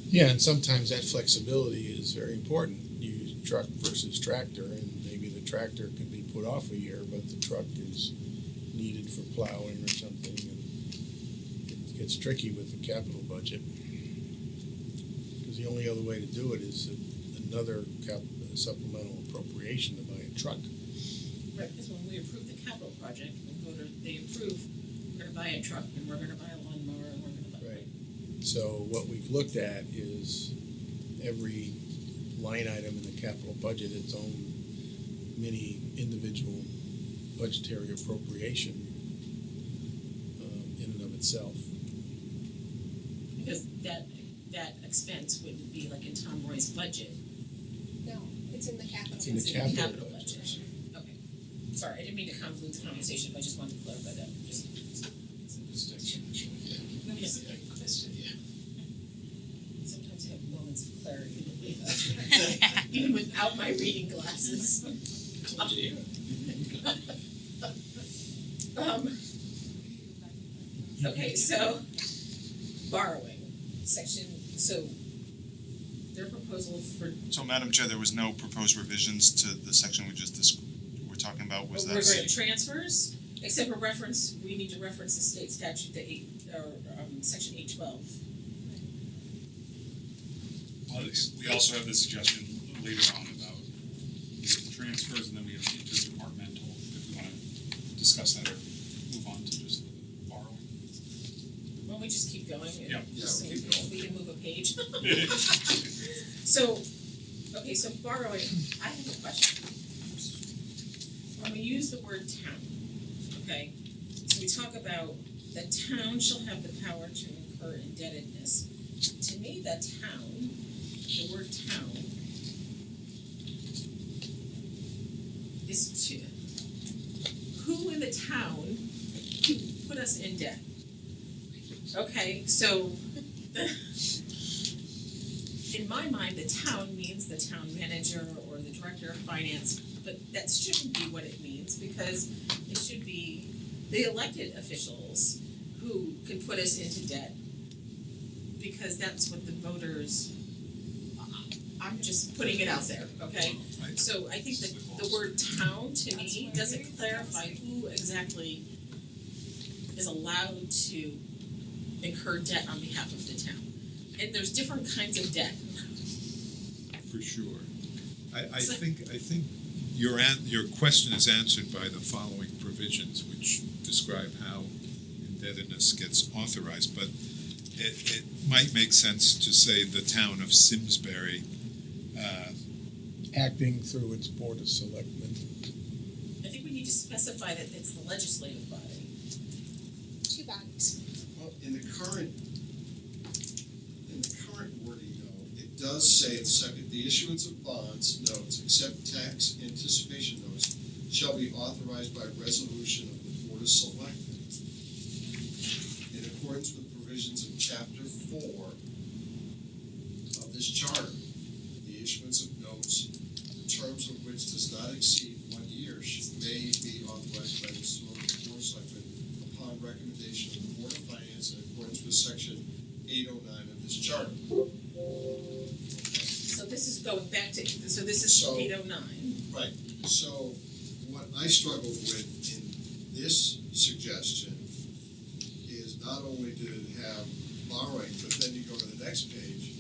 Yeah, and sometimes that flexibility is very important. You use truck versus tractor, and maybe the tractor can be put off a year, but the truck is needed for plowing or something, and it gets tricky with the capital budget. Because the only other way to do it is another supplemental appropriation to buy a truck. Right, because when we approve the capital project, they approve, we're gonna buy a truck and we're gonna buy a lawnmower and we're gonna buy. Right. So what we've looked at is every line item in the capital budget, its own mini individual budgetary appropriation in and of itself. Because that expense wouldn't be like in Tom Roy's budget. No, it's in the capital. It's in the capital budget. Okay, sorry, I didn't mean mean to convolute the conversation, but I just wanted to clarify that, just. It's a distinction, actually, yeah. Sometimes I have moments of clarity, even without my reading glasses. Okay, so borrowing, so their proposal for. So Madam Chair, there was no proposed revisions to the section we just we're talking about, was that? We're going to transfers, except for reference, we need to reference the state statute, section 812. We also have the suggestion later on about transfers, and then we have interdepartmental, if we wanna discuss that or move on to just borrowing. Why don't we just keep going? Yeah. So Yeah, keep going. we can move a page. So, okay, so borrowing, I have a question. When we use the word town, okay, so we talk about the town shall have the power to incur indebtedness. To me, the town, the word town, is to, who in the town can put us in debt? Okay, so in my mind, the town means the town manager or the director of finance, but that shouldn't be what it means, because it should be the elected officials who can put us into debt, because that's what the voters, I'm just putting it out there, okay? So I think that the word town, to me, doesn't clarify who exactly is allowed to incur debt on behalf of the town. And there's different kinds of debt. For sure. I think your question is answered by the following provisions, which describe how indebtedness gets authorized, but it might make sense to say the town of Simsbury, acting through its Board of Selectmen. I think we need to specify that it's the legislative body. Two bodies. Well, in the current wording though, it does say in second, the issuance of bonds, notes, except tax anticipation notes, shall be authorized by resolution of the Board of Selectmen in accordance with provisions of chapter 4 of this charter. The issuance of notes, the terms of which does not exceed 1 year, may be authorized by the Board of Selectmen upon recommendation of the Board of Finance in accordance with section 809 of this charter. So this is going back to, so this is So- 809. Right, so what I struggled with in this suggestion is not only to have borrowing, but then you go to the next page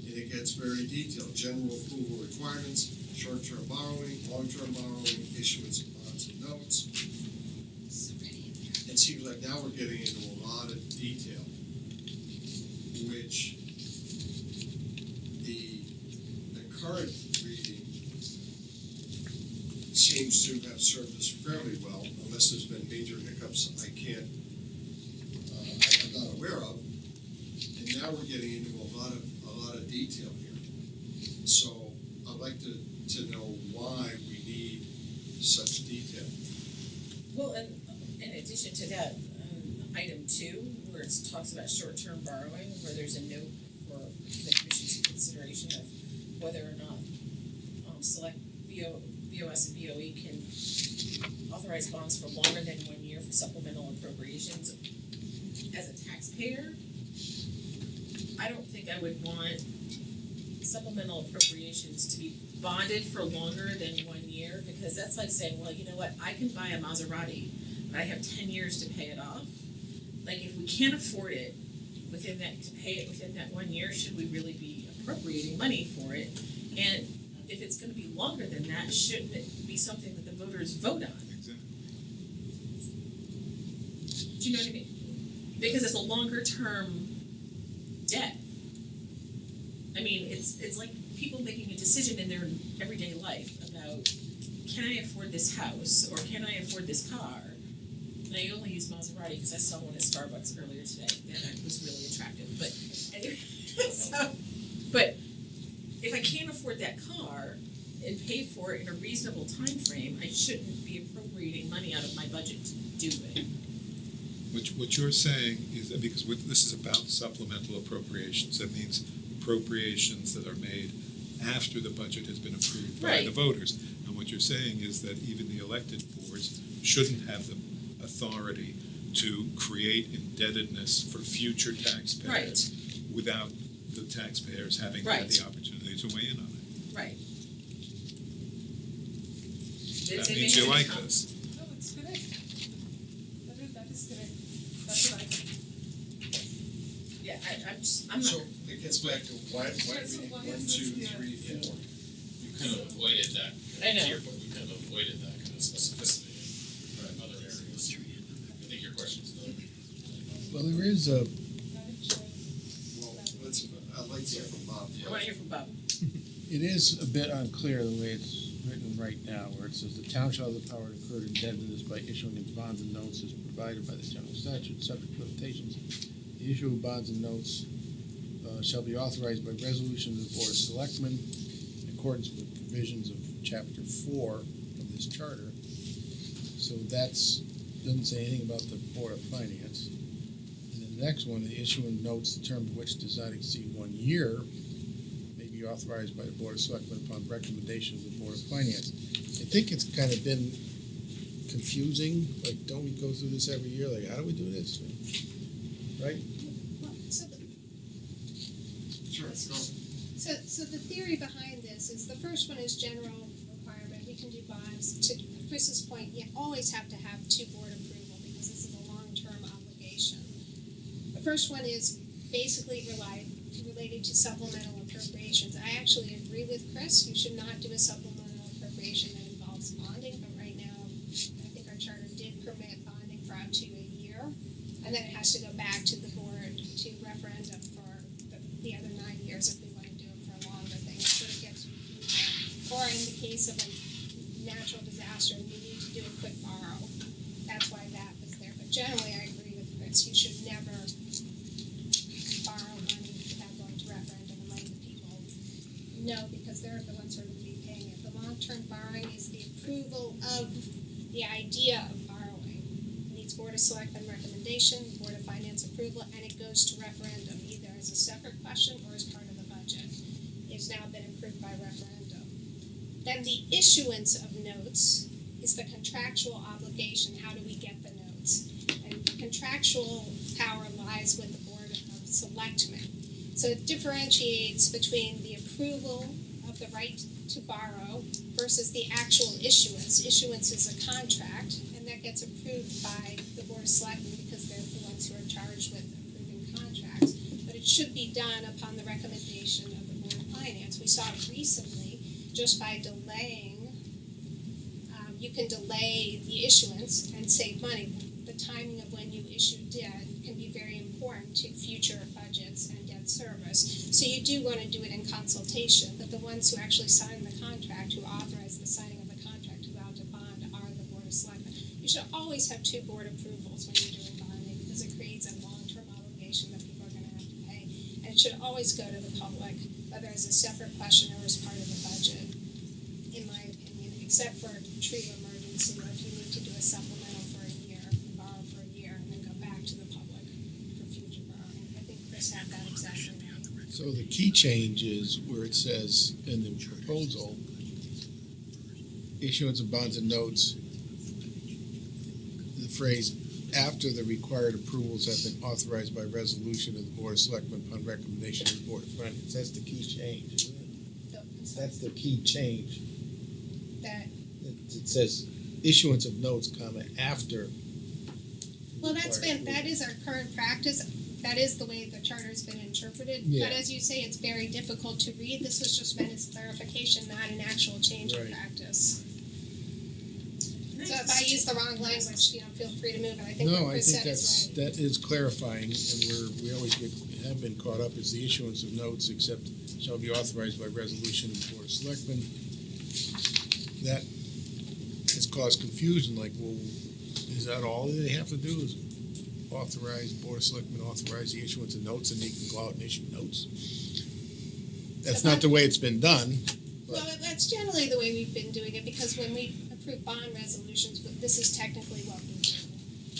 and it gets very detailed. General approval requirements, short-term borrowing, long-term borrowing, issuance of bonds and notes. It seems like now we're getting into a lot of detail, which the current reading seems to have served us fairly well, unless there's been major hiccups I'm not aware of. And now we're getting into a lot of detail here. So I'd like to know why we need such detail. Well, and in addition to that, item 2, where it talks about short-term borrowing, where there's a note for the commission's consideration of whether or not select BOS and BOE can authorize bonds for longer than 1 year for supplemental appropriations. As a taxpayer, I don't think I would want supplemental appropriations to be bonded for longer than 1 year, because that's like saying, well, you know what, I can buy a Maserati, but I have 10 years to pay it off. Like, if we can't afford it to pay it within that 1 year, should we really be appropriating money for it? And if it's gonna be longer than that, shouldn't it be something that the voters vote on? Exactly. Do you know what I mean? Because it's a longer term debt. I mean, it's like people making a decision in their everyday life about, can I afford this house, or can I afford this car? And I only use Maserati because I saw one at Starbucks earlier today that was really attractive. But anyway, but if I can't afford that car, and pay for it in a reasonable time frame, I shouldn't be appropriating money out of my budget to do it. What you're saying is that because this is about supplemental appropriations, that means appropriations that are made after the budget has been approved by the Right. voters. And what you're saying is that even the elected boards shouldn't have the authority to create indebtedness for future taxpayers without the taxpayers having had the opportunity to weigh in on it. Right. That means you like this. No, it's correct. That is correct. That's what I think. Yeah, I'm So not, it gets back to why So we need why 1, is 2, this 3, here? 4. You kind of avoided that. I know. To your point, we kind of avoided that kind of specificity in other areas. I think your question's still. Well, there is a, Madam Chair. Well, I'd like to hear from Bob. I wanna hear from Bob. it is a bit unclear the way it's written right now, where it says the town shall have the power to incur indebtedness by issuing its bonds and notes as provided by the general statute, subject to limitations. The issue of bonds and notes shall be authorized by resolution of the Board of Selectmen in accordance with provisions of Chapter 4 of this charter. So doesn't say anything about the Board of Finance. And then the next one, the issuing notes, the term of which does not exceed 1 year, may be authorized by the Board of Selectmen upon recommendation of the Board of Finance. I think it's kind of been confusing, like, don't we go through this every year, like, how do we do this? Right? So the theory behind this is the first one is general requirement, we can do bonds. To Chris's point, you always have to have two board approval because this is a long-term obligation. The first one is basically related to supplemental appropriations. I actually agree with Chris, you should not do a supplemental appropriation that involves bonding, but right now, I think our charter did permit bonding for up to a year. And then it has to go back to the board to referendum for the other 9 years if we want to do it for a longer thing. It sort of gets, or in the case of a natural disaster and you need to do a quick borrow, that's why that was there. But generally, I agree with Chris, you should never borrow money without going to referendum and letting the people know because they're the ones who are going to be paying it. The long-term borrowing is the approval of the idea of borrowing. It needs Board of Selectmen recommendation, Board of Finance approval, and it goes to referendum, either as a separate question or as part of the budget. It's now been approved by referendum. Then the issuance of notes is the contractual obligation. How do we get the notes? And the contractual power lies with the Board of Selectmen. So it differentiates between the approval of the right to borrow versus the actual issuance. Issuance is a contract, and that gets approved by the Board of Selectmen because they're the ones who are charged with approving contracts. But it should be done upon the recommendation of the Board of Finance. We saw it recently, just by delaying, you can delay the issuance and save money. The timing of when you issue debt can be very important to future budgets and debt service. So you do want to do it in consultation, but the ones who actually sign the contract, who authorize the signing of the contract, who out to bond, are the Board of Selectmen. You should always have two board approvals when you're doing bonding because it creates a long-term obligation that people are going to have to pay. And it should always go to the public, whether as a separate question or as part of the budget, in my opinion, except for true emergency, or if you need to do a supplemental for a year, and borrow for a year, and then go back to the public for future borrowing. I think Chris had that exactly right. so the key change is where it says in the proposal, issuance of bonds and notes, the phrase, after the required approvals have been authorized by resolution of the Board of Selectmen upon recommendation of the Board of Finance. That's the key change, isn't it? That's the key change. That, It says issuance of notes, comma, after. well, that is our current practice. That is the way the charter's been interpreted. Yeah. But as you say, it's very difficult to read. This was just meant as clarification, not an actual change of Right. practice. So if I use the wrong language, feel free to move it. I think No, what I Chris think said is right. that is clarifying, and we always have been caught up as the issuance of notes, except shall be authorized by resolution of the Board of Selectmen. That has caused confusion, like, well, is that all they have to do is authorize, Board of Selectmen authorize the issuance of notes and they can go out and issue notes? That's not the way it's been done. Well, that's generally the way we've been doing it, because when we approve bond resolutions, this is technically what we do.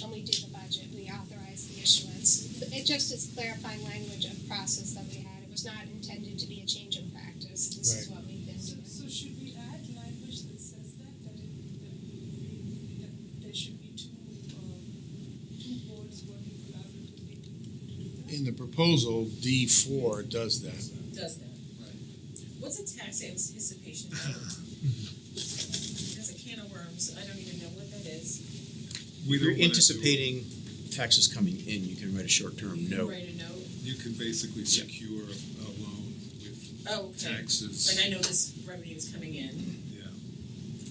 When we do the budget, we authorize the issuance. It just is clarifying language of process that we had. It was not intended to be a change in practice. This is what we've been doing. So should we add language that says that there should be two boards working collaboratively? In the proposal, D4 does that. Does that. What's a tax anticipation note? That's a can of worms. I don't even know what that is. If you're anticipating taxes coming in, you can write a short-term You can note. write a note. You can basically secure a loan with Oh, okay. taxes. Like I know this revenue is coming in.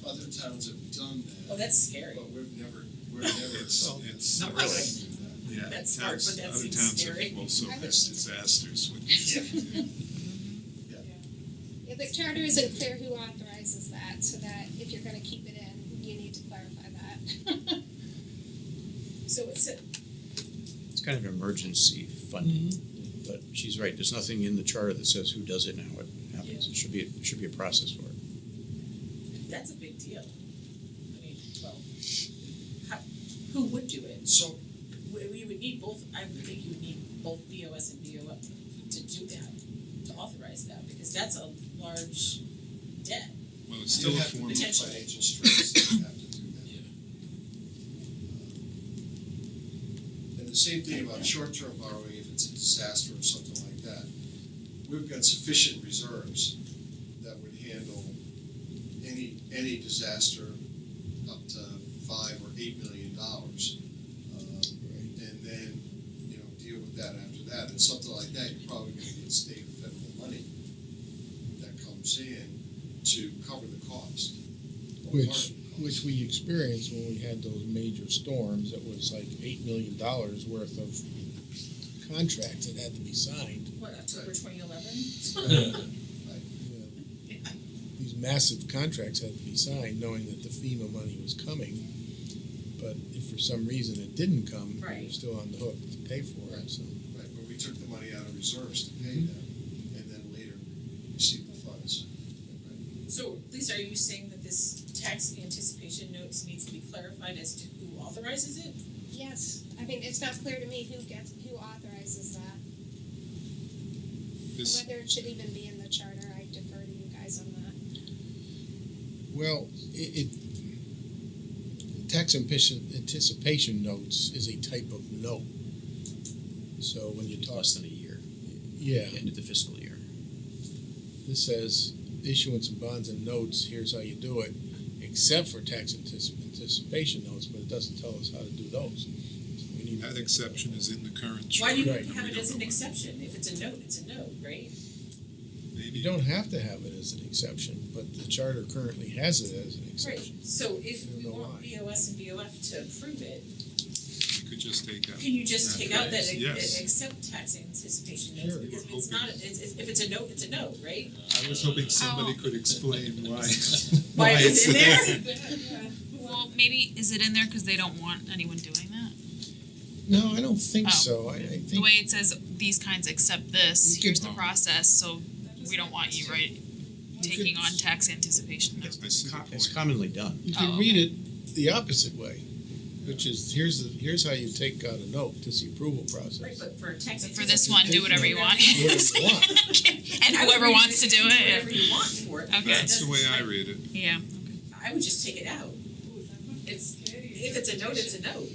Other towns have done that. Oh, that's scary. But we've never. It's Not really. Yeah, That's smart, but that other seems towns scary. have also had disasters with. Yeah, the charter isn't clear who authorizes that, so that if you're gonna keep it in, you need to clarify that. So it's It's kind of emergency funding, but she's right, there's nothing in the charter that says who does it and how it happens. It should be a process for it. that's a big deal. I mean, well, who would do it? So We would need both. I would think you would need both BOS and BOF to do that, to authorize that, because that's a large debt. Well, it's still a form of Potential. financial stress that you have to do that. And the same thing about short-term borrowing, if it's a disaster or something like that, we've got sufficient reserves that would handle any disaster up to $5 or $8 million. And then, deal with that after that. And something like that, you're probably gonna get state or federal money that comes in to cover the cost. or part of the cost. Which we experienced when we had those major storms. It was like $8 million worth of contracts that had to be signed. What, October 2011? These massive contracts had to be signed, knowing that the FEMA money was coming. But if for some reason it didn't come, we were still on the hook to pay for it. So. Right, but we took the money out of reserves to pay them, and then later received the funds. So, Lisa, are you saying that this tax anticipation notes needs to be clarified as to who authorizes it? Yes, I mean, it's not clear to me who authorizes that. And whether it should even be in the charter, I defer to you guys on that. Well, tax anticipation notes is a type of note. So when you talk less than a year. Yeah. End of the fiscal year. This says issuance of bonds and notes, here's how you do it, except for tax anticipation notes, but it doesn't tell us how to do those. So we need That exception is in the current Why charter. do you have it as an exception? If it's a note, it's a note, right? You don't have to have it as an exception, but the charter currently has it as an exception. Right, so if I don't we know want why. BOS and BOF to approve it, You could just take out. can you just take out that phrase. Yes. accept tax anticipation notes? Sure. Because it's not, if it's a note, it's a note, right? I was hoping somebody could explain why. Why it's in there? Well, maybe, is it in there because they don't want anyone doing that? No, I don't think Oh. so. I The think way it says these kinds accept this, You here's could- the process, so we don't want you, right, taking on tax anticipation notes. It's commonly done. you can Oh, read it the opposite way, which is here's how you take out a note. This is the approval process. Right, but for tax. But for this one, do whatever you want. Whatever you want. And whoever wants to do Whatever it. you want for it. Okay. That's the way I read it. Yeah. I would just take it out. If it's a note, it's a note.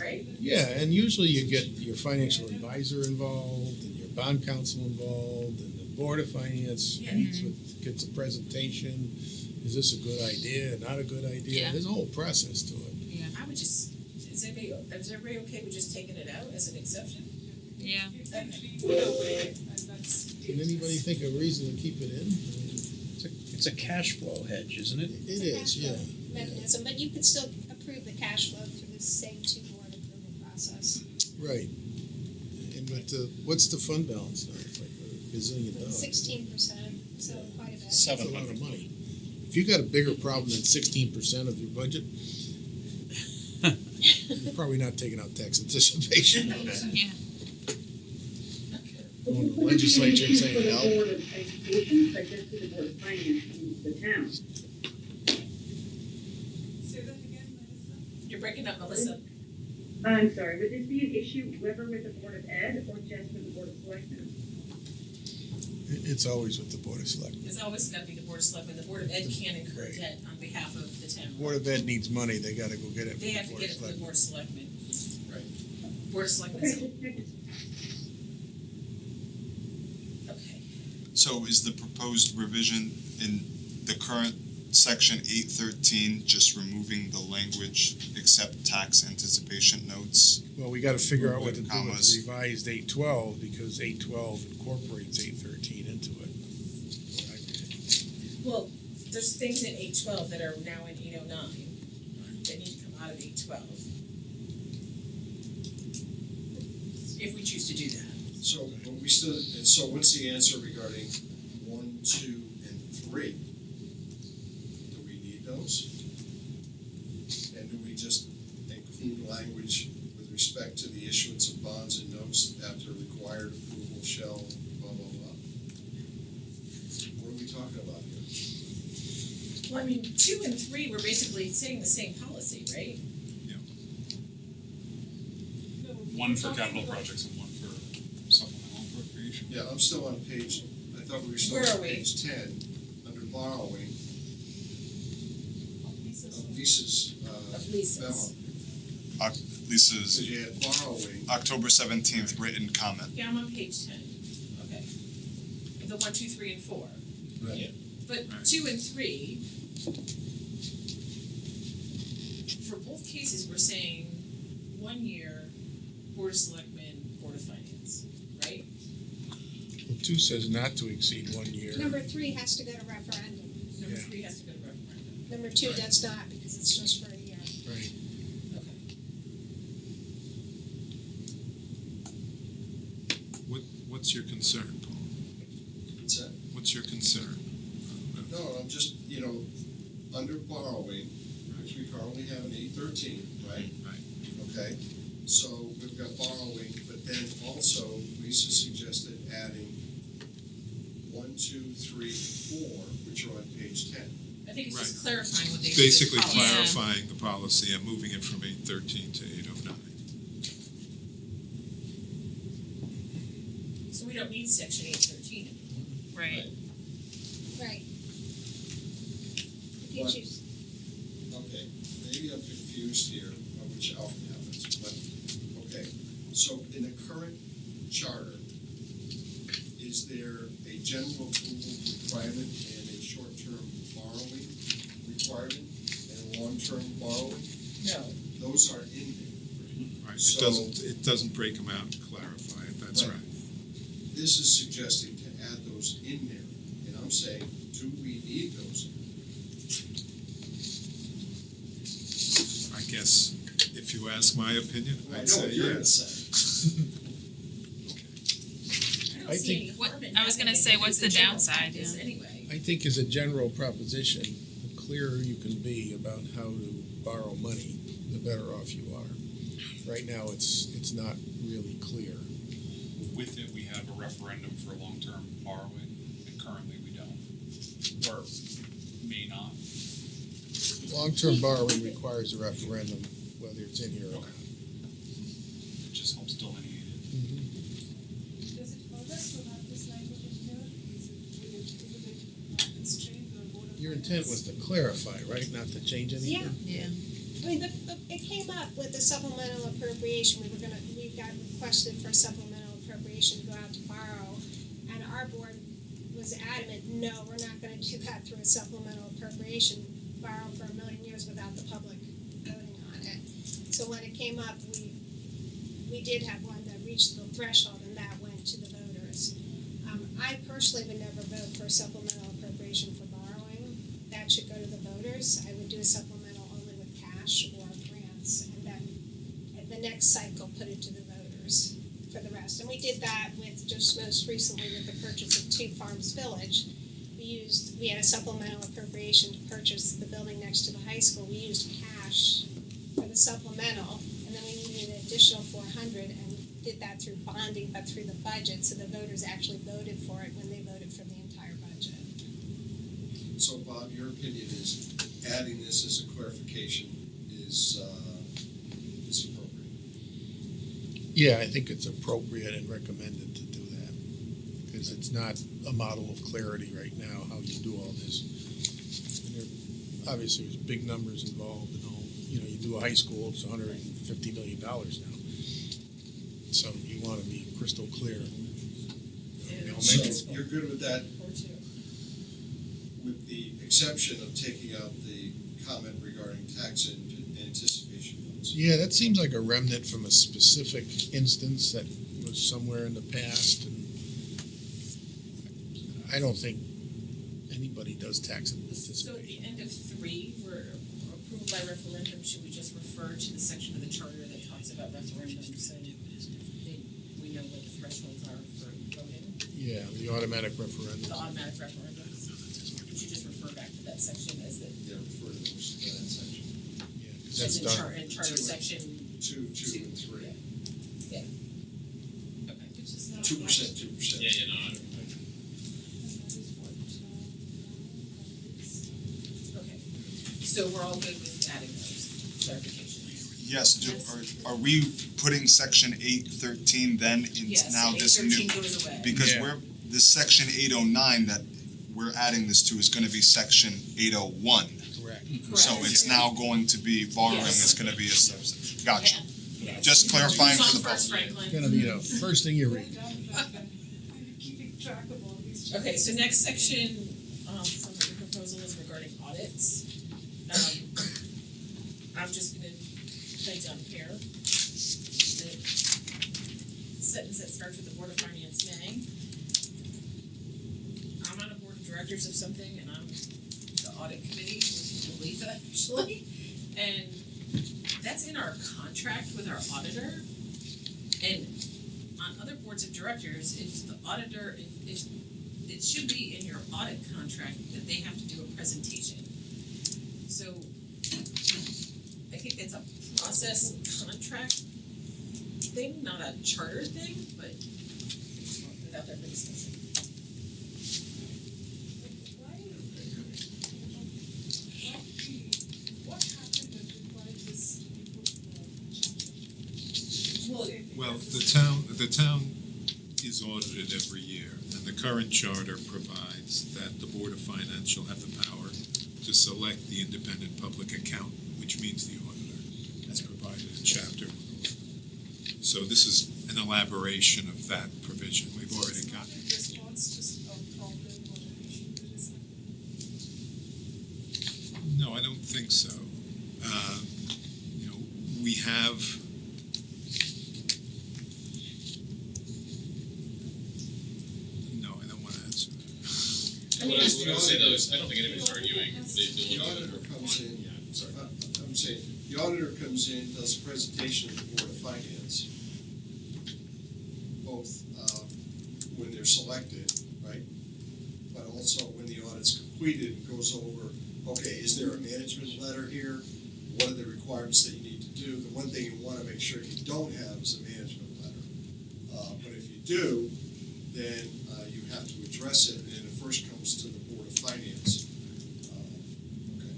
Right? Yeah, and usually you get your financial advisor involved and your bond counsel involved and the board of finance meets with, gets a presentation. Is this a good idea, not a good idea? Yeah. There's a whole process to it. Yeah. I would just, is everybody okay with just taking it out as an exception? Yeah. Can anybody think of a reason to keep it in? I mean, It's a cash flow hedge, isn't it? it is, yeah. Mechanism, but you could still approve the cash flow through the same two-board approval process. Right. And what's the fund balance now? It's like a gazillion dollars. 16%, so quite a bit. That's a lot of money. If you got a bigger problem than 16% of your budget, you're probably not taking out tax anticipation. Yeah. Well, the legislature and saying For the no. Board of Education, but just to the Board of Finance and the town. Say that again, Melissa? You're breaking up, Melissa. I'm sorry, would this be an issue whether with the Board of Ed or just with the Board of Selectmen? It's always with the Board of Selectmen. It's always gotta be the Board of Selectmen. The Board of Ed can't incur debt on behalf of the town. Board of Ed needs money, they gotta go get it from They the have to Board get of it from the Selectmen. Board of Selectmen. Right. Board of Selectmen. Okay, just check it. Okay. So is the proposed revision in the current section 813 just removing the language except tax anticipation notes? Well, we gotta figure out what to do with Commas. the revised 812, because 812 incorporates 813 into it. Well, there's things in 812 that are now in 809 that need to come out of 812. If we choose to do that. So, but we still, and so what's the answer regarding 1, 2, and 3? Do we need those? And do we just include language with respect to the issuance of bonds and notes after required approval shall blah, blah, blah? What are we talking about here? Well, I mean, 2 and 3 were basically saying the same policy, right? No, One for we're capital talking about- projects and one for supplemental appropriation. Yeah, I'm still on page, I thought we were still Where are on we? page 10, under borrowing, Lisa's of one. Lisa's, Of Lisa's. memo. Lisa's So you had borrowing, October 17th written comment. Yeah, I'm on page 10. Okay. The 1, 2, 3, and 4. Right. But Right. 2 and 3, for both cases, we're saying 1 year, Board of Selectmen, Board of Finance, right? Well, 2 says not to exceed 1 year. Number 3 has to go to referendum. Number Yeah. 3 has to go to referendum. Number 2 does not, because it's just for a year. Right. Okay. What's your concern, Paul? what's that? What's your concern? No, I'm just, under borrowing, which we currently have in 813, right? Right. Okay, so we've got borrowing, but then also Lisa suggested adding 1, 2, 3, 4, which are on page 10. I think it's just Right. clarifying what they Basically should do. Yeah. clarifying the policy and moving it from 813 to 809. So we don't need section 813 anymore. Right. Right. If you But- choose. Okay, maybe I'm confused here, which often happens, but, okay. So in the current charter, is there a general approval requirement and a short-term borrowing requirement and a long-term borrowing? No. Those are in there. Right, So- it doesn't break them out and clarify it, that's Right. right. This is suggesting to add those in there, and I'm saying, do we need those? I guess if you ask my opinion, I I'd know say what you're gonna yes. say. I don't I see think- any harm in I was gonna having it say, if what's it's a the general downside, practice yeah. Anyway. I think as a general proposition, the clearer you can be about how to borrow money, the better off you are. Right now, it's not really clear. With it, we have a referendum for long-term borrowing, and currently we don't, or may not. Long-term borrowing requires a referendum, whether it's in here or not. It just helps delineate it. Does it hurt us to have this language in here? Will it constrain the Board of Your intent was to clarify, right, not to change anything? Yeah. I mean, it came up with the supplemental appropriation, we got requested for a supplemental appropriation to go out to borrow, and our board was adamant, no, we're not gonna do that through a supplemental appropriation, borrow for a million years without the public voting on it. So when it came up, we did have one that reached the threshold, and that went to the voters. I personally would never vote for a supplemental appropriation for borrowing, that should go to the voters. I would do a supplemental only with cash or grants, and then at the next cycle, put it to the voters for the rest. And we did that with, just most recently with the purchase of 2 Farms Village. We had a supplemental appropriation to purchase the building next to the high school. We used cash for the supplemental, and then we needed an additional $400, and did that through bonding, but through the budget, so the voters actually voted for it when they voted for the entire budget. So Bob, your opinion is adding this as a clarification is appropriate? Yeah, I think it's appropriate and recommended to do that, because it's not a model of clarity right now, how you do all this. And obviously, there's big numbers involved and all, you do a high school, it's $150 million now. So you wanna be crystal clear. So you're good with that, with the exception of taking out the comment regarding tax anticipation notes? Yeah, that seems like a remnant from a specific instance that was somewhere in the past, and I don't think anybody does tax So at anticipation. the end of 3, we're approved by referendum, should we just refer to the section of the charter that talks about referendums so we know what the thresholds are for voting? Yeah, the automatic referendum. The automatic referendums, we should just refer back to that section as the. Yeah, refer to those, that section. Yeah, 'cause that's in done. in charter section. 2, and 3. Yeah. Okay. Which is not. 2%, 2%. Yeah, no, I don't. And that is what, Okay. So we're all good with adding those clarifications? Yes, are we putting section 813 then into Yes, now this new? 813 goes away. Because Yeah. this section 809 that we're adding this to is gonna be section 801. Correct. So Correct. it's now going to be borrowing, Yes. it's gonna be a subset. Gotcha. Yeah. Just clarifying Who's for on the first, public. Franklin? Gonna be the first thing you read. keeping track of all these. Okay, so next section, from the proposal is regarding audits. I'm just gonna play down here. The sentence that starts with the Board of Finance may. I'm on a board of directors of something and I'm the audit committee with Letha actually. And that's in our contract with our auditor. And on other boards of directors, if the auditor, if it should be in your audit contract that they have to do a presentation. So I think that's a process contract thing, not a charter thing, but I just want to put it out there for discussion. What happened that required this to be put in the charter? Well, the town is audited every year, and the current charter provides that the Board of Finance shall have the power to select the independent public accountant, which means the auditor, as provided in chapter 111. So this is an elaboration of that provision. We've already got. It's not in response to a problem or an issue that is happening. No, I don't think so. We have. No, I don't want to answer that. What I was gonna say though is, I don't think anybody's arguing the ability The to. auditor comes in. Yeah, sorry. I'm saying, the auditor comes in, does a presentation to the Board of Finance, both when they're selected, right? But also when the audit's completed, goes over, okay, is there a management letter here? What are the requirements that you need to do? The one thing you wanna make sure you don't have is a management letter. But if you do, then you have to address it, and it first comes to the Board of Finance. Okay.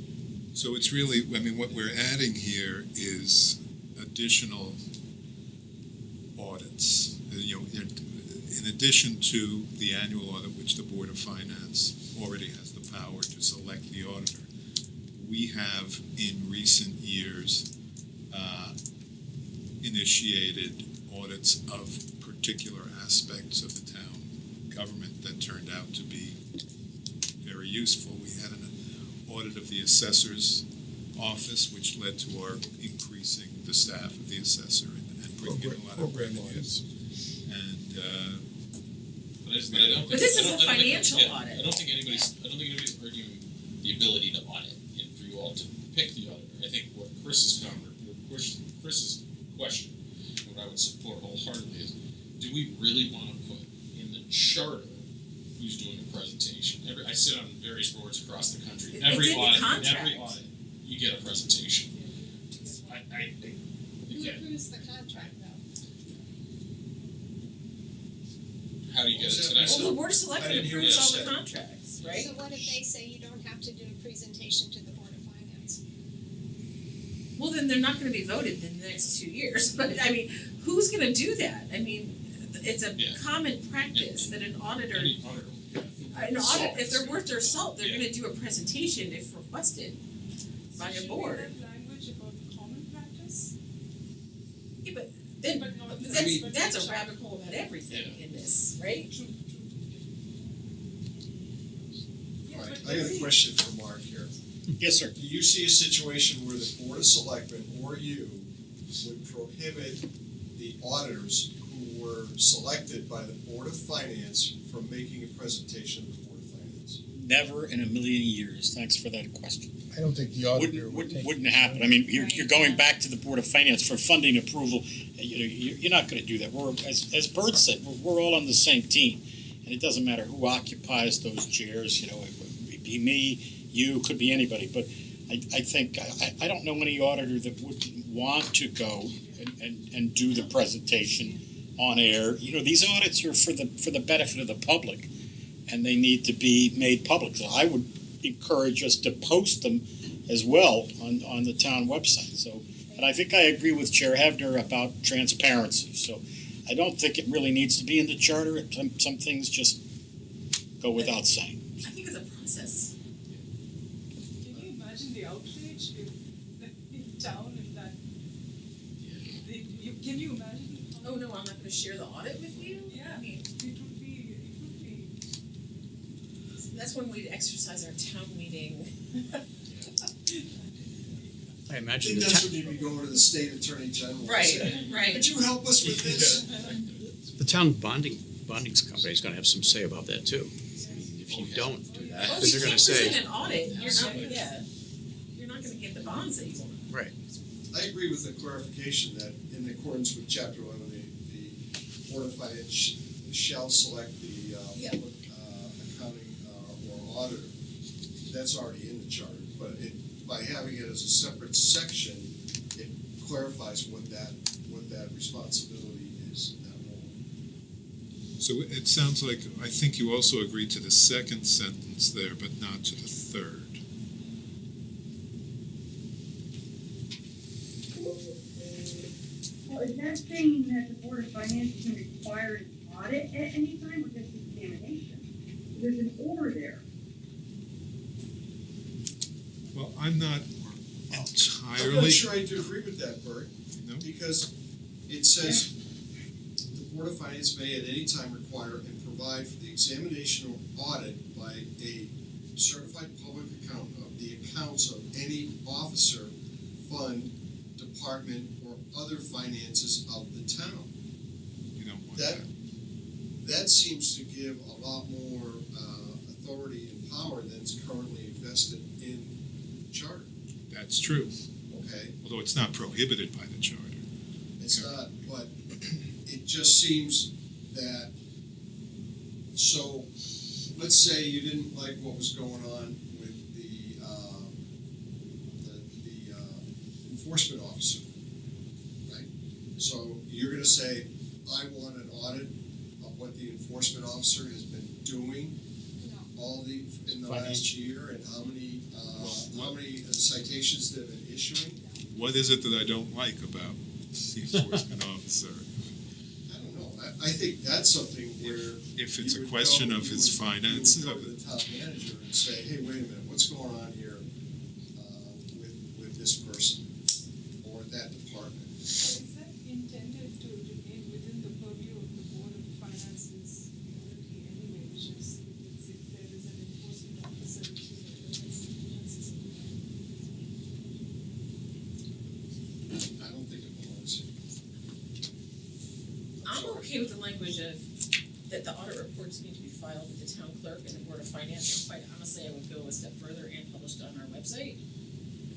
So it's really, I mean, what we're adding here is additional audits. In addition to the annual audit, which the Board of Finance already has the power to select the auditor, we have in recent years initiated audits of particular aspects of the town government that turned out to be very useful. We had an audit of the assessor's office, which led to our increasing the staff of the assessor and bringing in a lot of revenues. And But this is a financial I audit. don't think anybody's arguing the ability to audit and for you all to pick the auditor. I think what Chris's question, what I would support wholeheartedly is, do we really want to put in the charter who's doing the presentation? I sit on various boards across the country. It's Every in the audit, contract. you get a presentation. Who approves the contract though? how do you get it to that? Well, the board of selectmen I didn't hear approves what all you the said. contracts, right? So what if they say you don't have to do a presentation to the Board of Finance? Well, then they're not gonna be voted in the next 2 years, but I mean, who's gonna do that? I mean, it's a Yeah. common practice that an auditor, Any auditor, if they're worth their salt, they're gonna do a presentation if requested by a board. Should we have language about common practice? Yeah, but then, But not- that's a rabbit hole about everything in this, right? True, true. Yeah, Alright, but I got a see- question for Mark here. Yes, sir. Do you see a situation where the Board of Selectmen or you would prohibit the auditors who were selected by the Board of Finance from making a presentation to the Board of Finance? Never in a million years. Thanks for that question. I don't think the auditor would take. Wouldn't happen. I mean, you're going back to the Board of Finance for funding approval. You know, you're not gonna do that. We're, as Bert said, we're all on the same team. And it doesn't matter who occupies those chairs, you know, it would be me, you, could be anybody. But I think, I don't know any auditor that wouldn't want to go and do the presentation on air. You know, these audits are for the benefit of the public, and they need to be made public. So I would encourage us to post them as well on the town website. So, and I think I agree with Chair Hebner about transparency. So I don't think it really needs to be in the charter. Some things just go without saying. I think it's a process. Can you imagine the outrage if in town if that? Can you imagine? Oh, no, I'm not gonna share the audit with you? Yeah. I mean, It would be. that's when we'd exercise our town meeting. I I imagine think the that's ta- when you'd be going to the State Attorney General and Right, say, right. could you help us with this? the town bonding company is gonna have some say about that too. I mean, if you don't do that, Well, then if they're you gonna can't say, present an audit, you're not gonna get the bonds that you want. right. I agree with the clarification that in accordance with chapter 11, the Board of Finance shall select the public accounting or auditor. That's already in the charter, but by having it as a separate section, it clarifies what that responsibility is, that role. So it sounds like, I think you also agreed to the second sentence there, but not to the third. Well, is that saying that the Board of Finance can require an audit at any time or just examination? There's an order there. Well, I'm not I'm not entirely, sure I do agree with that, Bert, no? because it says the Board of Finance may at any time require and provide for the examination or audit by a certified public accountant of the accounts of any officer, fund, department, or other finances of the town. You don't want That, that. that seems to give a lot more authority and power than is currently invested in the charter, That's true, okay? although it's not prohibited by the charter. It's Yeah. not, but it just seems that, so, let's say you didn't like what was going on with the enforcement officer, right? So you're gonna say, I want an audit of what the enforcement officer has been doing in the last year, and how many citations they've been issuing? What is it that I don't like about the enforcement officer? I don't know, I think that's something where If it's you a would question go- of you his would- finances, You would go to the top manager and say, hey, wait a minute, what's going on here with this person or that department? Is that intended to remain within the purview of the Board of Finance's authority anyway, which is, if there is an enforcement officer, which is an emergency. I don't think it belongs here. I'm okay with the language of that the audit reports need to be filed with the town clerk and the Board of Finance, and quite honestly, I would go a step further and published on our website.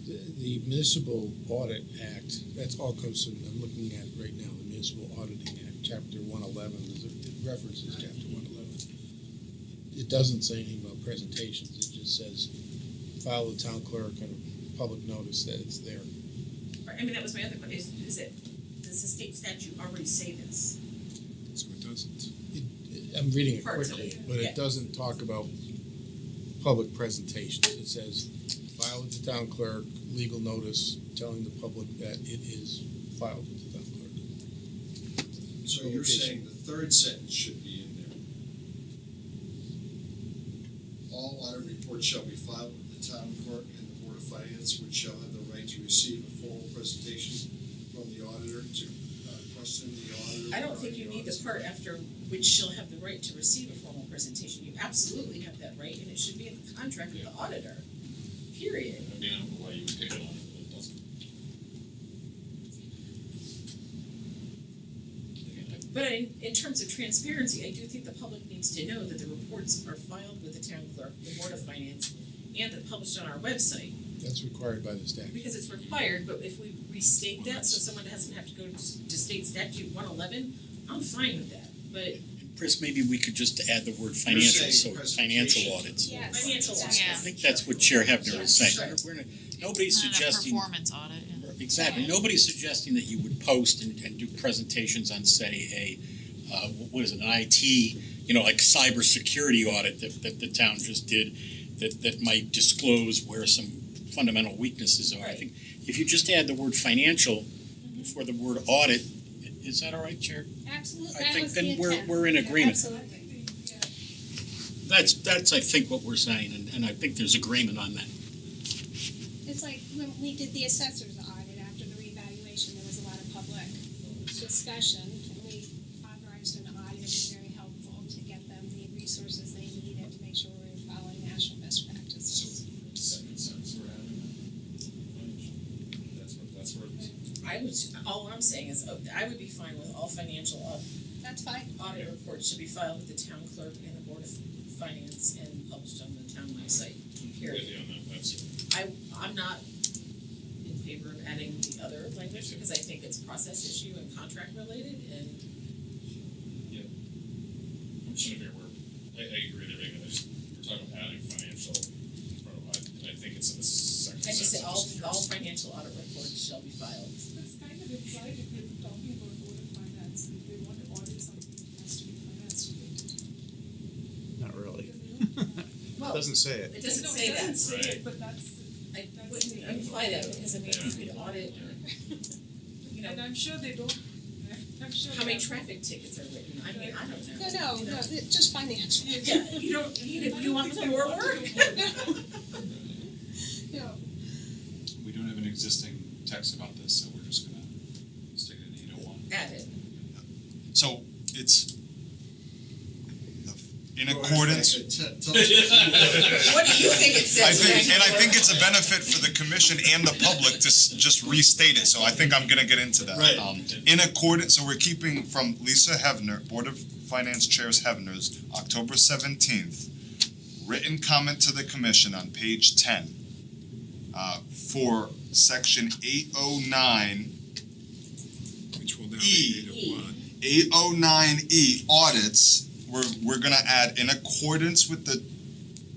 The Municipal Audit Act, that's all comes from, I'm looking at right now, the Municipal Auditing Act, chapter 111, it references chapter 111. It doesn't say anything about presentations, it just says, file with town clerk and a public notice that it's there. Right, I mean, that was my other question, does the state statute already say this? So it doesn't. I'm reading it Parts of quickly, it, but yeah. it doesn't talk about public presentations. It says, file with the town clerk, legal notice telling the public that it is filed with the town clerk. So you're saying the third sentence should be in there. All audit reports shall be filed with the town clerk and the Board of Finance, which shall have the right to receive a formal presentation from the auditor to question the auditor. I don't think you need the part after which shall have the right to receive a formal presentation. You absolutely have that right, and it should be in the contract with the auditor, period. I mean, I don't know why you would pick it on it, but it doesn't. But in terms of transparency, I do think the public needs to know that the reports are filed with the town clerk, the Board of Finance, and they're published on our website, That's required by the statute. because it's required, but if we restate that, so someone doesn't have to go to state statute 111, I'm fine with that, but Chris, maybe we could just add the word You're financial, saying so financial presentation. audits. Yes. financial audits. Yeah. I think that's what Chair Hefner is saying. Right. Nobody's Not a suggesting. performance audit, yeah. Exactly, nobody's suggesting that you would post and do presentations on, say, what is it, an IT, like cybersecurity audit that the town just did, that might disclose where some fundamental weaknesses are. I Right. think if you just add the word financial before the word audit, is that all right, Chair? Absolutely, I that think was the then intent. we're in agreement. Absolutely. That's I think what we're saying, and I think there's agreement on that. It's like when we did the assessor's audit after the revaluation, there was a lot of public discussion, and we authorized an audit. It was very helpful to get them the resources they needed to make sure we were following national best practices. Second sentence we're having that. That's where all I'm saying is, I would be fine with all financial That's fine. audit reports should be filed with the town clerk and the Board of Finance and published on the town website, period. with you on that, that's. I'm not in favor of adding the other language because I think it's process issue and contract related, and I'm just trying to figure where, I agree with everything, we're talking about adding financial, I think it's in the second I just say sentence. all financial audit reports shall be filed. That's kind of implied if you're talking about Board of Finance, if they want to audit something, it has to be finance related. Not really. Well, Doesn't say it. It doesn't No, say it doesn't that. say Right. it, but that's, I wouldn't imply that because I mean, you could audit, and I'm sure they don't, I'm sure. how many they- traffic tickets are written. I mean, I don't know. No, just financial. Yeah, you don't need it. You want some more work? No. We don't have an existing text about this, so we're just gonna stick it in 801. Add it. So it's in Go ahead, accordance. Frank, tell us What do you think it says? I think it's a benefit for the commission and the public to just restate it, so I think I'm gonna get into that. Right. In accordance, so we're keeping from Lisa Hefner, Board of Finance Chair's Hefner's, October 17th, written comment to the commission on page 10, for section 809, Which will now E. be 801. 809E audits, we're gonna add in accordance with the,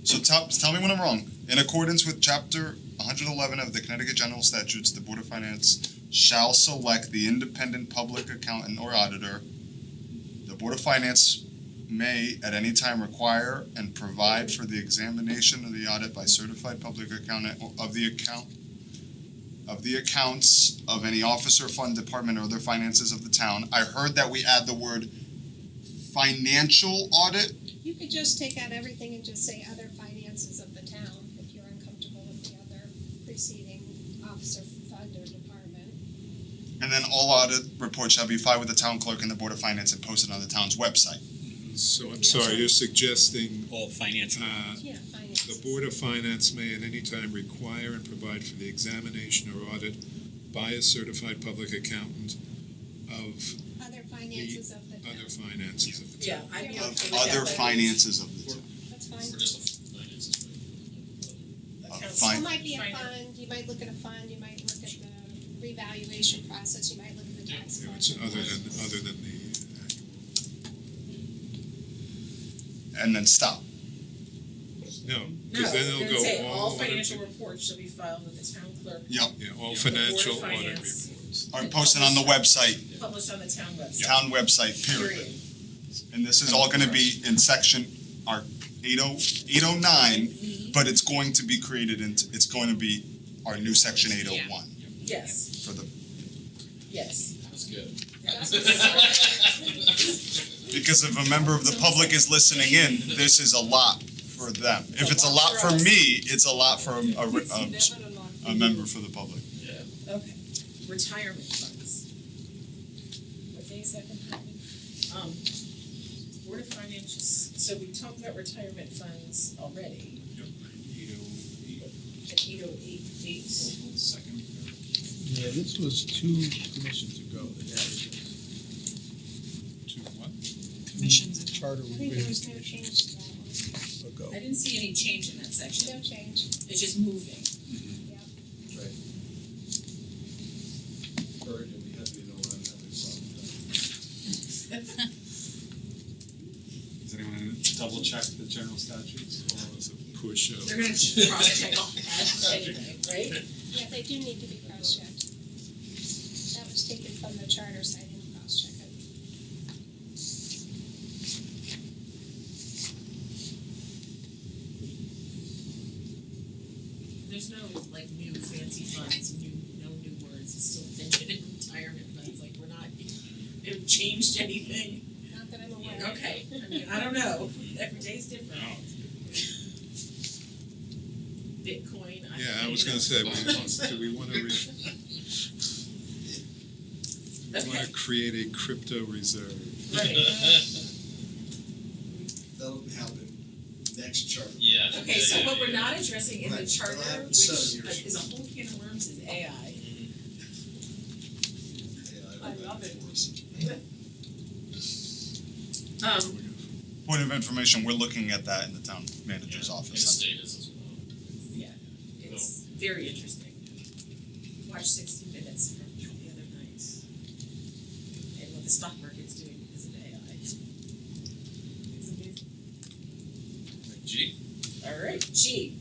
so tell me when I'm wrong. In accordance with chapter 111 of the Connecticut General Statutes, the Board of Finance shall select the independent public accountant or auditor. The Board of Finance may at any time require and provide for the examination of the audit by certified public accountant of the accounts of any officer, fund, department, or other finances of the town. I heard that we add the word financial audit. You could just take out everything and just say other finances of the town if you're uncomfortable with the other preceding officer, fund, or department. And then all audit reports shall be filed with the town clerk and the Board of Finance and posted on the town's website. So I'm sorry, you're suggesting All financial. Yeah, finance. the Board of Finance may at any time require and provide for the examination or audit by a certified public accountant of Other finances of the town. other finances of the Yeah, town. I'd be Yeah. okay with that. Other but finances of the town. That's fine. We're just a finances, accounts- fine. It might be a Fine. fund, you might look at a fund, you might look at the revaluation process, you might look at the tax You know, collection. it's other than the annual. And then stop. No, No, because then it'd it'll say go all all audit, financial reports shall be filed with the town clerk, yeah, all Yeah. financial Board of audit Finance. reports. Are posted on the website, published on the town website. town website, period. And this is all gonna be in section, our 809, but it's going to be created into, it's going to be our new section 801 Yes, for the, yes. That was good. because if a member of the public is listening in, this is a lot for them. If it's a lot for me, it's a lot for a member for the public. Okay, retirement funds. What day is that gonna happen? Board of Finance, so we talked about retirement funds already at 8:08. Second. Yeah, this was 2 commissions ago that added this. To what? Commissions and Charter I think there was revision no change to that one. ago. I didn't see any change in that section, No change. it's just moving. Or it'd be happy to know I'm having some. Does anyone double check the general statutes or is it push? They're gonna cross-check all that anyway, right? Yeah, they do need to be cross-checked. That was taken from the charter, so I didn't cross-check it. There's no like new fancy funds, no new words, it's still pension and retirement funds, like we're not, it changed anything. Not that I'm aware of. Okay, I mean, I don't know, every day's different. Bitcoin, Yeah, I was gonna say, do we wanna wanna create a crypto reserve? Right, That'll happen next charter. Yeah. okay, so what we're not addressing in the Right, charter, that'll happen which 7 years is a whole can of worms, is AI. Yeah, I love it. it. Point of information, we're looking at that in the town manager's And office. state is as well. Yeah, it's very interesting. Watch 60 Minutes from the other night. And what the stock market's doing because of AI. It's amazing. G. Alright, G.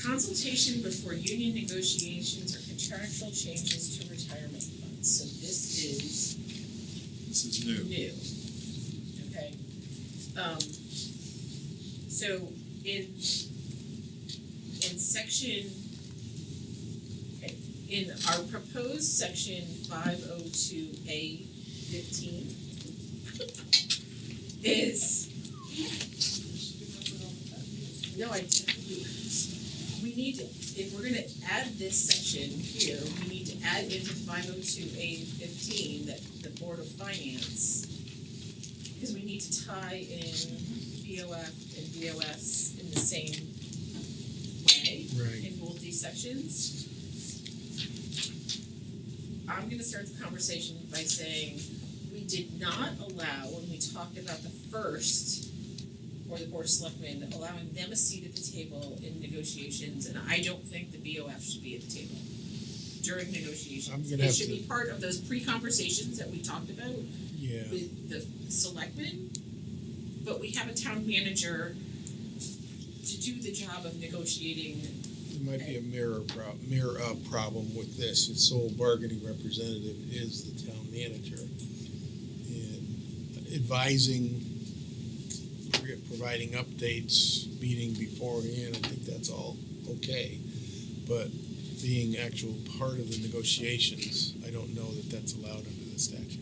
Consultation before union negotiations or contractual changes to retirement funds. So this is This is new. new. Okay. So in section, okay, in our proposed section 502A15 is, no, we need to, if we're gonna add this section here, we need to add into 502A15 that the Board of Finance, because we need to tie in BOF and BOS in the same way Right. in both these sections. I'm gonna start the conversation by saying, we did not allow, when we talked about the first, or the Board of Selectmen, allowing them a seat at the table in negotiations, and I don't think the BOF should be at the table during negotiations. I'm gonna It have should to- be part of those pre-conversations that we talked about Yeah. with the selectmen, but we have a town manager to do the job of negotiating. There might be a mirror problem with this. Its sole bargaining representative is the town manager. And advising, providing updates, meeting beforehand, I think that's all okay. But being actual part of the negotiations, I don't know that that's allowed under the statute.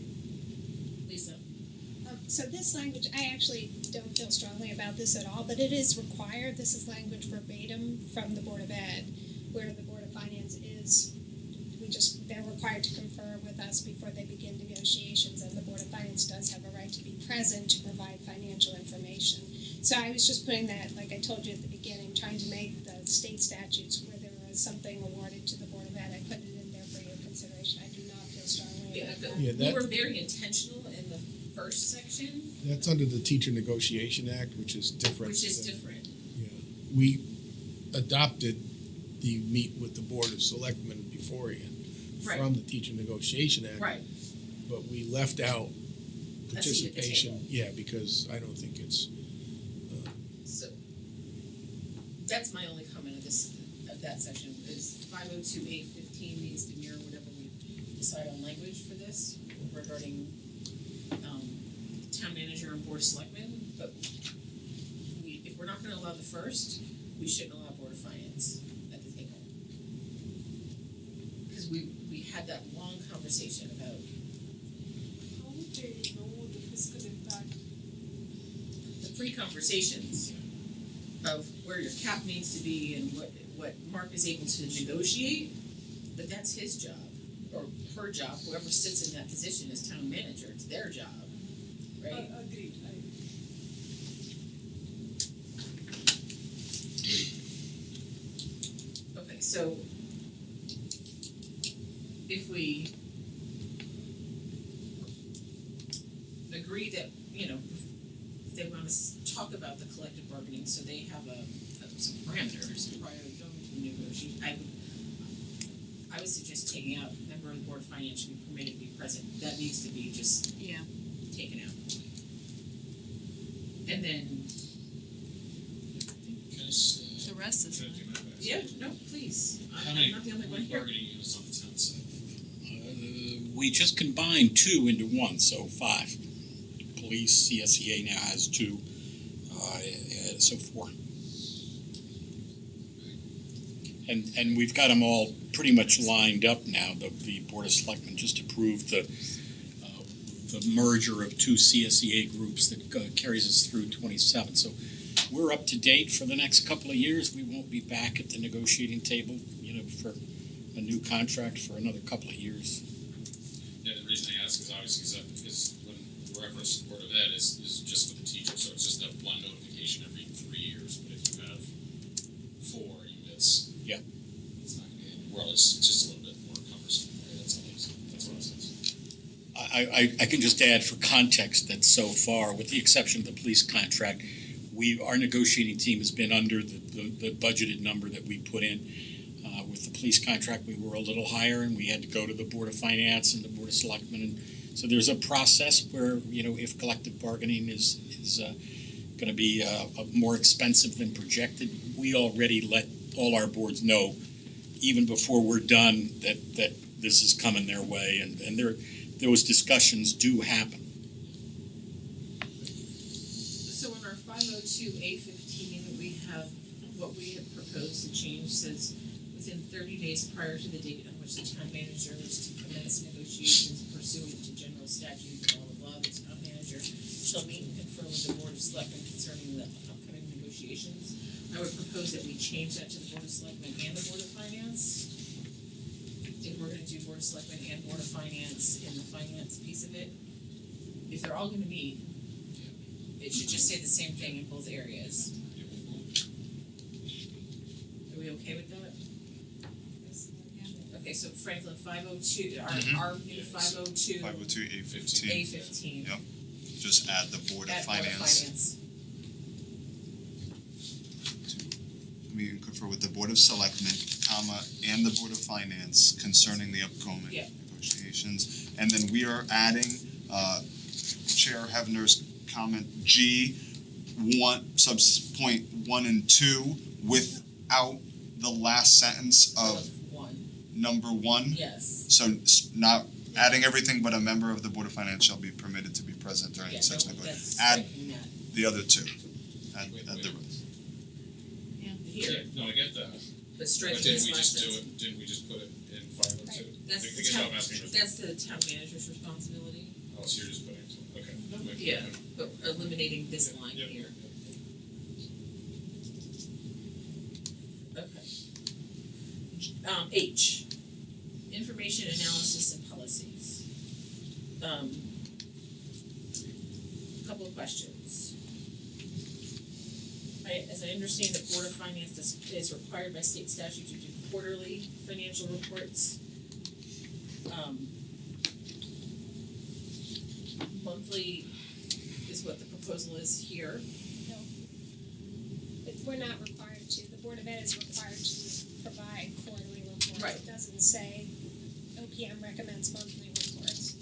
Lisa? So this language, I actually don't feel strongly about this at all, but it is required. This is language verbatim from the Board of Ed, where the Board of Finance is, they're required to confer with us before they begin negotiations, and the Board of Finance does have a right to be present to provide financial information. So I was just putting that, like I told you at the beginning, trying to make the state statutes where there was something awarded to the Board of Ed, I put it in there for your consideration. I do not feel strongly about that. Yeah, We that- were very intentional in the first section, That's under the Teacher Negotiation Act, which is different. which is than- different. We adopted the meet with the Board of Selectmen beforehand Right. from the Teacher Negotiation Act. Right. But we left out A seat at the participation, table. yeah, because I don't think it's, So that's my only comment of that section, is 502A15 needs to mirror whatever we decide on language for this regarding town manager and of Selectmen, but if we're not gonna allow the first, we shouldn't allow Board of Finance at the table. Cause we had that long conversation about How would they know the fiscal impact? the pre-conversations of where your cap needs to be and what Mark is able to negotiate, but that's his job, or her job, whoever sits in that position as town manager, it's their job, right? Agreed, Okay, so if we agree that, if they want to talk about the collective bargaining, so they have some parameters prior to going to negotiate, I would suggest taking out member of the Board of Finance should be permitted to be present. That needs to be just taken out. And then, Can I say? The rest is Can I fine. do my best? yeah, no, please, How I'm many not the only one here. bargaining units on the town side? We just combined 2 into 1, so 5. Police, CSEA now has 2, so 4. And we've got them all pretty much lined up now. The Board of Selectmen just approved the merger of 2 CSEA groups that carries us through 27. So we're up to date for the next couple of years. We won't be back at the negotiating table, for a new contract for another couple of years. Yeah, the reason I ask is obviously because when the reference to Board of Ed is just for the teacher, so it's just that one notification every 3 years. But if you have 4 units, Yeah. it's not gonna be, well, it's just a little bit more cumbersome, right? That's what it says. I can just add for context that so far, with the exception of the police contract, our negotiating team has been under the budgeted number that we put in. With the police contract, we were a little higher, and we had to go to the Board of Finance and the Board of Selectmen. And so there's a process where, if collective bargaining is going to be more expensive than projected, we already let all our boards know, even before we're done, that this is coming their way, and those discussions do happen. So in our 502A15, we have what we have proposed to change says within 30 days prior to the date on which the town manager is to commence negotiations pursuant to general statute, blah, blah, blah, the town manager shall meet and confer with the Board of Selectmen concerning the upcoming negotiations. I would propose that we change that to the Board of Selectmen and the Board of Finance. If we're gonna do Board of Selectmen and Board of Finance in the finance piece of it, if they're all gonna meet, it should just say the same thing in both areas. Are we okay with that? Okay, so Franklin, 502, our new 502. 502A15. A15. Yep. Just add the Board of At Board of Finance. Finance. We confer with the Board of Selectmen, and the Board of Finance concerning the upcoming Yeah. negotiations. And then we are adding, Chair Hefner's comment G, point 1 and 2, without the last sentence of One, number 1. yes. So not adding everything, but a member of the Board of Finance shall be permitted to be present during Yeah, such no, negotiations. that's Add striking that the other 2. Add Wait. the rest. here, Okay, no, I get that. but But striking didn't this we last just do sentence. it, didn't we just put it in 502? That's I the guess what town, I'm asking is, that's the town manager's responsibility. oh, so you're just putting it, okay. Wait, Yeah, but eliminating this line Yep. here. Okay. H, information analysis and policies. Couple of questions. As I understand it, Board of Finance is required by state statute to do quarterly financial reports. Monthly is what the proposal is here. No. We're not required to. The Board of Ed is required to provide quarterly reports. Right. It doesn't say OPM recommends monthly reports.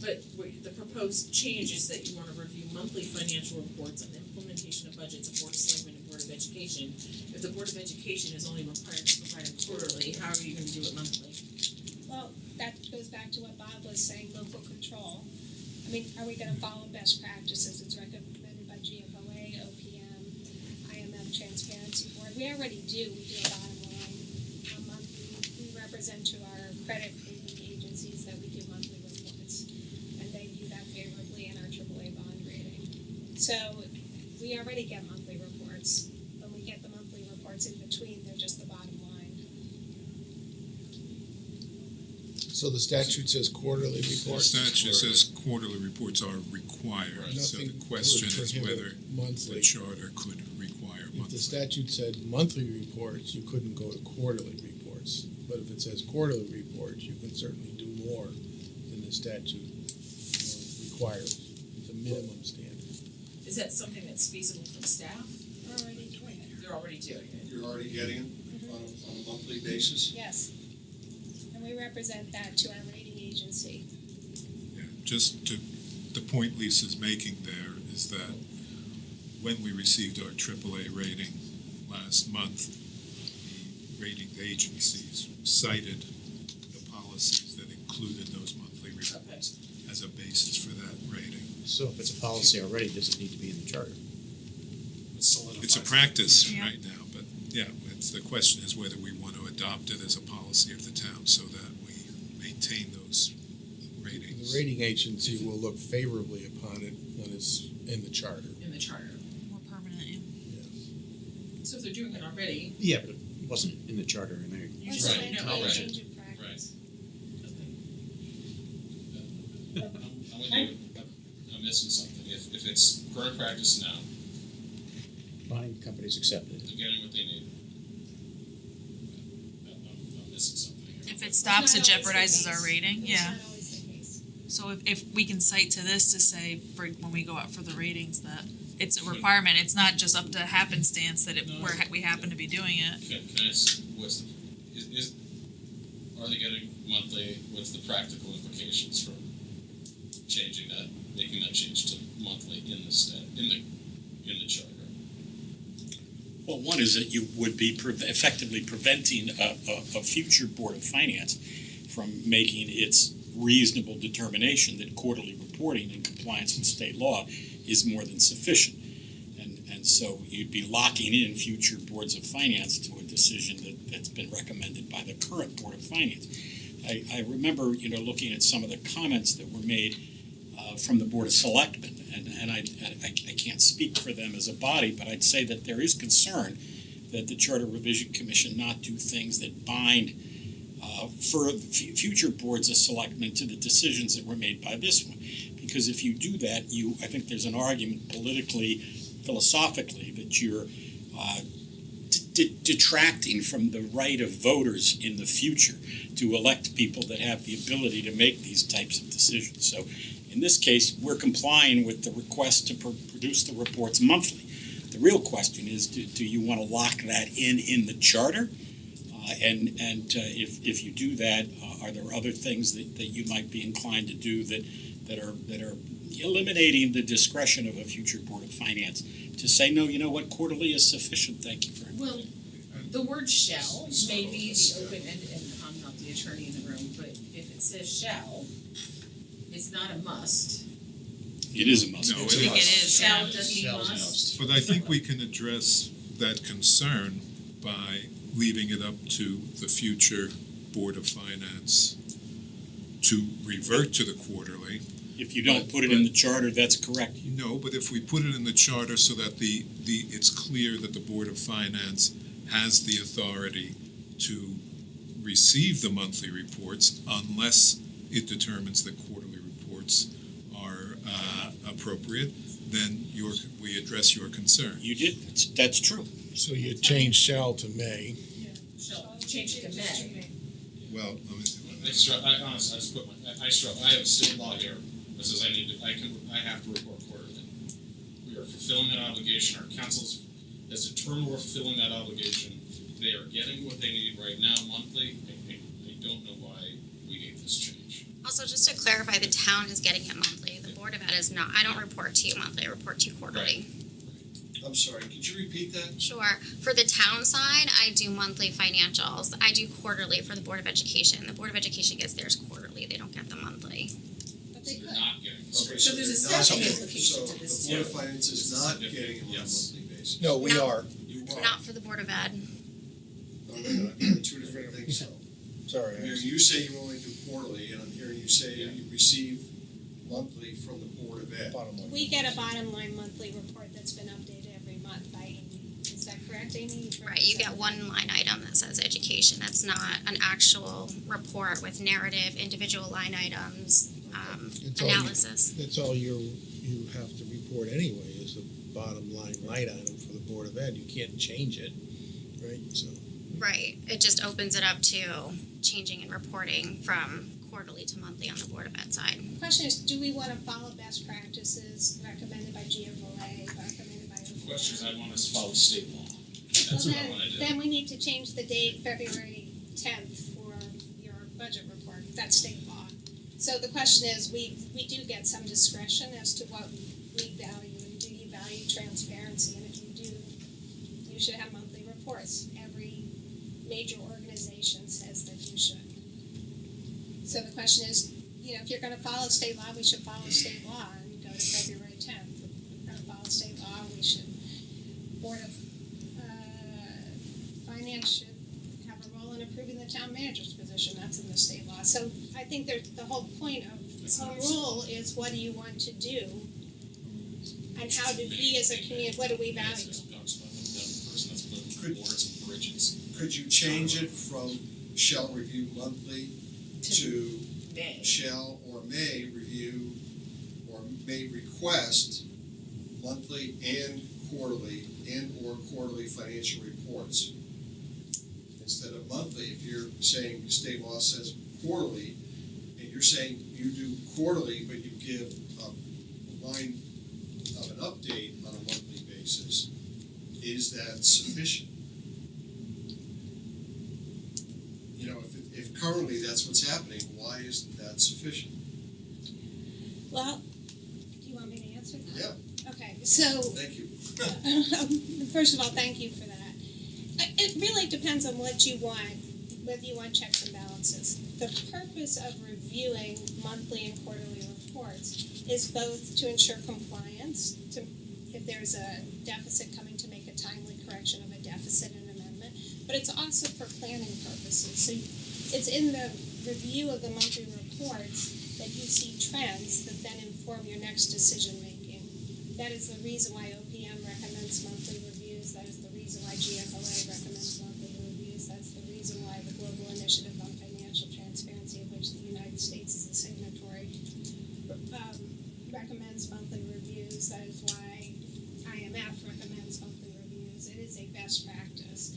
But the proposed change is that you wanna review monthly financial reports on the implementation of budgets of Board of Selectmen and Board of Education. If the Board of Education is only required to provide it quarterly, how are you gonna do it monthly? Well, that goes back back to what Bob was saying, local control. I mean, are we gonna follow best practices? It's recommended by GFOA, OPM, IMF Transparency Board. We already do. We do a bottom line. We represent to our credit rating agencies that we do monthly reports, and they view that favorably in our AAA bond rating. So we already get monthly reports. When we get the monthly reports in between, they're just the bottom line. So the statute says quarterly The reports? statute says quarterly reports are required, so the Nothing question would is prohibit whether the monthly. charter could require If monthly. the statute said monthly reports, you couldn't go to quarterly reports. But if it says quarterly reports, you can certainly do more than the statute requires. It's a minimum standard. Is that something that's feasible for staff? We're already doing it. They're already doing it. You're already getting it on a monthly basis? Yes. And we represent that to our rating agency. Yeah, just to, the point Lisa's making there is that when we received our AAA rating last month, the rating agencies cited the policies that included those monthly reports as a basis for that rating. So if it's a policy already, does it need to be in the charter? It's a practice right now, but yeah, the question is whether we want to adopt it as a policy of the town so that we maintain those ratings. The rating agency will look favorably upon it when it's in the charter. In the charter. More permanent, yeah. So if they're doing it already, Yeah, but it wasn't in the charter and they. What's Right. the No, right. change of practice? I'm with you. I'm missing something. If it's current practice now, Buying companies accepted it. they're getting what they need. I'm missing something here. If it stops, it It's not always the jeopardizes our case. rating, It's yeah. not always the case. So if we can cite to this to say, for when we go out for the ratings, that it's a requirement, it's not just up to happenstance that we happen to be doing it. Can I ask, what's the, are they getting monthly, what's the practical implications from changing that, making that change to monthly in the charter? Well, one is that you would be effectively preventing a future Board of Finance from making its reasonable determination that quarterly reporting in compliance with state law is more than sufficient. And so you'd be locking in future boards of finance to a decision that's been recommended by the current Board of Finance. I remember, looking at some of the comments that were made from the Board of Selectmen, and I can't speak for them as a body, but I'd say that there is concern that the Charter Revision Commission not do things that bind for future boards of selectmen to the decisions that were made by this one. Because if you do that, I think there's an argument politically, philosophically, that you're detracting from the right of voters in the future to elect people that have the ability to make these types of decisions. So in this case, we're complying with the request to produce the reports monthly. The real question is, do you want to lock that in the charter? And if you do that, are there other things that you might be inclined to do that are eliminating the discretion of a future Board of Finance to say, no, you know what, quarterly is sufficient, thank you very much. well, the word shall may be the open-ended, and I'm not the attorney in the room, but if it says shall, it's not a must. It is a must. No, I think it is, Shall yeah. doesn't mean must. But I think we can address that concern by leaving it up to the future Board of Finance to revert to the quarterly. If you don't put it in the charter, that's correct. No, but if we put it in the charter so that it's clear that the Board of Finance has the authority to receive the monthly reports unless it determines that quarterly reports are appropriate, then we address your concern. You did, that's true. So you change shall to may. Shall change it to may. Well, I have state law here that says I have to report quarterly. We are fulfilling that obligation. Our council has determined we're fulfilling that obligation. They are getting what they need right now monthly. I don't know why we need this change. Also, just to clarify, the town is getting it monthly. The Board of Ed is not. I don't report to you monthly. I report to you quarterly. I'm sorry, could you repeat that? Sure. For the town side, I do monthly financials. I do quarterly for the Board of Education. The Board of Education gets theirs quarterly. They don't get them monthly. But they You're could. not getting this. Okay, So there's a they're not second getting- implication to this, So the Board of Finance is not getting them on a Yes. monthly basis. No, we No. are. You are. Not for the Board of Ed. No, they're two different things, so. Sorry. I'm hearing you say you only do quarterly, and I'm hearing you say you receive monthly from the Board of Ed. Bottom line. We get a bottom line monthly report that's been updated every month by Amy. Is that correct, Amy? Right, you get one line item that says education. That's not an actual report with narrative, individual line items, It's all you- analysis. That's all you have to report anyway, is the bottom line item for the Board of Ed. You can't change it, right? So, Right, it just opens it up to changing and reporting from quarterly to monthly on the Board of Ed side. The question is, do we want to follow best practices recommended by GFOA, recommended by The OPM? question is, I want us to follow state law. That's what I wanna do. Then we need to change the date, February 10th, for your budget report. That's state law. So the question is, we do get some discretion as to what we value, and do you value transparency? And if you do, you should have monthly reports. Every major organization says that you should. So the question is, if you're gonna follow state law, we should follow state law and go to February 10th. If we're gonna follow state law, we should, Board of Finance should have a role in approving the town manager's position. That's in the state law. So I think the whole point of home rule is, what do you want to do? And how do we as a community, what do we value? It's talks about the person that's building Could- boards and bridges. Could you change it from shall review monthly to May. shall or may review or may request monthly and or quarterly financial reports? Instead of monthly, if you're saying state law says quarterly, and you're saying you do quarterly, but you give a line of an update on a monthly basis, is that sufficient? If currently that's what's happening, why isn't that sufficient? Well, do you want me to answer that? Yeah, Okay, so thank you. first of all, thank you for that. It really depends on what you want, whether you want checks and balances. The purpose of reviewing monthly and quarterly reports is both to ensure compliance, if there's a deficit, coming to make a timely correction of a deficit and amendment, but it's also for planning purposes. So it's in the review of the monthly reports that you see trends that then inform your next decision making. That is the reason why OPM recommends monthly reviews. That is the reason why GFOA recommends monthly reviews. That's the reason why the Global Initiative on Financial Transparency, of which the United States is a signatory, recommends monthly reviews. That is why IMF recommends monthly reviews. It is a best practice.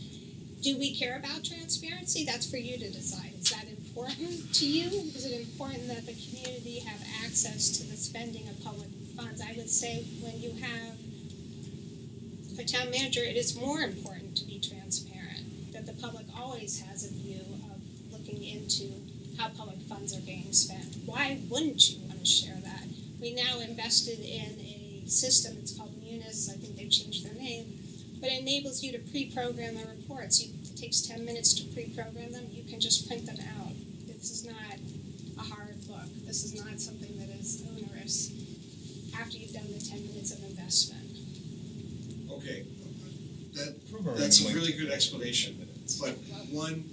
Do we care about transparency? That's for you to decide. Is that important to you? Is it important that the community have access to the spending of public funds? I would say when you have a town manager, it is more important to be transparent, that the public always has a view of looking into how public funds are being spent. Why wouldn't you want to share that? We now invested in a system, it's called Munis, I think they've changed their name, but it enables you to pre-program the reports. It takes 10 minutes to pre-program them. You can just print them out. This is not a hard book. This is not something that is onerous after you've done the 10 minutes of investment. Okay, that's a really good explanation, but one,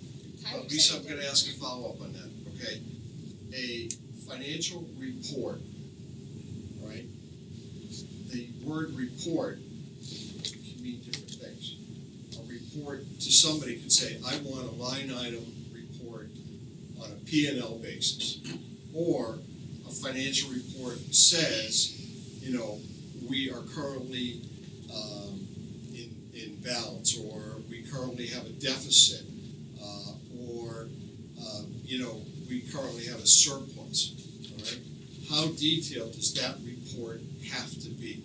Lisa, I'm gonna ask a follow-up on that, okay? A financial report, right? The word report can mean different things. A report to somebody could say, I want a line item report on a P&L basis. Or a financial report says, we are currently in balance, or we currently have a deficit, or we currently have a surplus, all right? How detailed does that report have to be?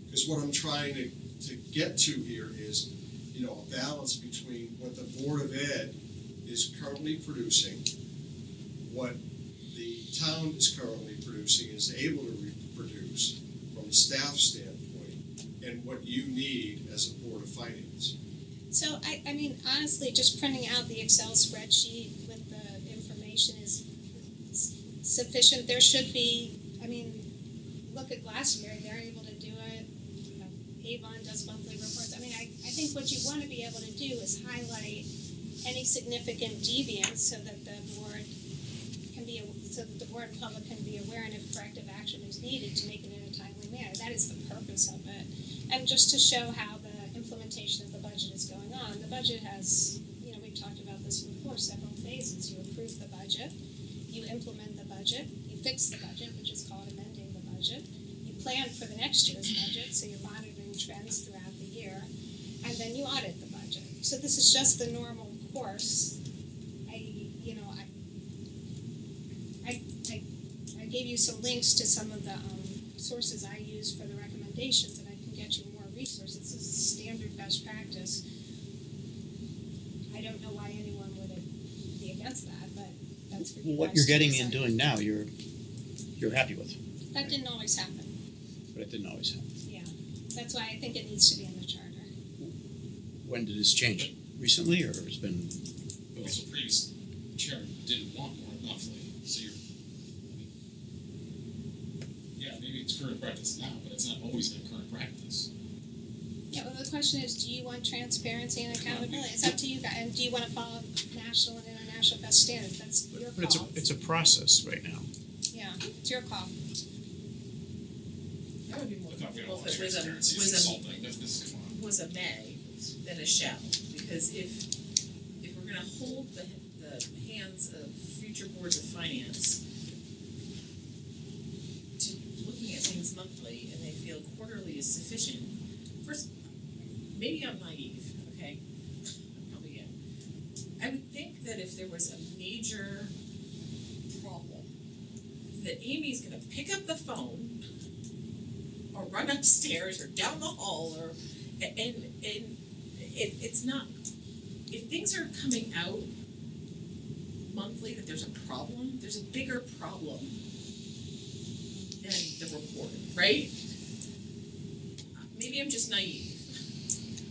Because what I'm trying to get to here is, a balance between what the Board of Ed is currently producing, what the town is currently producing, is able to reproduce from a staff standpoint, and what you need as a Board of Finance. So I mean, honestly, just printing out the Excel spreadsheet with the information is sufficient. There should be, I mean, look at Glastonbury, they're able to do it. Avon does monthly reports. I mean, I think what you want to be able to do is highlight any significant deviance so that the board can be, so that the board and public can be aware, and if corrective action is needed, to make it in a timely manner. That is the purpose of it. And just to show how the implementation of the budget is going on. The budget has, you know, we've talked about this before, several phases. You approve the budget, you implement the budget, you fix the budget, which is called amending the budget, you plan for the next year's budget, so you're monitoring trends throughout the year, and then you audit the budget. So this is just the normal course. I gave you some links to some of the sources I use for the recommendations, and I can get you more resources. This is standard best practice. I don't know why anyone would be against that, but that's for you What guys you're to getting decide. and doing now, you're happy with, That didn't always happen. but it didn't always happen. Yeah, that's why I think it needs to be in the charter. When did this change? Recently, or it's been? But also previous chairman didn't want more monthly, so you're, yeah, maybe it's current practice now, but it's not always been current practice. Yeah, well, the question is, do you want transparency and accountability? It's up to you guys, and do you want to follow national and international best standards? That's your But call. it's a process right now. Yeah, it's your call. I would be more I thought we comfortable all if it was transparency is insulting, this, come on. was a may than a shall, because if we're gonna hold the hands of future boards of finance to looking at things monthly and they feel quarterly is sufficient, first, maybe I'm naive, okay? I probably am. I would think that if there was a major problem, that Amy's gonna pick up the phone or run upstairs or down the hall or and it's not, if things are coming out monthly that there's a problem, there's a bigger problem than the report, right? Maybe I'm just naive.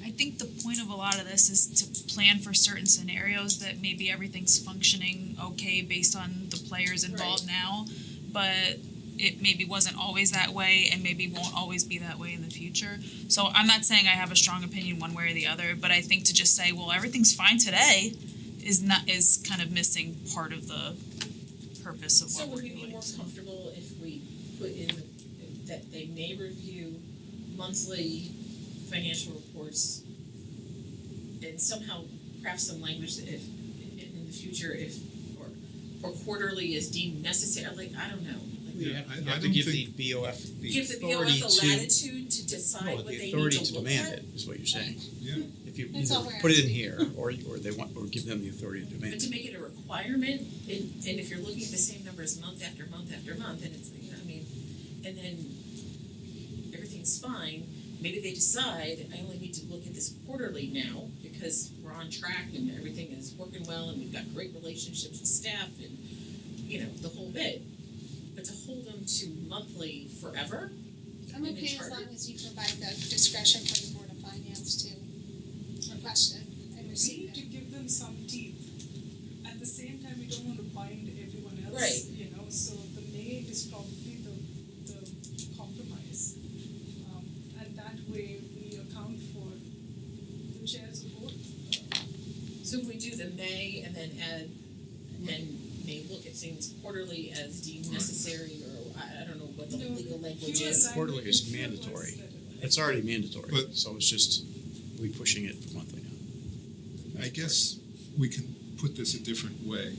I think the point of a lot of this is to plan for certain scenarios that maybe everything's functioning okay based on the players involved now, but it maybe wasn't always that way and maybe won't always be that way in the future. So I'm not saying I have a strong opinion one way or the other, but I think to just say, well, everything's fine today is kind of missing part of the purpose of So what we're would we be doing. more comfortable if we put in that they may review monthly financial reports and somehow craft some language that if in the future if or quarterly is deemed necessary, like I don't know. You Yeah, have, I you have to don't give think- the BOF the Give the authority BOF the to, latitude to decide no, what the they need authority to to look demand at. it, is what you're saying. Yeah. If you That's all either we're put it in asking. here, or they want, or give them the authority to demand But it. to make it a requirement, and if you're looking at the same numbers month after month after month, and it's, you know, I mean, and then everything's fine, maybe they decide, I only need to look at this quarterly now, because we're on track and everything is working well, and we've got great relationships with staff, and, you know, the whole bit. But to hold them to monthly forever, I'm in the okay as charter? long as you provide the discretion for the Board of Finance to request it and We receive need it. to give them some teeth. At the same time, we don't want to bind everyone else, Right. you know, so the May is probably the compromise. And that way we account for the chairs of both. so if we do the May and then add, and may look at things quarterly as deemed necessary, or I don't know what the No, legal language fewer is. language- Quarterly is fewer words mandatory. better. It's already mandatory, But- so it's just, we pushing it for monthly now. I guess we can put this a different way,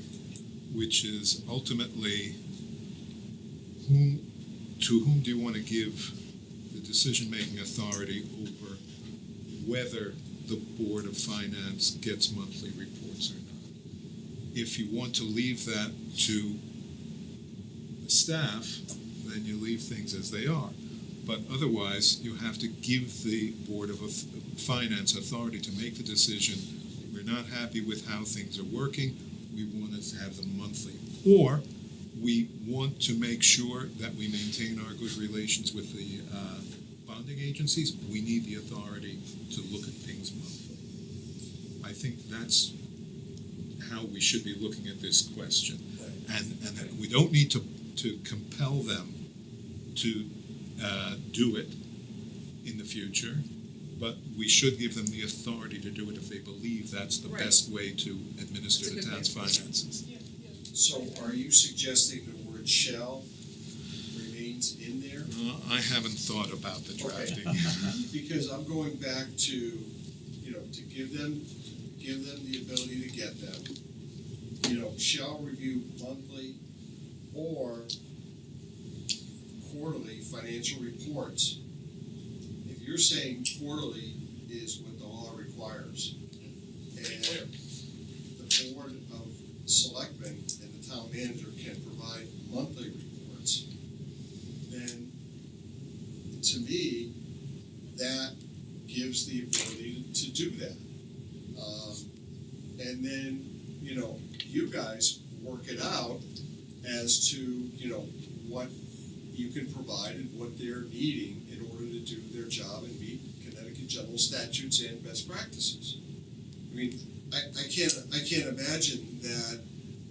which is ultimately to whom do you want to give the decision-making authority over whether the Board of Finance gets monthly reports or not? If you want to leave that to the staff, then you leave things as they are. But otherwise, you have to give the Board of Finance authority to make the decision, we're not happy with how things are working, we want to have them monthly. Or we want to make sure that we maintain our good relations with the funding agencies, we need the authority to look at things monthly. I think that's how we should be looking at this question. And that we don't need to compel them to do it in the future, but we should give them the authority to do it if they believe that's the best way to administer the town's finances. So are you suggesting the word shall remains in there? I haven't thought about the drafting. Because I'm going back to, to give them the ability to get them, shall review monthly or quarterly financial reports. If you're saying quarterly is what the law requires, and the Board of Selectmen and the town manager can provide monthly reports, then to me, that gives the ability to do that. And then, you guys work it out as to, what you can provide and what they're needing in order to do their job and meet Connecticut general statutes and best practices. I mean, I can't imagine that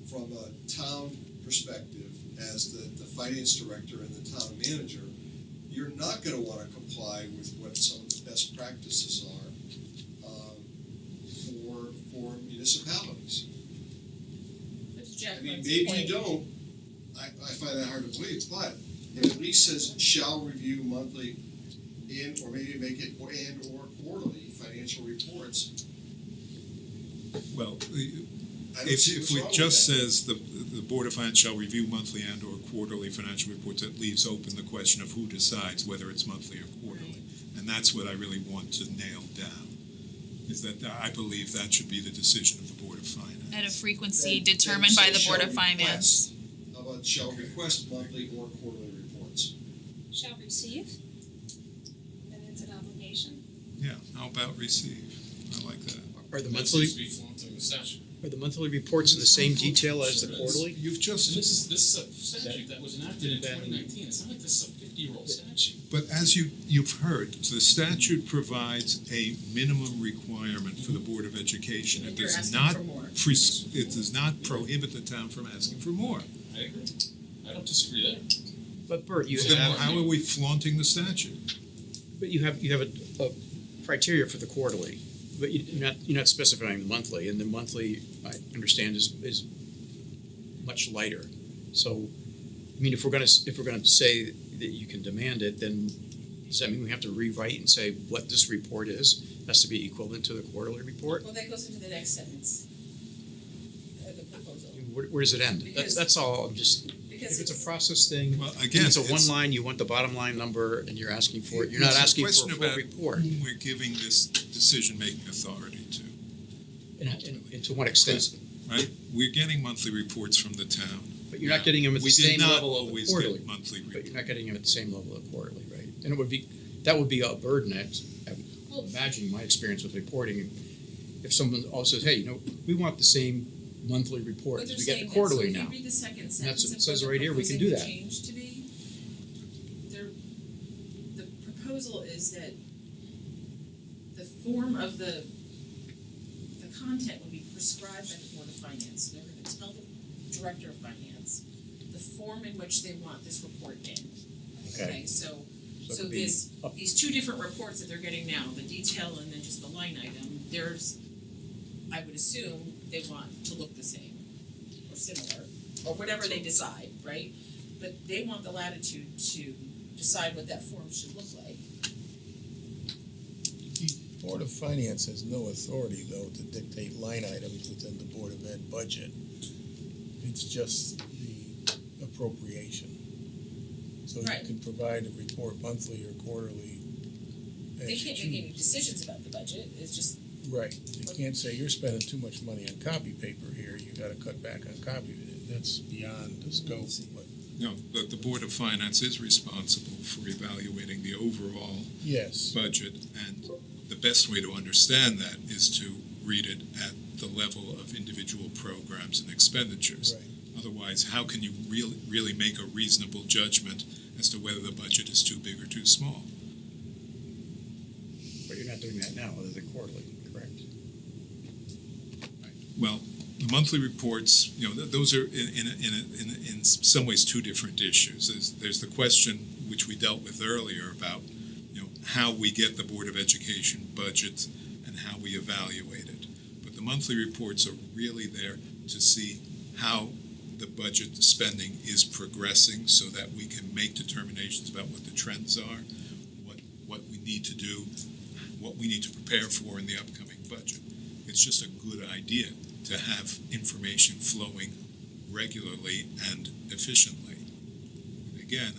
from a town perspective, as the finance director and the town manager, you're not gonna wanna comply with what some of the best practices are for municipalities. I mean, maybe you don't, I find that hard to believe, but it at least says shall review monthly or maybe make it and or quarterly financial reports. Well, I don't see if what's it wrong just with that. says the Board of Finance shall review monthly and or quarterly financial reports, that leaves open the question of who decides whether it's monthly or quarterly. And that's what I really want to nail down, is that I believe that should be the decision of the Board of Finance. At a frequency Then determined by say the Board shall of Finance. request. How about shall request monthly or quarterly reports? Shall receive, then it's an obligation. Yeah, how about receive? I like that. Are the That monthly, seems to be flaunting the statute. are the monthly reports in the same detail as the quarterly? You've just, And this is a statute that was enacted in 2019. It's not like this is a 50-year-old statute. but as you've heard, the statute provides a minimum requirement for the Board of Education. It You're does asking not for more. it does not prohibit the town from asking for more. I agree. I don't disagree there. But Bert, you Then have, how are we flaunting the statute? but you have a criteria for the quarterly, but you're not specifying the monthly, and the monthly, I understand, is much lighter. So, I mean, if we're gonna say that you can demand it, then does that mean we have to rewrite and say what this report is? Has to be equivalent to the quarterly report? Well, that goes into the next sentence. The proposal. Where does it end? Because- That's all, I'm just, Because if it's a process thing, Well, if again, it's a one line, you want the bottom line number and you're asking for it, you're not It's a asking for a question full about report. whom we're giving this decision-making authority to, And to what extent? right? We're getting monthly reports from the town. But you're not getting them at the We did same not level of the always quarterly. get monthly But reports. you're not getting them at the same level of quarterly, right? And that would be a burden, I'm imagining my experience with reporting. If someone also says, hey, we want the same monthly report But as they're we get saying the that, quarterly so now. if you read the second that's sentence what it of says what right they're here, we can proposing do the that. change to be, the proposal is that the form of the content will be prescribed by the Board of Finance. They're gonna tell the Director of Finance the form in which they want this report in. Okay, so it could be this, up- these two different reports that they're getting now, the detail and then just the line item, I would assume they want to look the same or similar, or whatever they decide, right? But they want the latitude to decide what that form should look like. The Board of Finance has no authority, though, to dictate line items within the Board of Ed budget. It's just the appropriation. So Right. you can provide a report monthly or quarterly They as you can't make any choose. decisions about the budget, it's just, Right, you can't say you're spending too much money on copy paper here, you gotta cut back on copy, that's beyond the scope, but No, but the Board of Finance is responsible for evaluating the overall yes. budget, and the best way to understand that is to read it at the level of individual programs and expenditures. Right. Otherwise, how can you really make a reasonable judgment as to whether the budget is too big or too small? you're not doing that now, other than quarterly, correct? Well, the monthly reports, those are in some ways two different issues. There's the question which we dealt with earlier about, how we get the Board of Education budget and how we evaluate it. But the monthly reports are really there to see how the budget spending is progressing so that we can make determinations about what the trends are, what we need to do, what we need to prepare for in the upcoming budget. It's just a good idea to have information flowing regularly and efficiently. Again,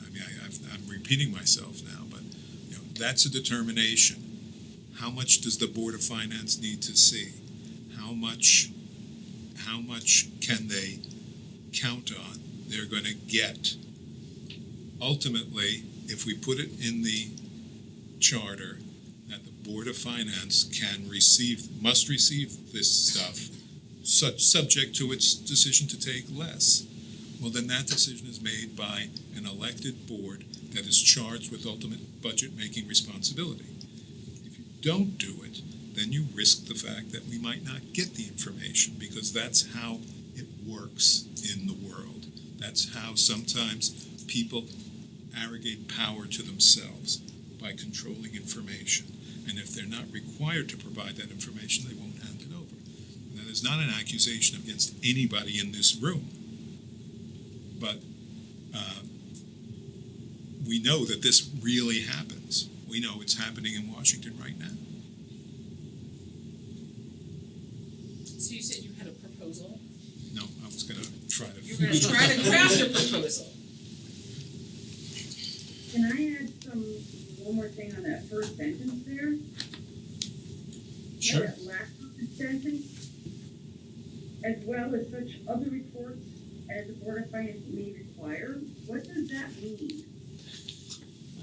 I'm repeating myself now, but that's a determination. How much does the Board of Finance need to see? How much can they count on they're going to get? Ultimately, if we put it in the charter that the Board of Finance must receive this stuff, subject to its decision to take less, well, then that decision is made by an elected board that is charged with ultimate budget-making responsibility. If you don't do it, then you risk the fact that we might not get the information, because that's how it works in the world. That's how sometimes people arrogate power to themselves, by controlling information. And if they're not required to provide that information, they won't hand it over. And that is not an accusation against anybody in this room. But we know that this really happens. We know it's happening in Washington right now. So you said you had a proposal? No, I was going to try to... You were going to try to craft a proposal. Can I add one more thing on that first sentence there? Sure. That last sentence, as well as such other reports as the Board of Finance may require. What does that mean?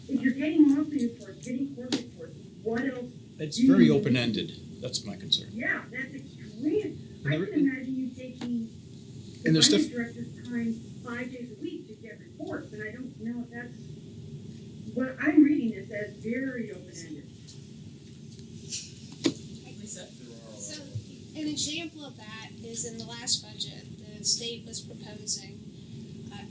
If you're getting monthly reports, getting quarterly reports, what else? It's very open-ended. That's my concern. Yeah, that's extreme. And I there- can imagine you taking the and there's finance director's time 5 days a week to get reports, and I don't know if that's, what I'm reading this as very open-ended. Lisa? So, an example of that is in the last budget, the state was proposing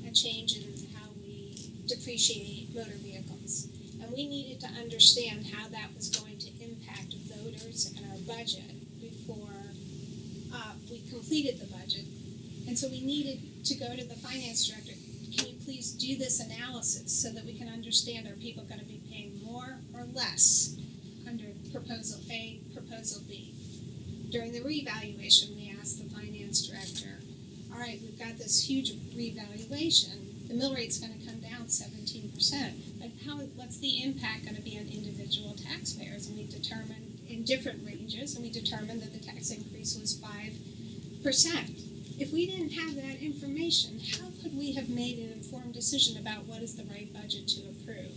a change in how we depreciate motor vehicles. And we needed to understand how that was going to impact voters and our budget before we completed the budget. And so we needed to go to the finance director. Can you please do this analysis so that we can understand, are people going to be paying more or less under proposal A, proposal B? During the revaluation, we asked the finance director, all right, we've got this huge revaluation. The mill rate's going to come down 17%. But what's the impact going to be on individual taxpayers? And we determined in different ranges, and we determined that the tax increase was 5%. If we didn't have that information, how could we have made an informed decision about what is the right budget to approve?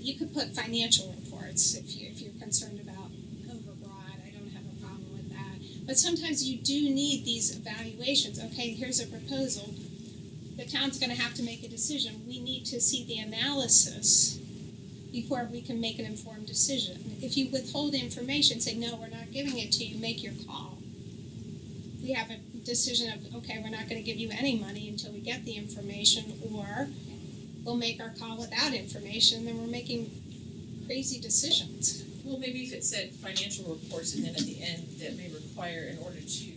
You could put financial reports if you're concerned about overbroad. I don't have a problem with that. But sometimes you do need these evaluations. Okay, here's a proposal. The town's going to have to make a decision. We need to see the analysis before we can make an informed decision. If you withhold information, say, no, we're not giving it to you, make your call. We have a decision of, okay, we're not going to give you any money until we get the information, or we'll make our call without information, then we're making crazy decisions. Well, maybe if it said financial reports and then at the end that may require in order to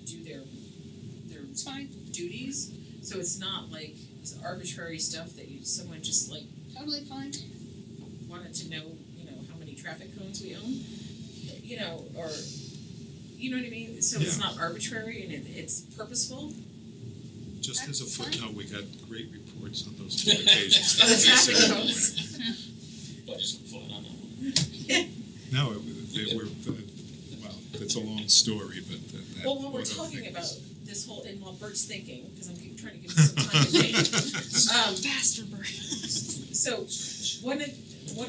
do their It's fine. duties. So it's not like this arbitrary stuff that someone just like Totally fine. wanted to know, how many traffic cones we own, or you know what I mean? So it's not arbitrary and it's purposeful. Just as a That's fine. footnote, we got great reports on those two occasions. On the traffic cones. Budget's been flying on that one. No, they were, well, it's a long story, but that. Well, when we're auto talking thing about was- this whole, and while Bert's thinking, because I'm trying to give him some time to think. Faster, Bert. So one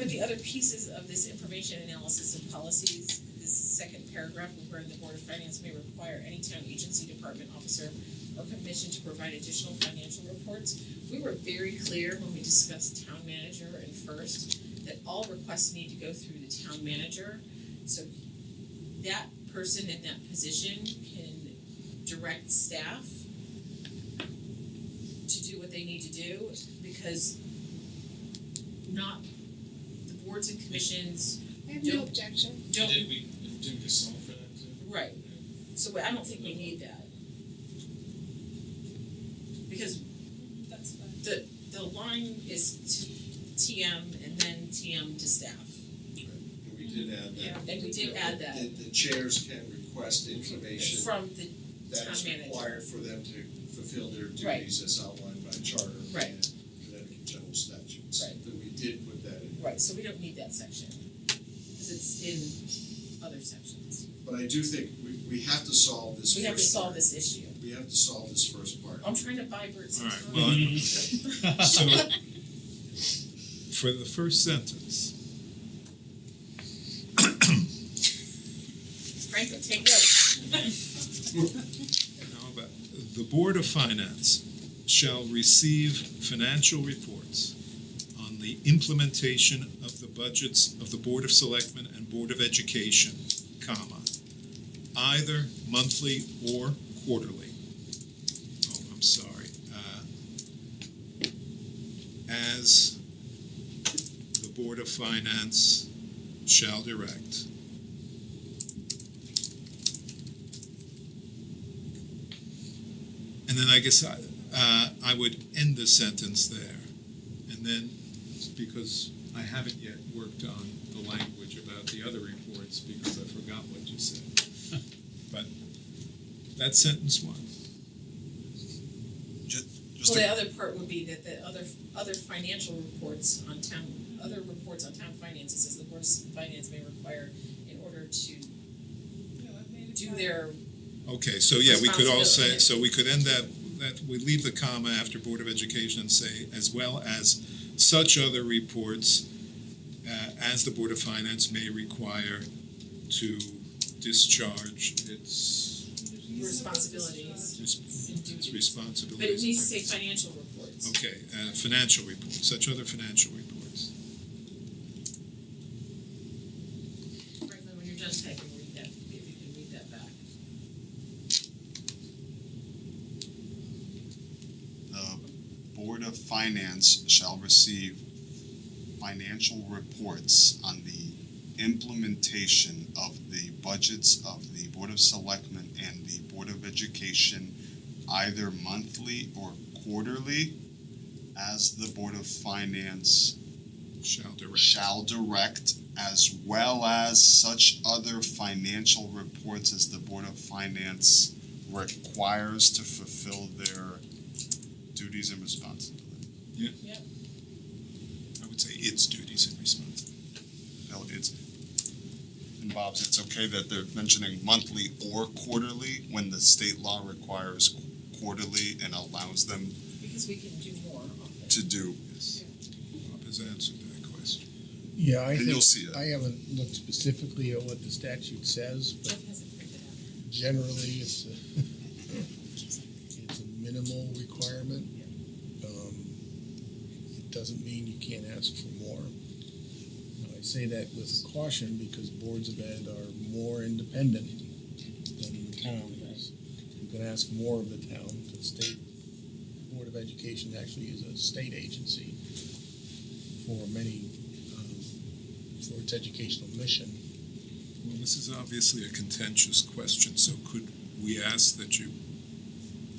of the other pieces of this information analysis of policies, this second paragraph, where the Board of Finance may require any town agency, department, officer, or commission to provide additional financial reports. We were very clear when we discussed town manager and first that all requests need to go through the town manager. So that person in that position can direct staff to do what they need to do, because not, the boards and commissions I have no objection. don't, Did we get some for that too? right. So I don't think we need that. Because That's fine. the line is TM and then TM to staff. And we did add that. Yeah, and we did add that. The chairs can request information From the that town is manager. required for them to fulfill their Right. duties as outlined by charter Right. and Connecticut general statutes. Right. That we did put that in. Right, so we don't need that section, because it's in other sections. But I do think we have to solve this first We have to part. solve this issue. We have to solve this first part. I'm trying to buy Bert's All time. right, well, so for the first sentence, Franco, take notes. how about, the Board of Finance shall receive financial reports on the implementation of the budgets of the Board of Selectmen and Board of Education, comma, either monthly or quarterly. Oh, I'm sorry. As the Board of Finance shall direct. And then I guess I would end the sentence there. And then, because I haven't yet worked on the language about the other reports because I forgot what you said. But that's sentence one. Just Well, a- the other part would be that the other financial reports on town, other reports on town finances, as the Board of Finance may require in order to No, I've made it do fine. their, Okay, so yeah, we could all say, Responsibility. so we could end that we leave the comma after Board of Education and say, as well as such other reports as the Board of Finance may require to discharge its responsibilities. its responsibilities. But it needs to say financial reports. Okay, financial reports, such other financial reports. Franklin, when you're done typing, read that, if you can read that back. The Board of Finance shall receive financial reports on the implementation of the budgets of the Board of Selectmen and the Board of Education either monthly or quarterly, as the Board of Finance Shall direct. as well as such other financial reports as the Board of Finance requires to fulfill their duties and responsibilities. I would say its duties and responsibilities. No, it's, and Bob's, it's okay that they're mentioning monthly or quarterly when the state law requires quarterly and allows them Because we can do more often. to do. Yes. Bob has answered that question. Yeah, I And think, you'll see it. I haven't looked specifically at what the statute says, but Jeff hasn't printed out. generally it's it's a minimal requirement. It doesn't mean you can't ask for more. I say that with caution because boards of ed are more independent than the town is. You can ask more of the town. The state Board of Education actually is a state agency for many, for its educational mission. Well, this is obviously a contentious question, so could we ask that you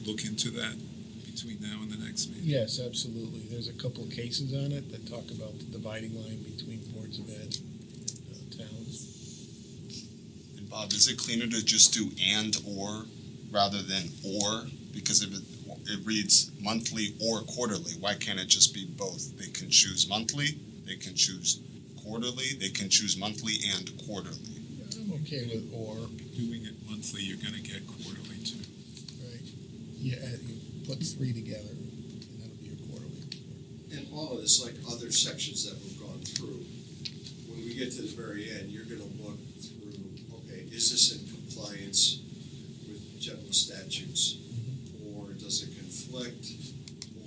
look into that between now and the next meeting? Yes, absolutely. There's a couple of cases on it that talk about the dividing line between boards of ed and towns. And Bob, is it cleaner to just do and or rather than or? Because if it reads monthly or quarterly, why can't it just be both? They can choose monthly, they can choose quarterly, they can choose monthly and quarterly. I'm okay with or, Doing it monthly, you're gonna get quarterly too. right? You put three together, and that'll be a quarterly. And all of this, like other sections that we've gone through, when we get to the very end, you're gonna look through, okay, is this in compliance with general statutes? Or does it conflict,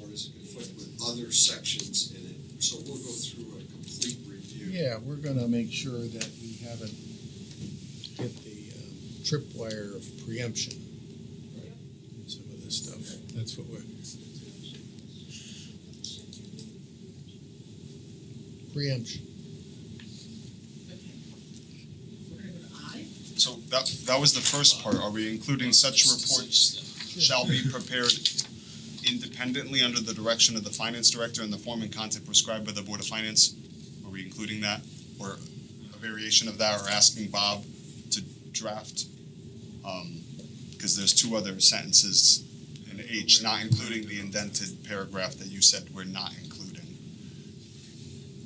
or does it conflict with other sections in it? So we'll go through a complete review Yeah, we're gonna make sure that we haven't hit the tripwire of preemption. In some of this stuff, that's what we're. Preemption. Okay. We're gonna go to I. So that was the first part. Are we including such reports shall be prepared independently under the direction of the finance director in the form and content prescribed by the Board of Finance? Are we including that, or a variation of that, or asking Bob to draft? Because there's two other sentences in H, not including the indented paragraph that you said we're not including.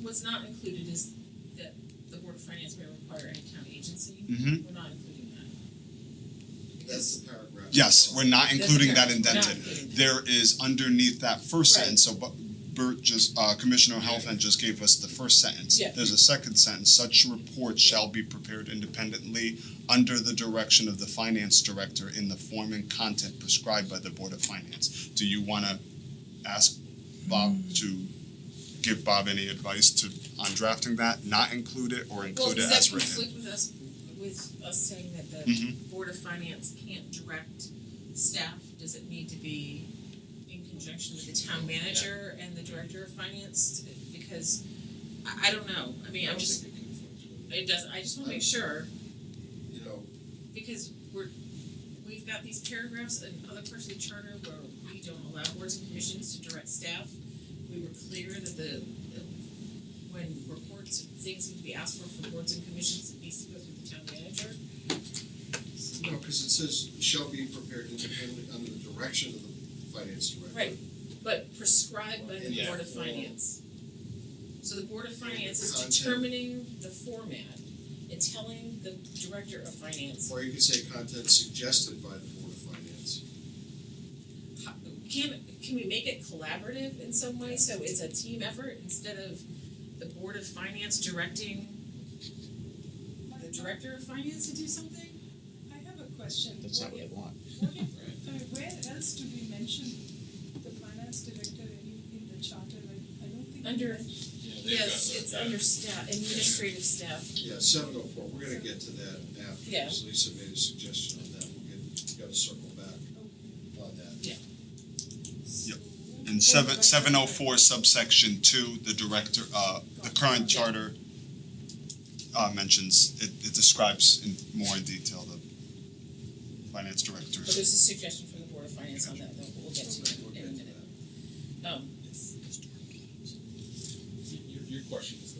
What's not included is that the Board of Finance may require any county agency. Mhm. We're not including that. That's the paragraph. Yes, we're not including that We're not indented. including that. There is underneath that first Right. sentence, so Bert just, Commissioner Helfand just gave us the first sentence. Yeah. There's a second sentence, such reports shall be prepared independently under the direction of the finance director in the form and content prescribed by the Board of Finance. Do you wanna ask Bob to give Bob any advice on drafting that, not include it, or include it as Well, does that written? conflict with us saying that the Mhm. Board of Finance can't direct staff? Does it need to be in conjunction with the town manager and the director of finance? Because I don't know, I mean, I'm just, it does, I just wanna make sure, You know, because we've got these paragraphs in other parts of the charter where we don't allow boards and commissions to direct staff. We were clear that when reports, things need to be asked for boards and commissions, it needs to go through the town manager. no, cause it says shall be prepared independently under the direction of the finance director. Right, but prescribed by the Yeah. Board of Finance. So the Board of Finance is Content. determining the format and telling the Director of Finance, Or you could say content suggested by the Board of Finance. can we make it collaborative in some way, so it's a team effort instead of the Board of Finance directing the Director of Finance to do something? I have a question. That's not what they want. Where else do we mention the finance director in the charter? Like, I don't think. we Under- mention- Yes, it's under staff, administrative staff. Yeah, 704, we're gonna get to that after, Yeah. because Lisa made a suggestion on that, we gotta circle back on that. Yeah. In 704 subsection 2, the director, the current charter mentions, it describes more in detail the finance director. But there's a suggestion from the Board of Finance on that we'll get to in a minute. Your question is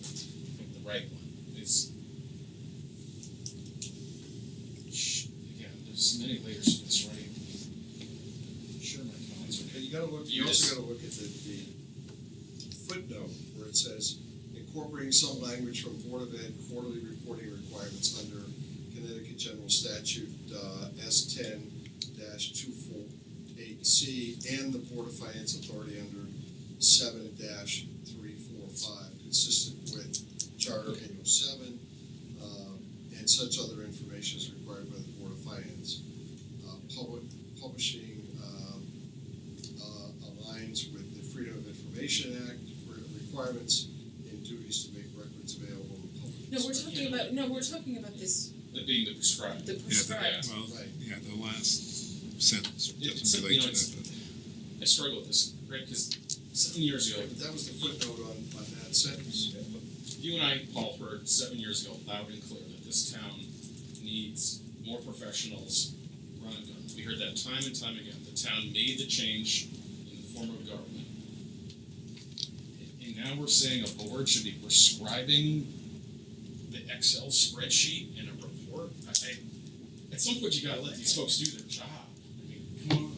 the right one, is again, there's many layers to this, right? Sure, my comments are. And you gotta look, you also gotta look at the footnote where it says incorporating some language from Board of Ed quarterly reporting requirements under Connecticut General Statute, S10-248C, and the Board of Finance Authority under 7-345, consistent with Charter 807, and such other information is required by the Board of Finance. Publishing aligns with the Freedom of Information Act requirements and duties to make records available in public. we're talking about this, That being the prescribed. the prescribed. Well, Right. yeah, the last sentence Yeah, doesn't so, relate you know, to that, I struggle with this, right, because 7 years ago, But that was the footnote on that sentence. you and I, Paul, heard 7 years ago loud and clear that this town needs more professionals run a gun. We heard that time and time again. The town made the change in the form of government. And now we're saying a board should be prescribing the Excel spreadsheet in a report. At some point, you gotta let these folks do their job. I mean, come on.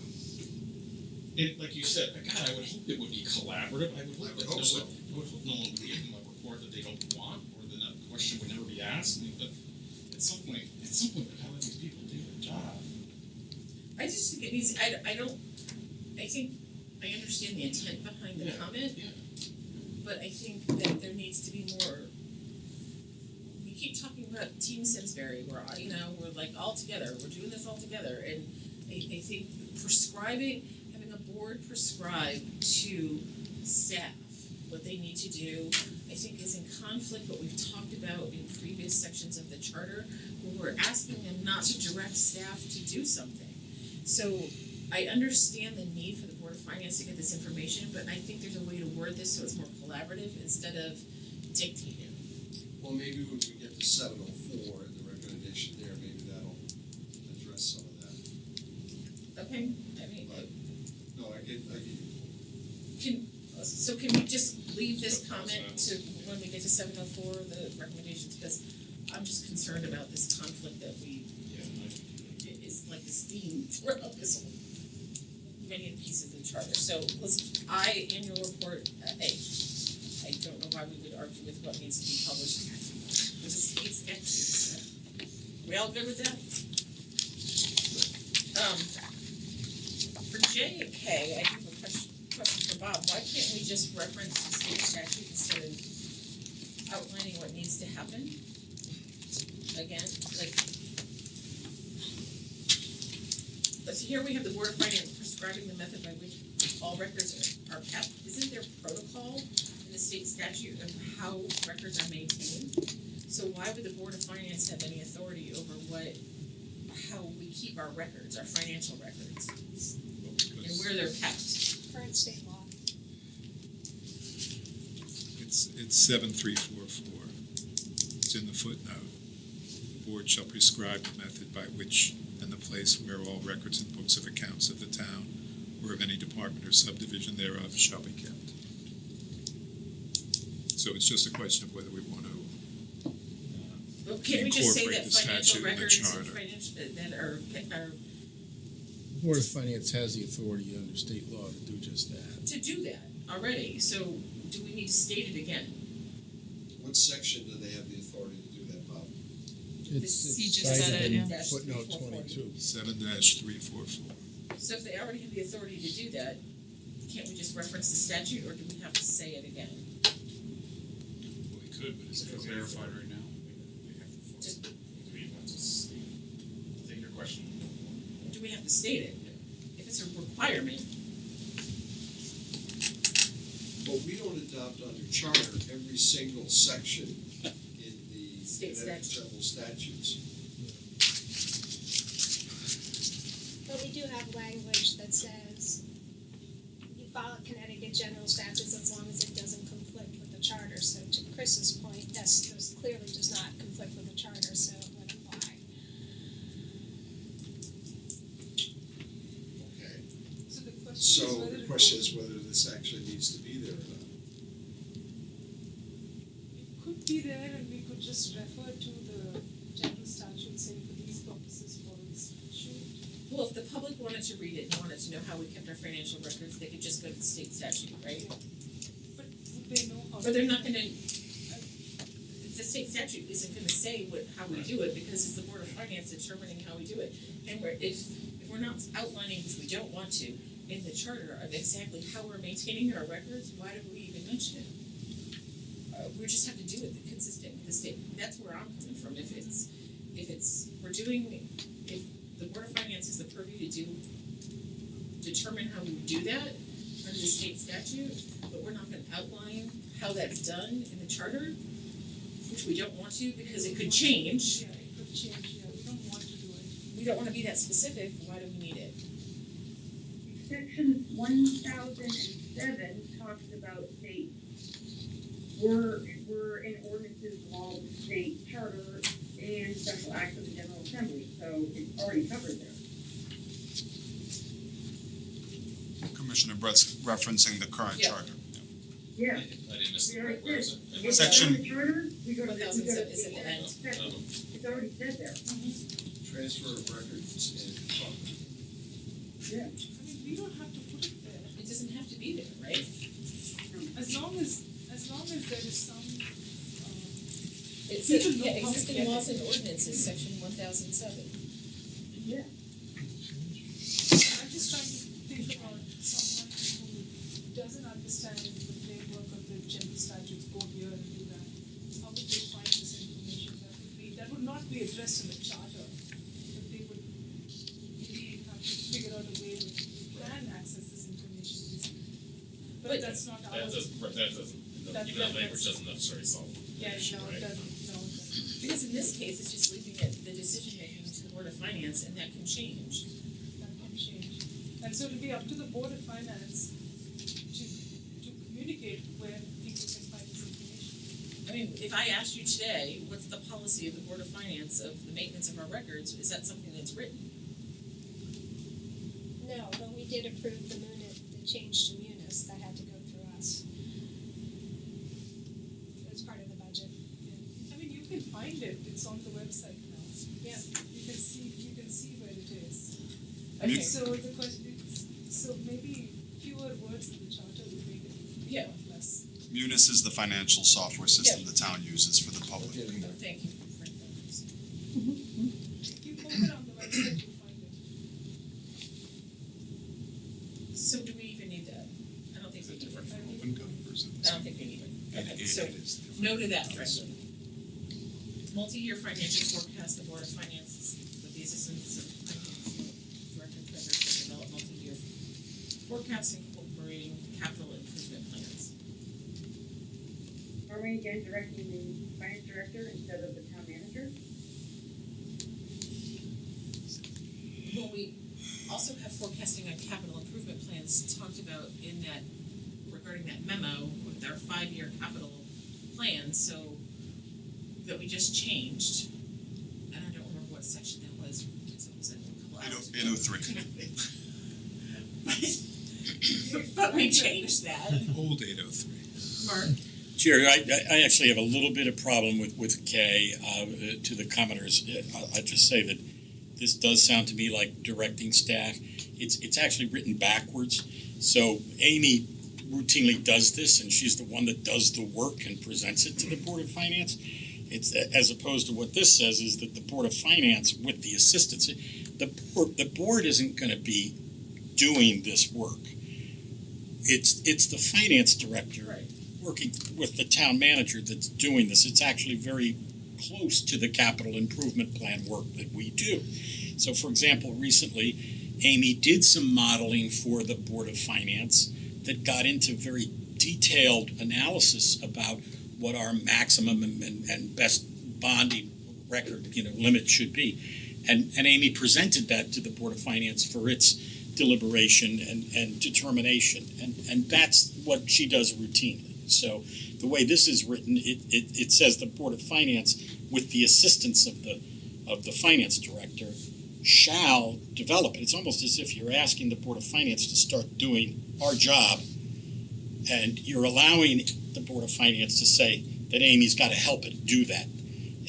And like you said, God, I would hope it would be collaborative. I would hope that hope so. I would hope no one would give them a report that they don't want, or the question would never be asked. I mean, but at some point, we gotta let these people do their job. I just think it needs, I think, I understand the intent behind the Yeah, comment, yeah. but I think that there needs to be more. We keep talking about Team Simsbury, where, we're like all together, we're doing this all together, and I think having a board prescribe to staff what they need to do, I think is in conflict what we've talked about in previous sections of the charter, where we're asking them not to direct staff to do something. So I understand the need for the Board of Finance to get this information, but I think there's a way to word this so it's more collaborative instead of dictated. Well, maybe when we get to 704 and the recommendation there, maybe that'll address some of that. Okay, I mean, No, I get can we just leave this comment to when we get to 704, the recommendations, because I'm just concerned about this conflict that we, it's like this theme throughout this whole many pieces of the charter. So annual report, I don't know why we would argue with what needs to be published. It's a state statute, so. We all good with that? For J and K, I have a question for Bob. Why can't we just reference the state statute instead of outlining what needs to happen? Again, here we have the Board of Finance prescribing the method by which all records are kept. Isn't there protocol in the state statute of how records are maintained? So why would the Board of Finance have any authority over how we keep our records, our financial records, and where they're kept? Current state law. It's 7344. It's in the footnote. The board shall prescribe the method by which and the place where all records and books of accounts of the town or of any department or subdivision thereof shall be kept. So it's just a question of whether we want to Can't we just say incorporate that the financial statute in the records and charter. that are The Board of Finance has the authority under state law to do just that. to do that already? So do we need to state it again? What section do they have the authority to do that, Bob? It's He just said cited it, in yeah. footnote 22. 7-344. So if they already have the authority to do that, can't we just reference the statute, or do we have to say it again? Well, we could, but is it clarified right now? Just Take your question. do we have to state it? If it's a requirement, But we don't adopt under charter every single section in the State Connecticut statute. general statutes. But we do have language that says you follow Connecticut general statutes as long as it doesn't conflict with the charter. So to Chris's point, this clearly does not conflict with the charter, so it would apply. Okay. So the question is So whether the it question goes- is whether this actually needs to be there or not. It could be there and we could just refer to the general statute saying for these purposes follow the statute. well, if the public wanted to read it and wanted to know how we kept our financial records, they could just go to the state statute, right? But would they know how? But they're not gonna, the state statute isn't gonna say how we do it, because it's the Board of Finance determining how we do it. And if we're not outlining, which we don't want to, in the charter of exactly how we're maintaining our records, why do we even mention it? We just have to do it consistent with the state. That's where I'm coming from. If the Board of Finance has the purview to determine how we do that under the state statute, but we're not gonna outline how that's done in the charter, which we don't want to because it could change. Yeah, it could change, yeah, we don't want to do it. We don't wanna be that specific, why do we need it? Section 1007 talks about state, we're in ordinances of all the state charter and special acts of the General Assembly, so it's already covered there. Commissioner Brett's referencing the current Yeah. charter. Yeah. I didn't miss We the already where did. is it? If it's Section- on the charter, we go to the, 1007 is at the end. section. It's already said there. Transfer of records and property. I Yeah. mean, we don't have to put it there, It doesn't have to be there, right? as long as there is some, It People says, know yeah, how to existing get laws it. and ordinances, section 1007. Yeah. I'm just trying to think about someone who doesn't understand the framework of the general statutes, go here and do that. How would they find this information? That would not be addressed in the charter, but they would maybe have to figure out a way that we can access this information easily. But But that's not That ours. doesn't, That- even that language that's- doesn't necessarily solve it. Yeah, no, it Right. doesn't, no, it doesn't. because in this case, it's just leaving it, the decision making to the Board of Finance, and that can change. That can change. And so it'll be up to the Board of Finance to communicate where people can find this information. I mean, if I asked you today, what's the policy of the Board of Finance of the maintenance of our records, is that something that's written? No, but we did approve the change to Munis, that had to go through us. It was part of the budget. I mean, you can find it, it's on the website now. Yeah. You can see where it is. Okay. So the question is, so maybe fewer words in the charter would make it Yeah. less. Munis is the financial software system the town uses for the public. Thank you for that. If you open it on the website, you'll find it. So do we even need that? I don't think we do. Different from open gov versus. I don't think we need it. And Okay, it so is different. no to that, Franklin. Multi-year financial forecast, the Board of Finance, with the assistance of finance director treasurer to develop multi-year forecasts incorporating capital improvement plans. Are we again directing the finance director instead of the town manager? Well, we also have forecasting on capital improvement plans talked about in that, regarding that memo with our 5-year capital plan, so that we just changed. And I don't remember what section that was, because it was a couple hours ago. 803. But we changed that. Old 803. Mark? Chair, I actually have a little bit of problem with K, to the commenters. I just say that this does sound to me like directing staff. It's actually written backwards. So Amy routinely does this, and she's the one that does the work and presents it to the Board of Finance. It's as opposed to what this says is that the Board of Finance, with the assistance, the board isn't going to be doing this work. It's the finance director working with the town manager that's doing this. It's actually very close to the capital improvement plan work that we do. So, for example, recently, Amy did some modeling for the Board of Finance that got into very detailed analysis about what our maximum and best bonding record, limit should be. And Amy presented that to the Board of Finance for its deliberation and determination. And that's what she does routinely. So the way this is written, it says the Board of Finance, with the assistance of the finance director, shall develop it. It's almost as if you're asking the Board of Finance to start doing our job, and you're allowing the Board of Finance to say that Amy's got to help it do that.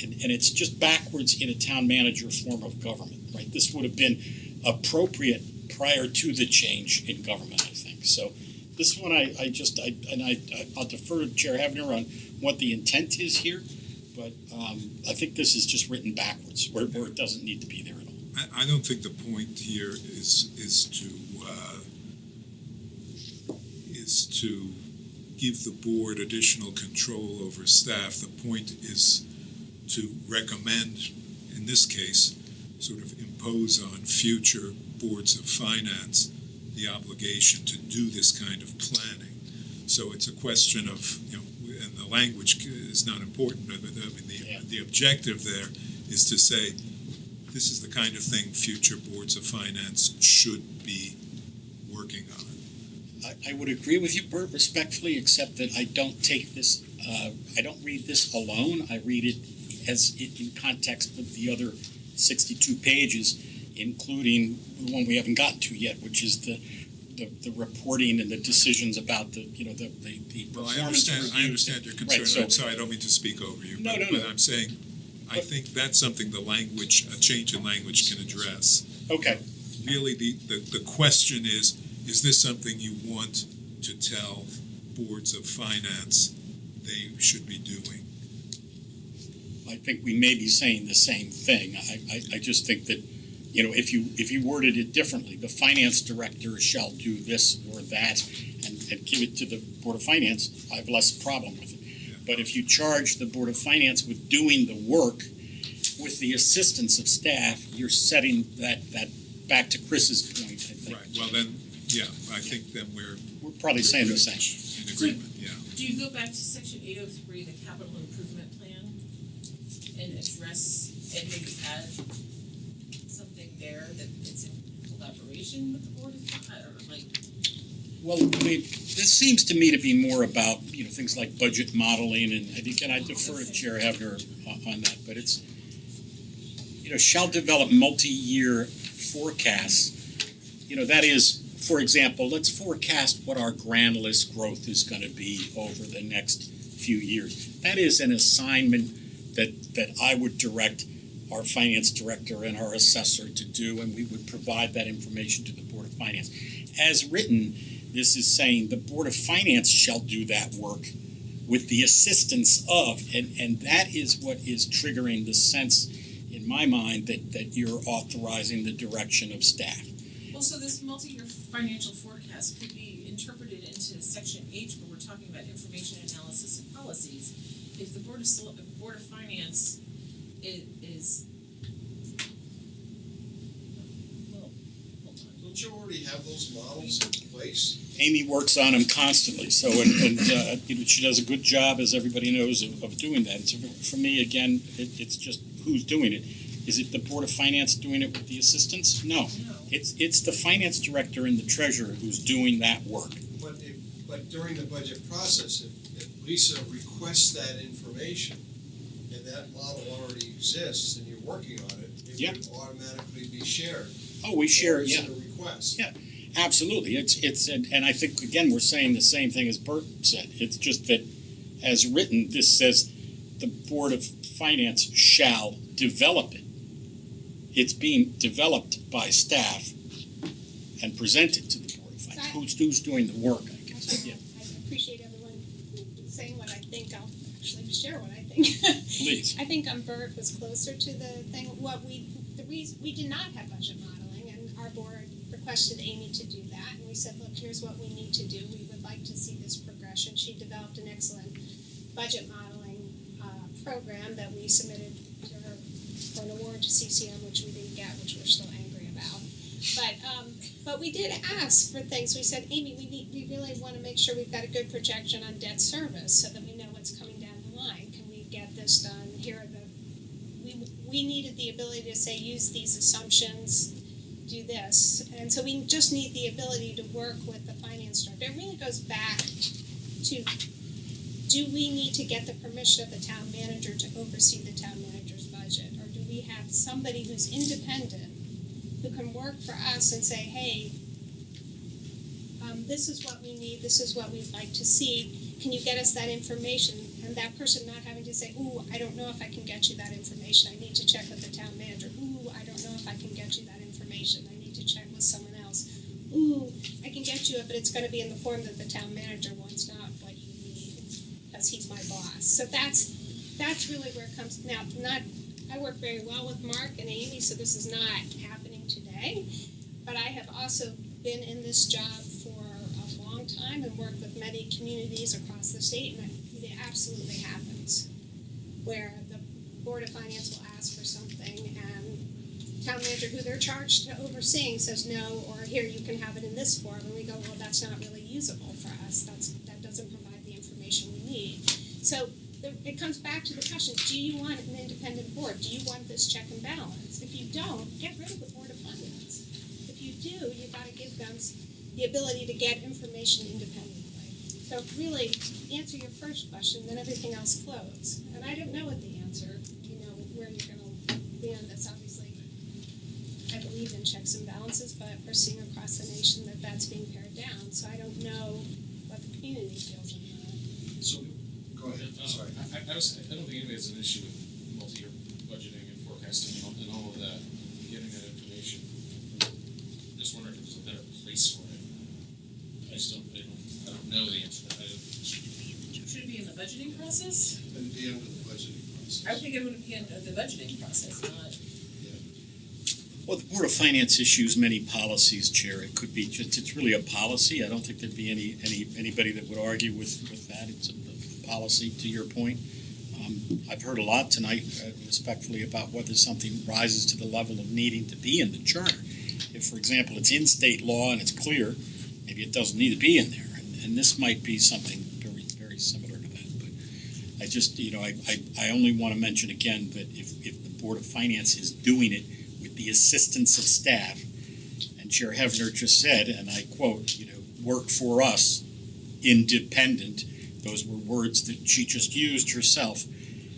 And it's just backwards in a town manager form of government, right? This would have been appropriate prior to the change in government, I think. So this one, I'll defer to Chair Havner on what the intent is here, but I think this is just written backwards, where it doesn't need to be there at all. I don't think the point here is to give the board additional control over staff. The point is to recommend, in this case, sort of impose on future boards of finance the obligation to do this kind of planning. So it's a question of, and the language is not important, but the objective there is to say, this is the kind of thing future boards of finance should be working on. I would agree with you, Bert, respectfully, except that I don't take this, I don't read this alone. I read it as in context with the other 62 pages, including the one we haven't gotten to yet, which is the reporting and the decisions about the Well, performance I understand your concern. Right, so, I'm sorry, I don't mean to speak over you. No. But I'm saying, I think that's something a change in language can address. Okay. Really, the question is this something you want to tell boards of finance they should be doing? I think we may be saying the same thing. I just think that, if you worded it differently, the finance director shall do this or that and give it to the Board of Finance, I have less problem with it. Yeah. But if you charge the Board of Finance with doing the work with the assistance of staff, you're setting that back to Chris's point, I think. Right, well then, yeah, I think then we're we're probably saying the same. In agreement, yeah. Do you go back to section 803, the capital improvement plan, and address and maybe add something there that it's in collaboration with the board of or like? Well, I mean, this seems to me to be more about, things like budget modeling, and again, I defer to Chair Hebner on that, but it's, shall develop multi-year forecasts. That is, for example, let's forecast what our grand list growth is going to be over the next few years. That is an assignment that I would direct our finance director and our assessor to do, and we would provide that information to the Board of Finance. As written, this is saying the Board of Finance shall do that work with the assistance of, and that is what is triggering the sense in my mind that you're authorizing the direction of staff. Well, so this multi-year financial forecast could be interpreted into section H where we're talking about information analysis and policies. If the Board of Finance is well, hold on. Don't you already have those models in place? Amy works on them constantly, so and she does a good job, as everybody knows, of doing that. So for me, again, it's just who's doing it. Is it the Board of Finance doing it with the assistants? No. It's the finance director and the treasurer who's doing that work. But during the budget process, if Lisa requests that information and that model already exists and you're working on it, it would automatically be shared. Oh, we share, or is it a request? Yeah, absolutely. It's and I think again we're saying the same thing as Bert said. It's just that as written, this says the Board of Finance shall develop it. It's being developed by staff and presented to the Board of Finance. Who's doing the work, I guess. I appreciate everyone saying what I think. I'll actually share what I think. Please. I think Bert was closer to the thing. We did not have budget modeling, and our board requested Amy to do that, and we said, look, here's what we need to do. We would like to see this progression. She developed an excellent budget modeling program that we submitted to her for an award to CCM, which we didn't get, which we're still angry about. But we did ask for things. We said, Amy, we really want to make sure we've got a good projection on debt service so that we know what's coming down the line. Can we get this done? Here are we needed the ability to say, use these assumptions, do this. And so we just need the ability to work with the finance director. It really goes back to, do we need to get the permission of the town manager to oversee the town manager's budget? Or do we have somebody who's independent who can work for us and say, hey, this is what we need, this is what we'd like to see, can you get us that information? And that person not having to say, ooh, I don't know if I can get you that information, I need to check with the town manager. Ooh, I don't know if I can get you that information, I need to check with someone else. Ooh, I can get you it, but it's going to be in the form that the town manager wants, not what you need, because he's my boss. So that's really where it comes. Now, I work very well with Mark and Amy, so this is not happening today, but I have also been in this job for a long time and worked with many communities across the state, and it absolutely happens, where the Board of Finance will ask for something and town manager, who they're charged to overseeing, says no, or here, you can have it in this form, and we go, well, that's not really usable for us, that doesn't provide the information we need. So it comes back to the question, do you want an independent board? Do you want this check and balance? If you don't, get rid of the Board of Finance. If you do, you've got to give them the ability to get information independently. So really, answer your first question, then everything else flows. And I don't know what the answer, where you're going to land. That's obviously, I believe in checks and balances, but we're seeing across the nation that that's being pared down. So I don't know what the community feels on that. So, go ahead, sorry. I don't think anybody has an issue with multi-year budgeting and forecasting and all of that, getting that information. I'm just wondering if there's a better place for it. I don't know the answer to that. Should it be in the budgeting process? It would be under the budgeting process. I would think it would be in the budgeting process, not. Well, the Board of Finance issues many policies, Chair. It could be just, it's really a policy. I don't think there'd be anybody that would argue with that. It's a policy, to your point. I've heard a lot tonight, respectfully, about whether something rises to the level of needing to be in the charter. If, for example, it's in state law and it's clear, maybe it doesn't need to be in there. and this might be something very, very similar to that, but I just, I only want to mention again that if the Board of Finance is doing it with the assistance of staff, and Chair Hefner just said, and I quote, work for us, independent, those were words that she just used herself.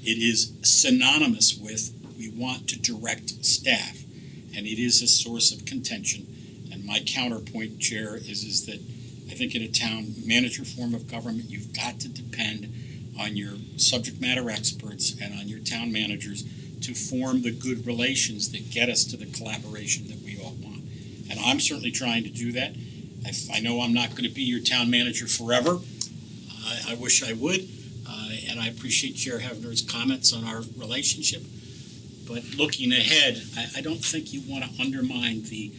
It is synonymous with we want to direct staff, and it is a source of contention. And my counterpoint, Chair, is that I think in a town manager form of government, you've got to depend on your subject matter experts and on your town managers to form the good relations that get us to the collaboration that we all want. And I'm certainly trying to do that. I know I'm not going to be your town manager forever. I wish I would, and I appreciate Chair Hefner's comments on our relationship. But looking ahead, I don't think you want to undermine the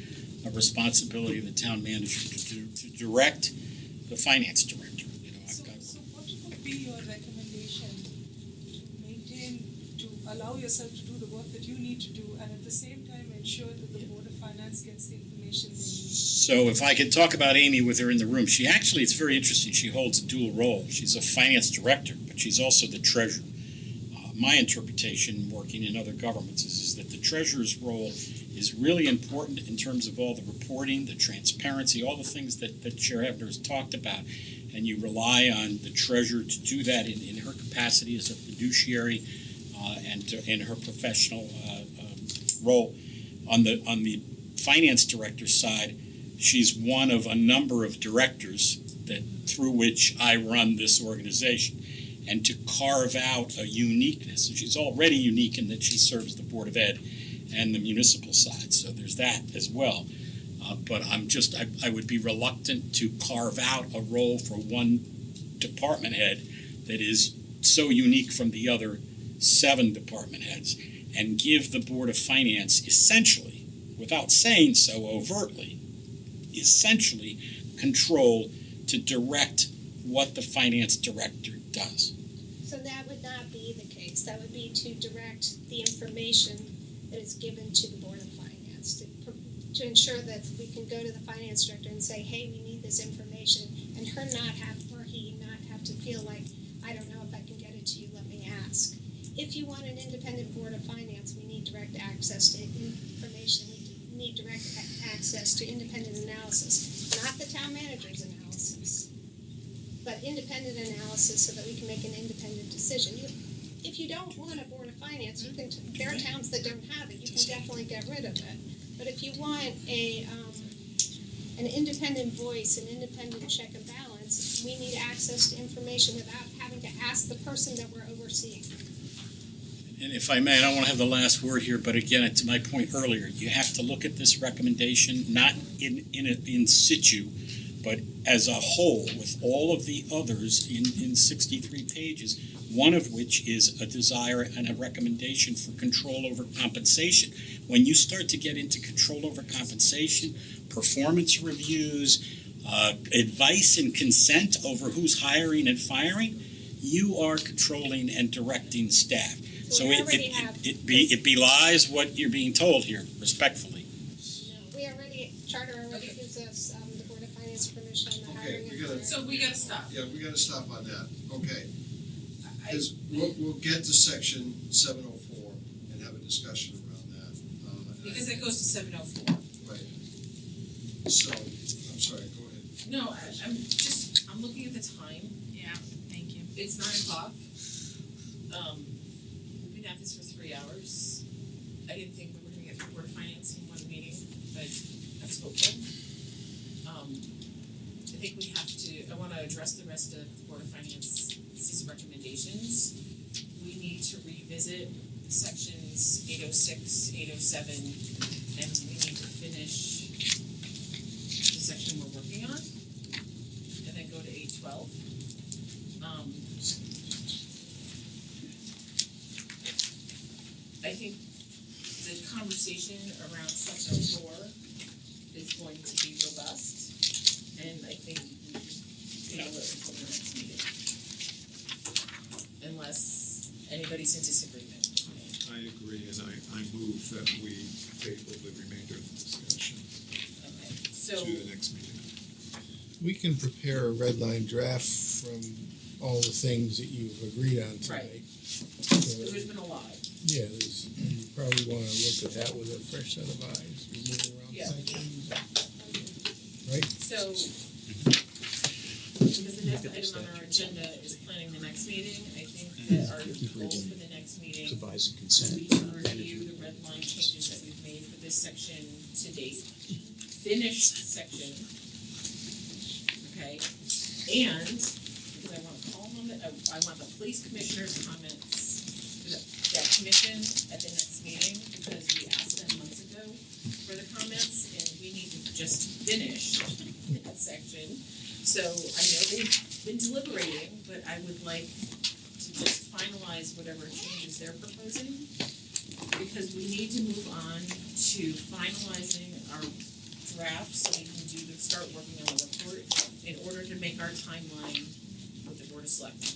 responsibility of the town manager to direct the finance director. So what would be your recommendation to maintain, to allow yourself to do the work that you need to do, and at the same time ensure that the Board of Finance gets the information they need? So if I could talk about Amy with her in the room, it's very interesting. She holds a dual role. She's a finance director, but she's also the treasurer. My interpretation, working in other governments, is that the treasurer's role is really important in terms of all the reporting, the transparency, all the things that Chair Hefner has talked about. And you rely on the treasurer to do that in her capacity as a fiduciary and in her professional role. On the finance director's side, she's one of a number of directors through which I run this organization. And to carve out a uniqueness, and she's already unique in that she serves the Board of Ed and the municipal side, so there's that as well. But I would be reluctant to carve out a role for one department head that is so unique from the other 7 department heads, and give the Board of Finance essentially, without saying so overtly, essentially control to direct what the finance director does. So that would not be the case. That would be to direct the information that is given to the Board of Finance, to ensure that we can go to the finance director and say, hey, we need this information, and he not have to feel like, I don't know if I can get it to you, let me ask. If you want an independent Board of Finance, we need direct access to information. We need direct access to independent analysis, not the town manager's analysis, but independent analysis so that we can make an independent decision. If you don't want a Board of Finance, there are towns that don't have it. You can definitely get rid of it. But if you want an independent voice, an independent check and balance, we need access to information without having to ask the person that we're overseeing. And if I may, I don't want to have the last word here, but again, to my point earlier, you have to look at this recommendation not in situ, but as a whole with all of the others in 63 pages, one of which is a desire and a recommendation for control over compensation. When you start to get into control over compensation, performance reviews, advice and consent over who's hiring and firing, you are controlling and directing staff. So it belies what you're being told here, respectfully. No, Charter already gives us the Board of Finance permission on the hiring. We gotta stop. Yeah, we gotta stop on that, okay. Because we'll get to section 704 and have a discussion around that. Because it goes to 704. Right. So, I'm sorry, go ahead. No, I'm looking at the time. Yeah, thank you. It's 9 o'clock. We've been at this for 3 hours. I didn't think we were gonna get through Board of Finance in one meeting, but that's hopeful. I think we have to, I wanna address the rest of the Board of Finance's recommendations. We need to revisit sections 806, 807, and we need to finish the section we're working on, and then go to 812. I think the conversation around 704 is going to be robust, and I think we should table it until the next meeting. Unless anybody's in disagreement. I agree, and I move that we table the remainder of the discussion Okay, so to the next meeting. We can prepare a red line draft from all the things that you've agreed on tonight. There's been a lot. Yeah, you probably wanna look at that with a fresh set of eyes, we move around Yeah. sections. Right? So, because the next item on our agenda is planning the next meeting, I think that our goal for the next meeting Advise and would consent. be to review the red line changes that we've made for this section to date, finished section. Okay, and, because I want the police commissioner's comments, that commission at the next meeting, because we asked them months ago for the comments, and we need to just finish that section. So I know they've been deliberating, but I would like to just finalize whatever changes they're proposing, because we need to move on to finalizing our draft so we can start working on the report in order to make our timeline with the Board of Selectmen.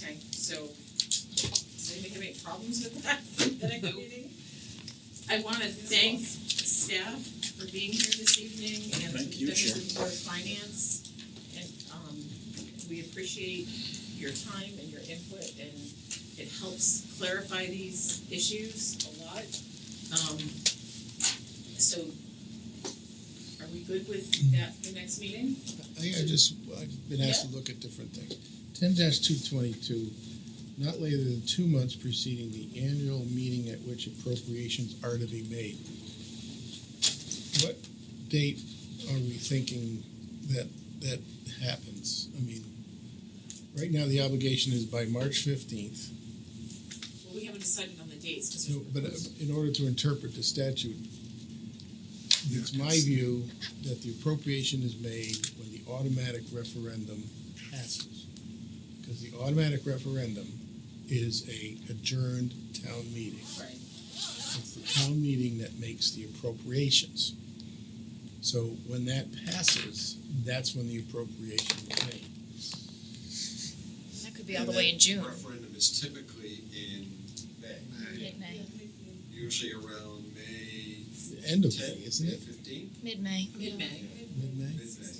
Okay, so does anybody have any problems with that next meeting? I wanna thank staff for being here this evening and Thank the you, members Chair. of the Board of Finance. And we appreciate your time and your input, and it helps clarify these issues a lot. So are we good with that for next meeting? I've been asked to look at different things. 10-222, not later than 2 months preceding the annual meeting at which appropriations are to be made. What date are we thinking that happens? I mean, right now the obligation is by March 15th. Well, we haven't decided on the dates, because So, but in order to interpret the statute, it's my view that the appropriation is made when the automatic referendum passes. Because the automatic referendum is a adjourned town meeting. Right. It's the town meeting that makes the appropriations. So when that passes, that's when the appropriation is made. That could be all the way in June. Referendum is typically in May, Mid-May. usually around May The end of May, 10th, isn't May it? 15th, Mid-May, Mid-May. Mid-May? mid-May.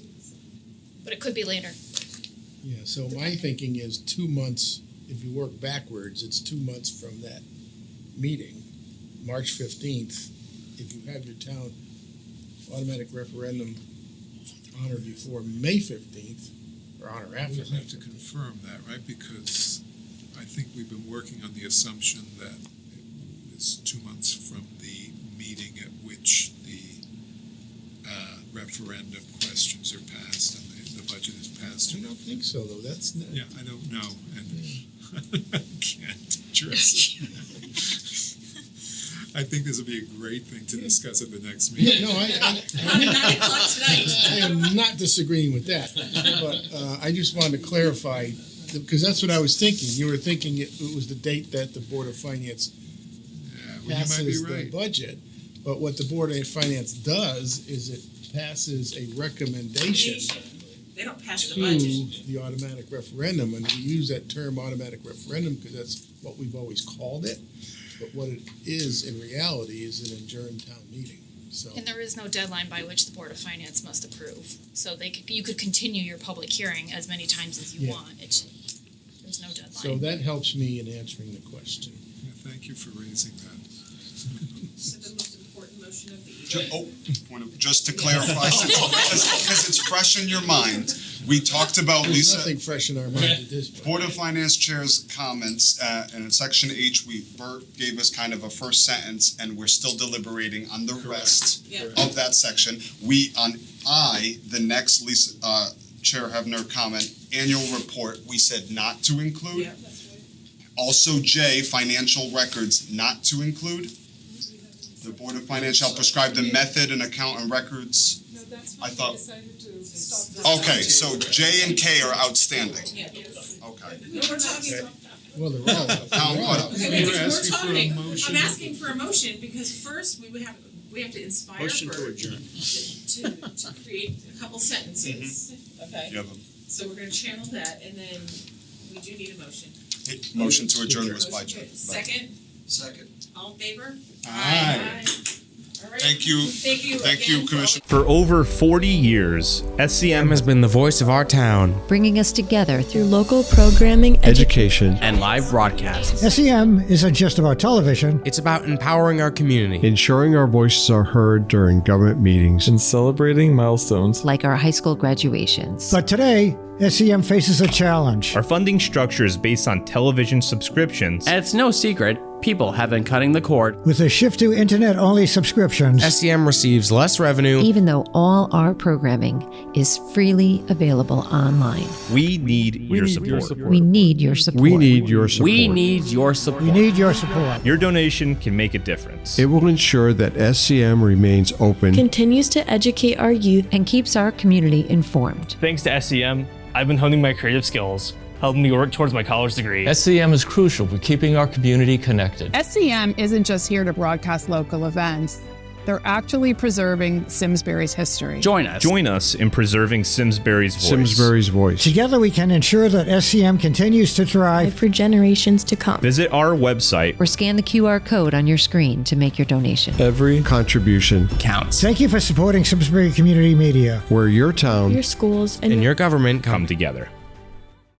but it could be later. Yeah, so my thinking is 2 months, if you work backwards, it's 2 months from that meeting, March 15th. If you have your town automatic referendum on or before May 15th, or on or after. We'll have to confirm that, right? Because I think we've been working on the assumption that it's 2 months from the meeting at which the referendum questions are passed and the budget is passed. I don't think so, though, that's not. Yeah, I don't know, and I can't address it. I think this would be a great thing to discuss at the next meeting. No, I am not disagreeing with that, but I just wanted to clarify, because that's what I was thinking. You were thinking it was the date that the Board of Finance Yeah, well, you might passes be the right. budget, but what the Board of Finance does is it passes a recommendation They don't pass the to budget. the automatic referendum, and we use that term automatic referendum because that's what we've always called it. But what it is in reality is an adjourned town meeting, so. And there is no deadline by which the Board of Finance must approve. So you could continue your public hearing as many times as you Yeah. want. There's no deadline. So that helps me in answering the question. Yeah, thank you for raising that. So the most important motion of the evening. Just to clarify, because it's fresh in your mind, we talked about There's Lisa. nothing fresh in our mind at this point. Board of Finance Chair's comments, and in section H, Bert gave us kind of a first sentence, and we're still deliberating on the rest Yeah. of that section. The next Lisa, Chair Hebner comment, annual report, we said not to include. Yeah, that's right. Also J, financial records not to include. The Board of Finance shall prescribe the method and account and records. No, that's I why we thought- decided to stop this. Okay, so J and K are outstanding. Yeah. Okay. No, we're talking. Well, they're all. Now I'm caught up. Okay, You're because asking we're for a talking, motion? I'm asking for a motion, because first we have to inspire Motion to Bert adjourn. to create a couple sentences, okay? You have a So we're gonna channel that, and then we do need a motion. motion to adjourn was by Motion J. to- Second, Second. all in favor? Aye. All All right. Thank you. Thank you Thank again you, for all- Commissioner. For over 40 years, SCM has been the voice of our town. Bringing us together through local programming, Education. and live broadcasts. SEM isn't just about television. It's about empowering our community. Ensuring our voices are heard during government meetings. And celebrating milestones. like our high school graduations. But today, SEM faces a challenge. Our funding structure is based on television subscriptions. And it's no secret, people have been cutting the cord. With a shift to internet-only subscriptions, SEM receives less revenue. Even though all our programming is freely available online. We need your support. We need your support. We need your support. We need your support. we need your support. Your donation can make a difference. It will ensure that SCM remains open. Continues to educate our youth and keeps our community informed. Thanks to SEM, I've been honing my creative skills, helping me work towards my college degree. SEM is crucial for keeping our community connected. SEM isn't just here to broadcast local events. They're actually preserving Simsbury's history. Join us. Join us in preserving Simsbury's voice. Simsbury's voice. Together we can ensure that SCM continues to thrive For generations to come. Visit our website Or scan the QR code on your screen to make your donation. Every contribution counts. Thank you for supporting Simsbury Community Media. where your town, Your schools And your government come together.